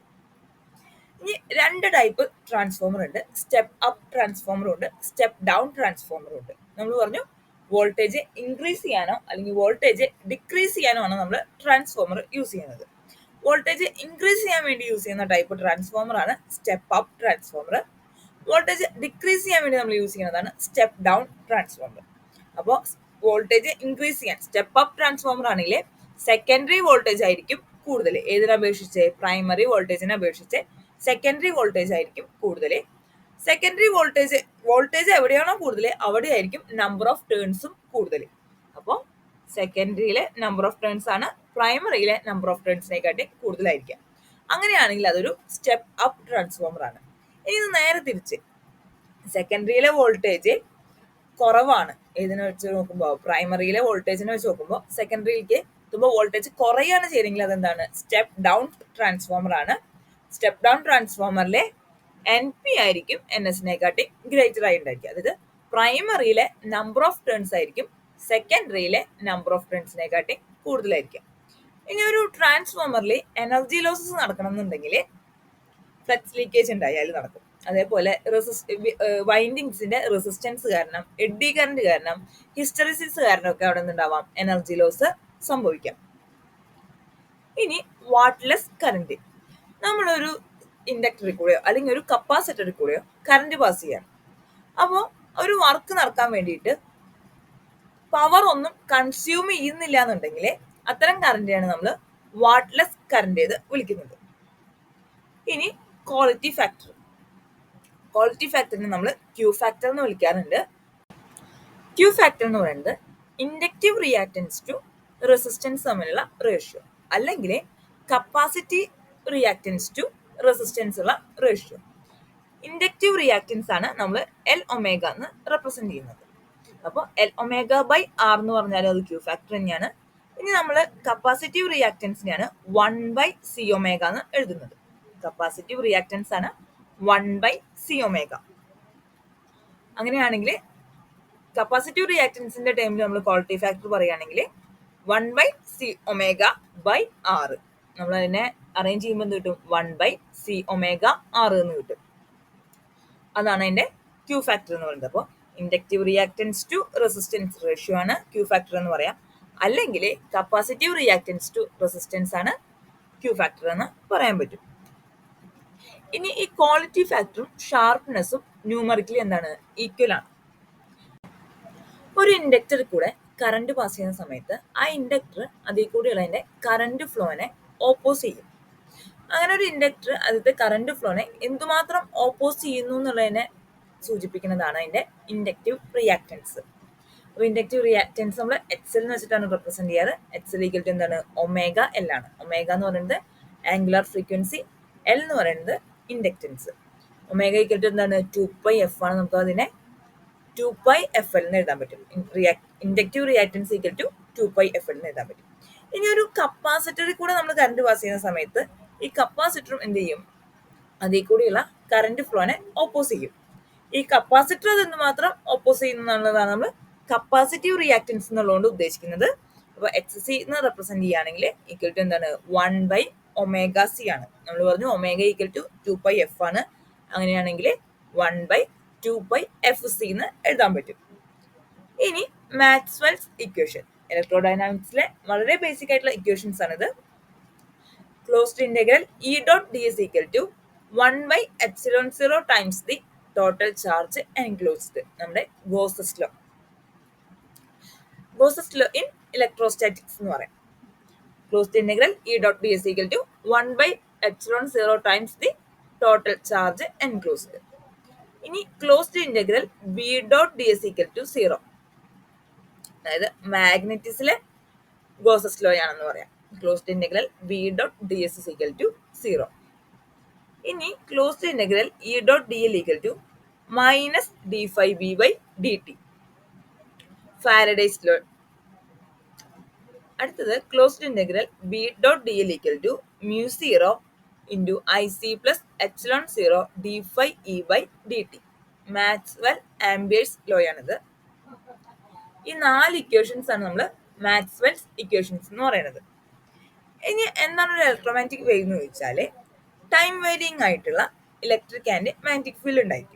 Speaker 1: ഇനി രണ്ട് ടൈപ്പ് ട്രാൻസ്ഫോമർ ഉണ്ട്. സ്റ്റെപ്പ് അപ്പ് ട്രാൻസ്ഫോമറും ഉണ്ട്, സ്റ്റെപ്പ് ഡൗൺ ട്രാൻസ്ഫോമറും ഉണ്ട്. നമ്മൾ പറഞ്ഞു വോൾട്ടേജ് ഇൻക്രീസ് ചെയ്യാനോ അല്ലെങ്കിൽ വോൾട്ടേജ് ഡിക്രീസ് ചെയ്യാനോ ആണ് നമ്മൾ ട്രാൻസ്ഫോമർ യൂസ് ചെയ്യുന്നത്. വോൾട്ടേജ് ഇൻക്രീസ് ചെയ്യാൻ വേണ്ടി യൂസ് ചെയ്യുന്ന ടൈപ്പ് ട്രാൻസ്ഫോമർ ആണ് step up transformer. Voltage decrease ചെയ്യാൻ വേണ്ടി നമ്മൾ യൂസ് ചെയ്യുന്നതാണ് സ്റ്റെപ്പ് ഡൗൺ ട്രാൻസ്ഫോമർ. അപ്പോൾ വോൾട്ടേജ് ഇൻക്രീസ് ചെയ്യാൻ സ്റ്റെപ്പ് അപ്പ് ട്രാൻസ്ഫോമർ ആണെങ്കിൽ സെക്കൻഡറി വോൾട്ടേജ് ആയിരിക്കും കൂടുതൽ. ഏതിനപേക്ഷിച്ച്? പ്രൈമറി വോൾട്ടേജിനെ അപേക്ഷിച്ച് സെക്കൻഡറി വോൾട്ടേജ് ആയിരിക്കും കൂടുതൽ. സെക്കൻഡറി വോൾട്ടേജ് എവിടെയാണോ കൂടുതൽ അവിടെ ആയിരിക്കും നമ്പർ ഓഫ് ടേൺസും കൂടുതൽ. അപ്പോൾ സെക്കൻഡറിയിലെ നമ്പർ ഓഫ് ടേൺസ് ആണ് പ്രൈമറിയിലെ നമ്പർ ഓഫ് ടേൺസിനെക്കാട്ടി കൂടുതലായിരിക്കാം. അങ്ങനെയാണെങ്കിൽ അതൊരു സ്റ്റെപ്പ് അപ്പ് ട്രാൻസ്ഫോമർ ആണ്. ഇനി ഇത് നേരെ തിരിച്ച് സെക്കൻഡറിയിലെ വോൾട്ടേജ് കുറവാണ് ഏതിനെ വെച്ച് നോക്കുമ്പോൾ, പ്രൈമറിയിലെ വോൾട്ടേജിനെ വെച്ച് നോക്കുമ്പോൾ സെക്കൻഡറിയിലേക്ക് എത്തുമ്പോൾ വോൾട്ടേജ് കുറയാണ് ചെയ്തെങ്കിൽ അതെന്താണ്? സ്റ്റെപ്പ് ഡൗൺ ട്രാൻസ്ഫോമർ ആണ്. സ്റ്റെപ്പ് ഡൗൺ ട്രാൻസ്ഫോമറിലെ എൻ പി ആയിരിക്കും എൻ എസിനെക്കാട്ടി ഗ്രേറ്റർ ആയി ഉണ്ടായിരിക്കുക. അതായത് പ്രൈമറിയിലെ നമ്പർ ഓഫ് ടേൺസ് ആയിരിക്കും സെക്കൻഡറിയിലെ നമ്പർ ഓഫ് ടേൺസിനെക്കാട്ടി കൂടുതലായിരിക്കും. ഇനി ഒരു ട്രാൻസ്ഫോമറിൽ എനർജി ലോസസ് നടക്കണമെന്നുണ്ടെങ്കിൽ ഫ്ലക്സ് ലീക്കേജ് ഉണ്ടായാൽ നടക്കും. അതേപോലെ വൈൻഡിങ്സിന്റെ റെസിസ്റ്റൻസ് കാരണം, എഡ്ഡി കറന്റ് കാരണം, ഹിസ്റ്ററിസിസ് കാരണം ഒക്കെ അവിടെ നിന്നുണ്ടാവാം എനർജി ലോസ് സംഭവിക്കാം. ഇനി വാട്ട്ലെസ് കറന്റ്, നമ്മളൊരു ഇൻഡക്ടറിൽ കൂടെയോ അല്ലെങ്കിൽ ഒരു കപ്പാസിറ്ററിൽ കൂടെയോ കറന്റ് പാസ് ചെയ്യാണ്. അപ്പോൾ ഒരു വർക്ക് നടക്കാൻ വേണ്ടിയിട്ട് പവർ ഒന്നും കൺസ്യൂം ചെയ്യുന്നില്ല എന്നുണ്ടെങ്കിൽ അത്തരം കറന്റിനെയാണ് നമ്മൾ വാട്ട്ലെസ് കറന്റ് എന്ന് വിളിക്കുന്നത്. ഇനി ക്വാളിറ്റി ഫാക്ടർ, ക്വാളിറ്റി ഫാക്ടറിനെ നമ്മൾ ക്യൂ ഫാക്ടർ എന്ന് വിളിക്കാറുണ്ട്. ക്യൂ ഫാക്ടർ എന്ന് പറയുന്നത് ഇൻഡക്റ്റീവ് റിയാക്റ്റൻസ് ടു റെസിസ്റ്റൻസ് തമ്മിലുള്ള റേഷ്യോ, അല്ലെങ്കിൽ കപ്പാസിറ്റി റിയാക്റ്റൻസ് ടു റെസിസ്റ്റൻസ് ഉള്ള റേഷ്യോ. ഇൻഡക്റ്റീവ് റിയാക്റ്റൻസ് ആണ് നമ്മൾ എൽ ഒമേഗ എന്ന് റെപ്രസെന്റ് ചെയ്യുന്നത്. അപ്പോൾ എൽ ഒമേഗ ബൈ ആർ എന്ന് പറഞ്ഞാൽ അത് ക്യൂ ഫാക്ടർ തന്നെയാണ്. ഇനി നമ്മൾ കപ്പാസിറ്റീവ് റിയാക്റ്റൻസിനെയാണ് 1/c ഒമേഗ എന്ന് എഴുതുന്നത്. കപ്പാസിറ്റീവ് റിയാക്റ്റൻസ് ആണ് 1/c ഒമേഗ. അങ്ങനെയാണെങ്കിൽ കപ്പാസിറ്റീവ് റിയാക്റ്റൻസിന്റെ ടൈമിൽ നമ്മൾ ക്വാളിറ്റി ഫാക്ടർ പറയുകയാണെങ്കിൽ 1/c ഒമേഗ ബൈ ആർ. നമ്മൾ അതിനെ അറേഞ്ച് ചെയ്യുമ്പോൾ എന്ത് കിട്ടും? 1/c ഒമേഗ ആർ എന്ന് കിട്ടും. അതാണ് അതിന്റെ ക്യൂ ഫാക്ടർ എന്ന് പറയുന്നത്. അപ്പോൾ inductive reactance to resistance ratio ആണ് ക്യൂ ഫാക്ടർ എന്ന് പറയാം. അല്ലെങ്കിൽ കപ്പാസിറ്റീവ് റിയാക്റ്റൻസ് ടു റെസിസ്റ്റൻസ് ആണ് ക്യൂ ഫാക്ടർ എന്ന് പറയാൻ പറ്റും. ഇനി ഈ ക്വാളിറ്റി ഫാക്ടറും ഷാർപ്നെസ്സും ന്യൂമറിക്കലി എന്താണ്? ഈക്വൽ ആണ്. ഒരു ഇൻഡക്ടറിൽ കൂടെ കറണ്ട് പാസ് ചെയ്യുന്ന സമയത്ത് ആ ഇൻഡക്ടർ അതിൽ കൂടെയുള്ളതിന്റെ കറണ്ട് ഫ്ലോനെ ഓപ്പോസ് ചെയ്യും. അങ്ങനെ ഒരു ഇൻഡക്ടർ അതിന്റെ കറണ്ട് ഫ്ലോനെ എന്തുമാത്രം ഓപ്പോസ് ചെയ്യുന്നു എന്നുള്ളതിനെ സൂചിപ്പിക്കുന്നതാണ് അതിന്റെ ഇൻഡക്റ്റീവ് റിയാക്റ്റൻസ്. അപ്പോൾ ഇൻഡക്റ്റീവ് റിയാക്റ്റൻസ് നമ്മൾ എക്സൽ എന്ന് വെച്ചിട്ടാണ് റെപ്രസെന്റ് ചെയ്യാറ്. എക്സൽ ഈക്വൽ ടു എന്താണ്? ഒമേഗ എൽ ആണ്. ഒമേഗ എന്ന് പറയുന്നത് ആംഗുലർ ഫ്രീക്വൻസി, എൽ എന്ന് പറയുന്നത് ഇൻഡക്റ്റൻസ്. ഒമേഗ ഈക്വൽ ടു എന്താണ്? 2πf ആണ്. നമുക്ക് അതിനെ 2πfl എന്ന് എഴുതാൻ പറ്റും. Inductive reactance equal to 2πfl എന്ന് എഴുതാൻ പറ്റും. ഇനി ഒരു കപ്പാസിറ്ററിൽ കൂടെ നമ്മൾ കറണ്ട് പാസ് ചെയ്യുന്ന സമയത്ത് ഈ കപ്പാസിറ്ററും എന്ത് ചെയ്യും? അതിൽ കൂടെയുള്ള കറണ്ട് ഫ്ലോനെ ഓപ്പോസ് ചെയ്യും. ഈ കപ്പാസിറ്റർ അതെന്ന് മാത്രം ഓപ്പോസ് ചെയ്യുന്ന എന്നുള്ളതാണ് നമ്മൾ കപ്പാസിറ്റീവ് റിയാക്റ്റൻസ് എന്നുള്ളതുകൊണ്ട് ഉദ്ദേശിക്കുന്നത്. അപ്പോൾ എക്സ് സി എന്ന് റെപ്രസെന്റ് ചെയ്യുകയാണെങ്കിൽ ഈക്വൽ ടു എന്താണ്? 1/ωc ആണ്. നമ്മൾ പറഞ്ഞു ഒമേഗ ഈക്വൽ ടു 2πf ആണ്. അങ്ങനെയാണെങ്കിൽ 1/2πfc എന്ന് എഴുതാൻ പറ്റും. ഇനി മാക്സ്വെൽസ് ഇക്വേഷൻ, ഇലക്ട്രോഡൈനാമിക്സിലെ വളരെ ബേസിക് ആയിട്ടുള്ള ഇക്വേഷൻസ് ആണിത്. Closed integral E dot D S equal to 1/ε0 times the total charge enclosed. നമ്മുടെ Gauss's law, Gauss's law in electrostatics എന്ന് പറയും. Closed integral E dot D S equal to 1/ε0 times the total charge enclosed. ഇനി closed integral B dot D S equal to 0, അതായത് മാഗ്നറ്റിക്സിലെ Gauss's law ആണെന്ന് പറയാം. Closed integral B dot D S is equal to 0. ഇനി closed integral E dot D L equal to -d5b/dt, Faraday's law. അടുത്തത് closed integral B dot D L equal to μ0 into IC plus ε0 d5e/dt, Maxwell Ampere's law ആണിത്. ഈ 4 equations ആണ് നമ്മൾ Maxwell's equations എന്ന് പറയുന്നത്. ഇനി എന്താണ് ഒരു ഇലക്ട്രോമാഗ്നറ്റിക് വേവ് എന്ന് ചോദിച്ചാൽ ടൈം വേരിയിങ് ആയിട്ടുള്ള ഇലക്ട്രിക് ആൻഡ് മാഗ്നറ്റിക് ഫീൽഡ് ഉണ്ടായിരിക്കും.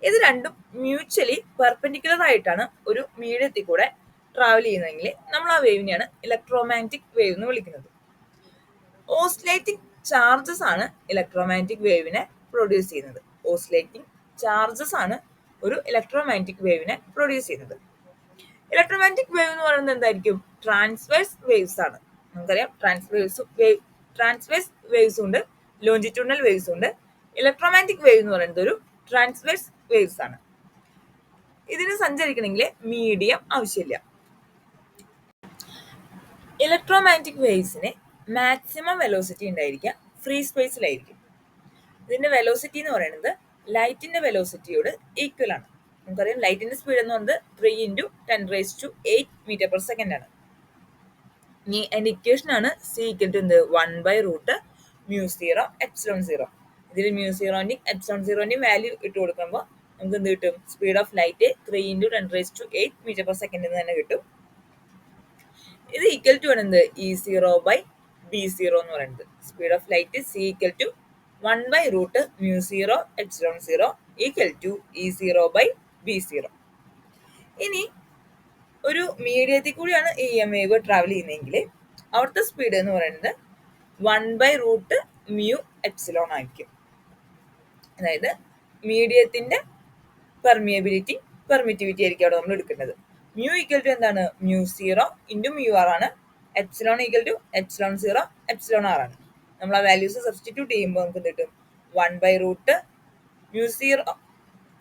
Speaker 1: ഇത് രണ്ടും മ്യൂച്വലി പെർപെൻഡിക്കുലർ ആയിട്ടാണ് ഒരു മീഡിയത്തിൽ കൂടെ ട്രാവൽ ചെയ്യുന്നതെങ്കിൽ നമ്മൾ ആ വേവിനെയാണ് ഇലക്ട്രോമാഗ്നറ്റിക് വേവ് എന്ന് വിളിക്കുന്നത്. ഓസിലേറ്റിംഗ് ചാർജസ് ആണ് ഇലക്ട്രോമാഗ്നറ്റിക് വേവിനെ പ്രൊഡ്യൂസ് ചെയ്യുന്നത്. ഓസിലേറ്റിംഗ് ചാർജസ് ആണ് ഒരു ഇലക്ട്രോമാഗ്നറ്റിക് വേവിനെ പ്രൊഡ്യൂസ് ചെയ്യുന്നത്. ഇലക്ട്രോമാഗ്നറ്റിക് വേവ് എന്ന് പറയുന്നത് എന്തായിരിക്കും? ട്രാൻസ്വേഴ്സ് വേവ്സ് ആണ്. നമുക്കറിയാം ട്രാൻസ്വേഴ്സ് വേവ്സ് ഉണ്ട്, ലോഞ്ചിറ്റ്യൂഡിനൽ വേവ്സ് ഉണ്ട്. ഇലക്ട്രോമാഗ്നറ്റിക് വേവ് എന്ന് പറയുന്നത് ഒരു ട്രാൻസ്വേഴ്സ് വേവ്സ് ആണ്. ഇതിന് സഞ്ചരിക്കണമെങ്കിൽ മീഡിയം ആവശ്യമില്ല. ഇലക്ട്രോമാഗ്നറ്റിക് വേവ്സിന് മാക്സിമം വെലോസിറ്റി ഉണ്ടായിരിക്കുക ഫ്രീ സ്പേസിലായിരിക്കും. ഇതിന്റെ വെലോസിറ്റി എന്ന് പറയുന്നത് ലൈറ്റിന്റെ വെലോസിറ്റിയോട് ഈക്വൽ ആണ്. നമുക്കറിയാം ലൈറ്റിന്റെ സ്പീഡ് എന്ന് പറയുന്നത് 3 × 10⁸ m/s ആണ്. ഇനി അതിന്റെ ഇക്വേഷൻ ആണ് C ഈക്വൽ ടു 1/√μ0ε0. ഇതിൽ μ0ന്റെയും ε0ന്റെയും വാല്യൂ ഇട്ട് കൊടുക്കുമ്പോൾ നമുക്ക് എന്ത് കിട്ടും? Speed of light 3 × 10⁸ metre per second എന്ന് തന്നെ കിട്ടും. ഇത് ഈക്വൽ ടു ആണ് എന്ത്? E0/B0 എന്ന് പറയുന്നത്. Speed of light C equal to 1/√μ0ε0 equal to E0/B0. ഇനി ഒരു മീഡിയത്തിൽ കൂടിയാണ് ഈ എം വേവ് ട്രാവൽ ചെയ്യുന്നതെങ്കിൽ അവിടുത്തെ സ്പീഡ് എന്ന് പറയുന്നത് 1/√με ആയിരിക്കും. അതായത് മീഡിയത്തിന്റെ പെർമിറ്റിവിറ്റി ആയിരിക്കും അവിടെ നമ്മൾ എടുക്കേണ്ടത്. മ്യൂ ഈക്വൽ ടു എന്താണ്? μ0 × μr ആണ്. എപ്സിലോൺ ഈക്വൽ ടു ε0 ε r ആണ്. നമ്മൾ ആ വാല്യൂസ് സബ്സ്റ്റിറ്റ്യൂട്ട് ചെയ്യുമ്പോൾ നമുക്ക് കിട്ടും 1/√μ0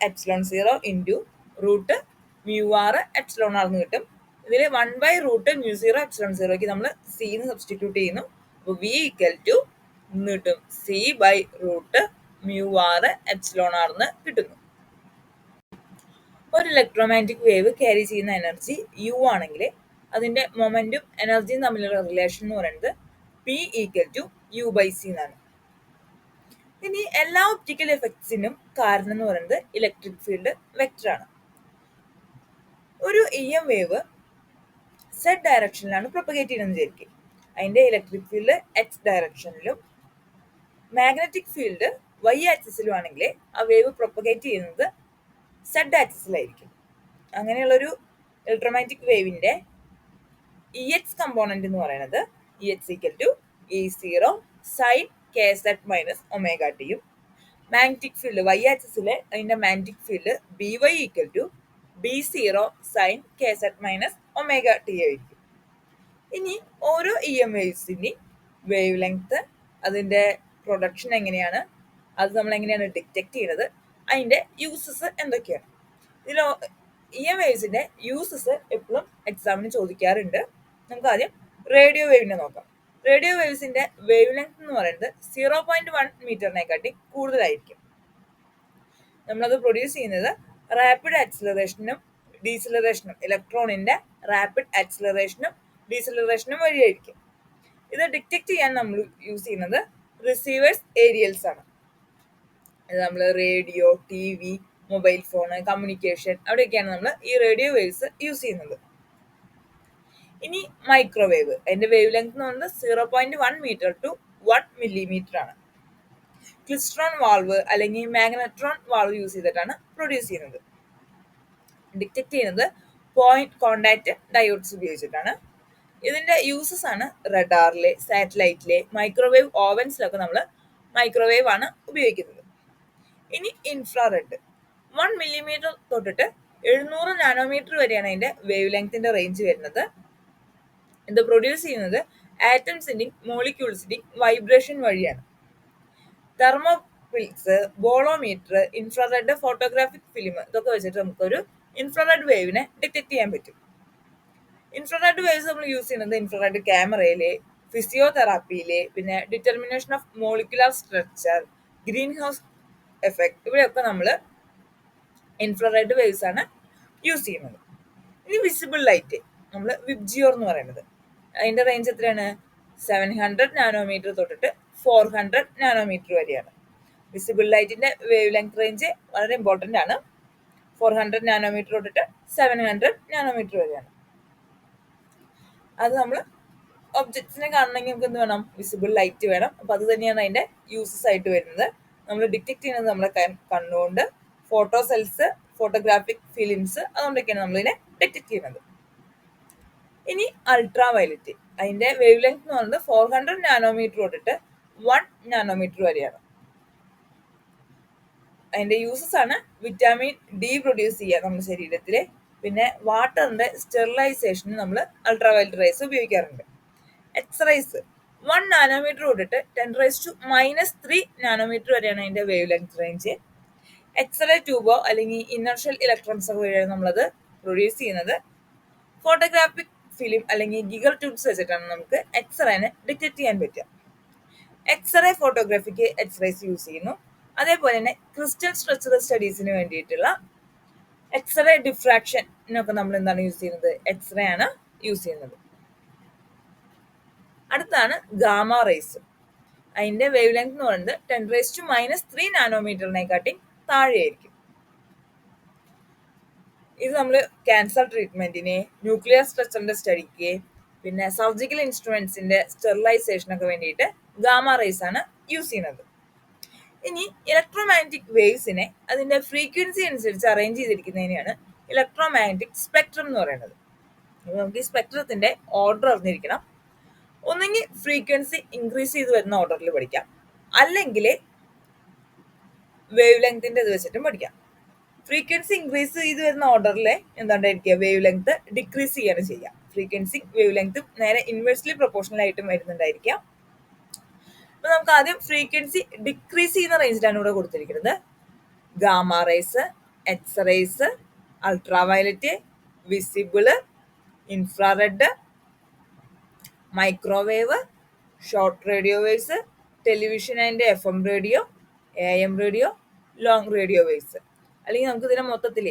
Speaker 1: ε0 × √μr ε r എന്ന് കിട്ടും. ഇതിൽ 1/√μ0 ε0ക്ക് നമ്മൾ സി എന്ന് സബ്സ്റ്റിറ്റ്യൂട്ട് ചെയ്യുന്നു. അപ്പോൾ വി ഈക്വൽ ടു എന്ന് കിട്ടും C/√μr ε r എന്ന് കിട്ടുന്നു. ഒരു ഇലക്ട്രോമാഗ്നറ്റിക് വേവ് ക്യാരി ചെയ്യുന്ന എനർജി യു ആണെങ്കിൽ അതിന്റെ മൊമെന്റും എനർജിയും തമ്മിലുള്ള റിലേഷൻ എന്ന് പറയുന്നത് P ഈക്വൽ ടു U/C എന്നാണ്. ഇനി എല്ലാ ഒപ്റ്റിക്കൽ എഫക്ട്സിനും കാരണം എന്ന് പറയുന്നത് ഇലക്ട്രിക് ഫീൽഡ് വെക്ടർ ആണ്. ഒരു EM വേവ് സെഡ് ഡയറക്ഷനിലാണ് പ്രൊപ്പഗേറ്റ് ചെയ്യുന്നത് വിചാരിക്കും. അതിന്റെ ഇലക്ട്രിക് ഫീൽഡ് എക്സ് ഡയറക്ഷനിലും മാഗ്നറ്റിക് ഫീൽഡ് Y ആക്സിസിലും ആണെങ്കിൽ ആ വേവ് പ്രൊപ്പഗേറ്റ് ചെയ്യുന്നത് സെഡ് ആക്സിസിലായിരിക്കും. അങ്ങനെയുള്ളൊരു ഇലക്ട്രോമാഗ്നറ്റിക് വേവിന്റെ EX കമ്പോണന്റ് എന്ന് പറയുന്നത് EX equal to E0 sin kz minus omega ടിയും മാഗ്നറ്റിക് ഫീൽഡ് Y ആക്സിസിലെ അതിന്റെ magnetic field BY equal to B0 sin kz minus omega T ആയിരിക്കും. ഇനി ഓരോ EM വേവ്സിന്റെ വേവ് ലെങ്ത്, അതിന്റെ പ്രൊഡക്ഷൻ എങ്ങനെയാണ്, അത് നമ്മൾ എങ്ങനെയാണ് ഡിറ്റക്ട് ചെയ്യുന്നത്, അതിന്റെ യൂസസ് എന്തൊക്കെയാണ്? ഇതിൽ EM വേവ്സിന്റെ യൂസസ് എപ്പോഴും എക്സാമിന് ചോദിക്കാറുണ്ട്. നമുക്ക് ആദ്യം റേഡിയോ വേവിനെ നോക്കാം. റേഡിയോ വേവ്സിന്റെ വേവ് ലെങ്ത് എന്ന് പറയുന്നത് 0.1 മീറ്ററിനെക്കാട്ടി കൂടുതലായിരിക്കും. നമ്മളത് പ്രൊഡ്യൂസ് ചെയ്യുന്നത് റാപ്പിഡ് ആക്സിലറേഷനും ഡീസിലറേഷനും, ഇലക്ട്രോണിന്റെ റാപ്പിഡ് ആക്സിലറേഷനും ഡീസിലറേഷനും വഴിയായിരിക്കും. ഇത് ഡിറ്റക്ട് ചെയ്യാൻ നമ്മൾ യൂസ് ചെയ്യുന്നത് റിസീവേഴ്സ് ഏരിയൽസ് ആണ്. നമ്മൾ radio, TV, mobile phone, communication, അവിടെയൊക്കെയാണ് നമ്മൾ ഈ റേഡിയോ വേവ്സ് യൂസ് ചെയ്യുന്നത്. ഇനി മൈക്രോവേവ്, അതിന്റെ വേവ് ലെങ്ത് എന്ന് പറയുന്നത് 0.1 മീറ്റർ ടു 1 മില്ലിമീറ്റർ ആണ്. ക്ലിസ്ട്രോൺ വാൾവ് അല്ലെങ്കിൽ മാഗ്നട്രോൺ വാൾവ് യൂസ് ചെയ്തിട്ടാണ് പ്രൊഡ്യൂസ് ചെയ്യുന്നത്. ഡിറ്റക്ട് ചെയ്യുന്നത് പോയിന്റ് കോണ്ടാക്ട് ഡയോഡ്സ് ഉപയോഗിച്ചിട്ടാണ്. ഇതിന്റെ യൂസസ് ആണ് റഡാറിലെ, സാറ്റലൈറ്റിലെ, മൈക്രോവേവ് ഓവൻസിലൊക്കെ നമ്മൾ മൈക്രോവേവ് ആണ് ഉപയോഗിക്കുന്നത്. ഇനി ഇൻഫ്രാറെഡ് 1 മില്ലിമീറ്റർ തൊട്ടിട്ട് 700 നാനോമീറ്റർ വരെയാണ് അതിന്റെ വേവ് ലെങ്ത്തിന്റെ റേഞ്ച് വരുന്നത്. ഇത് പ്രൊഡ്യൂസ് ചെയ്യുന്നത് ആറ്റംസിന്റെയും മോളിക്യൂൾസിന്റെയും വൈബ്രേഷൻ വഴിയാണ്. തെർമോപിൽസ്, ബോളോമീറ്റർ, ഇൻഫ്രാറെഡ് ഫോട്ടോഗ്രാഫിക് ഫിലിം, ഇതൊക്കെ വെച്ചിട്ട് നമുക്കൊരു ഇൻഫ്രാറെഡ് വേവിനെ ഡിറ്റക്ട് ചെയ്യാൻ പറ്റും. ഇൻഫ്രാറെഡ് വേവ്സ് നമ്മൾ യൂസ് ചെയ്യുന്നത് ഇൻഫ്രാറെഡ് ക്യാമറയിലെ, ഫിസിയോതെറാപ്പിയിലെ, പിന്നെ determination of molecular structure, green house effect, ഇവിടെയൊക്കെ നമ്മൾ ഇൻഫ്രാറെഡ് വേവ്സ് ആണ് യൂസ് ചെയ്യുന്നത്. ഇനി വിസിബിൾ ലൈറ്റ്, നമ്മൾ വിബ്ജിയോർ എന്ന് പറയുന്നത്, അതിന്റെ റേഞ്ച് എത്രയാണ്? 700 നാനോമീറ്റർ തൊട്ടിട്ട് 400 നാനോമീറ്റർ വരെയാണ്. വിസിബിൾ ലൈറ്റിന്റെ വേവ് ലെങ്ത് റേഞ്ച് വളരെ ഇമ്പോർട്ടന്റ് ആണ്. 400 നാനോമീറ്റർ തൊട്ടിട്ട് 700 നാനോമീറ്റർ വരെയാണ്. അത് നമ്മൾ ഒബ്ജക്ട്സിനെ കാണണമെങ്കിൽ നമുക്ക് എന്ത് വേണം? വിസിബിൾ ലൈറ്റ് വേണം. അപ്പൊ അത് തന്നെയാണ് അതിന്റെ യൂസസ് ആയിട്ട് വരുന്നത്. നമ്മൾ ഡിറ്റക്ട് ചെയ്യുന്നത് നമ്മളെ കണ്ണുകൊണ്ട്, ഫോട്ടോ സെൽസ്, ഫോട്ടോഗ്രാഫിക് ഫിലിംസ്, അതുകൊണ്ടൊക്കെയാണ് നമ്മളിതിനെ ഡിറ്റക്ട് ചെയ്യുന്നത്. ഇനി അൾട്രാ വയലറ്റ്, അതിന്റെ വേവ് ലെങ്ത് എന്ന് പറയുന്നത് 400 നാനോമീറ്റർ തൊട്ടിട്ട് 1 നാനോമീറ്റർ വരെയാണ്. അതിന്റെ യൂസസ് ആണ് വിറ്റാമിൻ ഡി പ്രൊഡ്യൂസ് ചെയ്യുക നമ്മുടെ ശരീരത്തില്, പിന്നെ വാട്ടറിന്റെ സ്റ്റെറിലൈസേഷന് നമ്മൾ അൾട്രാ വയലറ്റ് റേസ് ഉപയോഗിക്കാറുണ്ട്. എക്സ്റേസ് 1 നാനോമീറ്റർ തൊട്ടിട്ട് 10⁻³ നാനോമീറ്റർ വരെയാണ് അതിന്റെ വേവ് ലെങ്ത് റേഞ്ച്. എക്സ്റേ ട്യൂബോ അല്ലെങ്കിൽ ഇനർഷ്യൽ ഇലക്ട്രോൺസ് വഴിയാണ് നമ്മളത് പ്രൊഡ്യൂസ് ചെയ്യുന്നത്. ഫോട്ടോഗ്രാഫിക് ഫിലിം അല്ലെങ്കിൽ ഗിഗർ ട്യൂബ്സ് വെച്ചിട്ടാണ് നമുക്ക് എക്സ്റേനെ ഡിറ്റക്ട് ചെയ്യാൻ പറ്റുക. എക്സ്റേ ഫോട്ടോഗ്രാഫിക്ക് എക്സ്റേസ് യൂസ് ചെയ്യുന്നു. അതേപോലെ തന്നെ ക്രിസ്റ്റൽ സ്ട്രക്ചറൽ സ്റ്റഡീസിന് വേണ്ടിയിട്ടുള്ള എക്സ്റേ ഡിഫ്രാക്ഷനൊക്കെ നമ്മൾ എന്താണ് യൂസ് ചെയ്യുന്നത്? എക്സ്റേ ആണ് യൂസ് ചെയ്യുന്നത്. അടുത്താണ് ഗാമ റേസ്. അതിന്റെ വേവ് ലെങ്ത് എന്ന് പറയുന്നത് 10⁻³ നാനോമീറ്ററിനെക്കാട്ടി താഴെയായിരിക്കും. ഇത് നമ്മൾ ക്യാൻസർ ട്രീറ്റ്മെന്റിന്, ന്യൂക്ലിയർ സ്ട്രക്ചറിന്റെ സ്റ്റഡിക്ക്, പിന്നെ സർജിക്കൽ ഇൻസ്ട്രുമെന്റ്സിന്റെ സ്റ്റെറിലൈസേഷനൊക്കെ വേണ്ടിയിട്ട് ഗാമ റേസ് ആണ് യൂസ് ചെയ്യുന്നത്. ഇനി ഇലക്ട്രോമാഗ്നറ്റിക് വേവ്സിനെ അതിന്റെ ഫ്രീക്വൻസി അനുസരിച്ച് അറേഞ്ച് ചെയ്തിരിക്കുന്നതിനെയാണ് ഇലക്ട്രോമാഗ്നറ്റിക് സ്പെക്ട്രം എന്ന് പറയുന്നത്. നമുക്ക് ഈ സ്പെക്ട്രത്തിന്റെ ഓർഡർ അറിഞ്ഞിരിക്കണം. ഒന്നെങ്കിൽ ഫ്രീക്വൻസി ഇൻക്രീസ് ചെയ്ത് വരുന്ന ഓർഡറിൽ പഠിക്കാം, അല്ലെങ്കിൽ വേവ് ലെങ്തിന്റെ ഇത് വെച്ചിട്ടും പഠിക്കാം. ഫ്രീക്വൻസി ഇൻക്രീസ് ചെയ്ത് വരുന്ന ഓർഡറിൽ എന്താണ്ടായിരിക്കുക, വേവ് ലെങ്ത് ഡിക്രീസ് ചെയ്യാണ് ചെയ്യുക. ഫ്രീക്വൻസി വേവ് ലെങ്ത് നേരെ ഇൻവേഴ്സ്ലി പ്രൊപ്പോർഷണൽ ആയിട്ടും വരുന്നുണ്ടായിരിക്കാം. അപ്പൊ നമുക്ക് ആദ്യം ഫ്രീക്വൻസി ഡിക്രീസ് ചെയ്യുന്ന റേഞ്ചിലാണ് ഇവിടെ കൊടുത്തിരിക്കുന്നത്. Gamma rays, X rays, ultraviolet, visible, infrared, microwave, short radio waves, television and FM radio, AM radio, long radio waves. അല്ലെങ്കിൽ നമുക്ക് ഇതിനെ മൊത്തത്തിൽ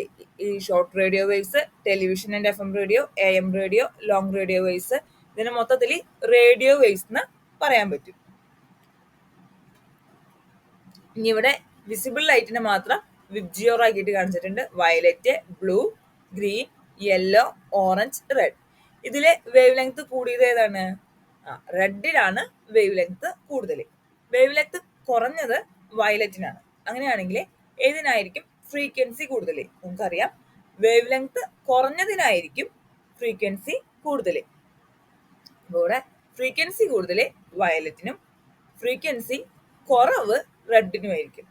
Speaker 1: ഈ short radio waves, television and FM radio, AM radio, long radio waves, ഇതിനെ മൊത്തത്തിൽ radio waves എന്ന് പറയാൻ പറ്റും. ഇനി ഇവിടെ വിസിബിൾ ലൈറ്റിനെ മാത്രം വിബ്ജിയോർ ആക്കിയിട്ട് കാണിച്ചിട്ടുണ്ട്. Violet, blue, green, yellow, orange, red. ഇതിലെ വേവ് ലെങ്ത് കൂടിയത് ഏതാണ്? റെഡിലാണ് വേവ് ലെങ്ത് കൂടുതൽ. വേവ് ലെങ്ത് കുറഞ്ഞത് വയലറ്റിനാണ്. അങ്ങനെയാണെങ്കിൽ ഏതിനായിരിക്കും ഫ്രീക്വൻസി കൂടുതൽ? നമുക്കറിയാം, വേവ് ലെങ്ത് കുറഞ്ഞതിനായിരിക്കും ഫ്രീക്വൻസി കൂടുതൽ. അപ്പോൾ ഇവിടെ ഫ്രീക്വൻസി കൂടുതൽ വയലറ്റിനും, ഫ്രീക്വൻസി കുറവ് റെഡിനുമായിരിക്കും.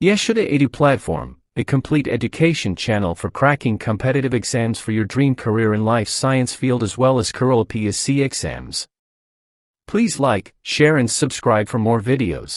Speaker 2: Yeshuda Edu Platform, a complete education channel for cracking competitive exams for your dream career in life science field as well as Kerala PSC exams. Please like, share and subscribe for more videos.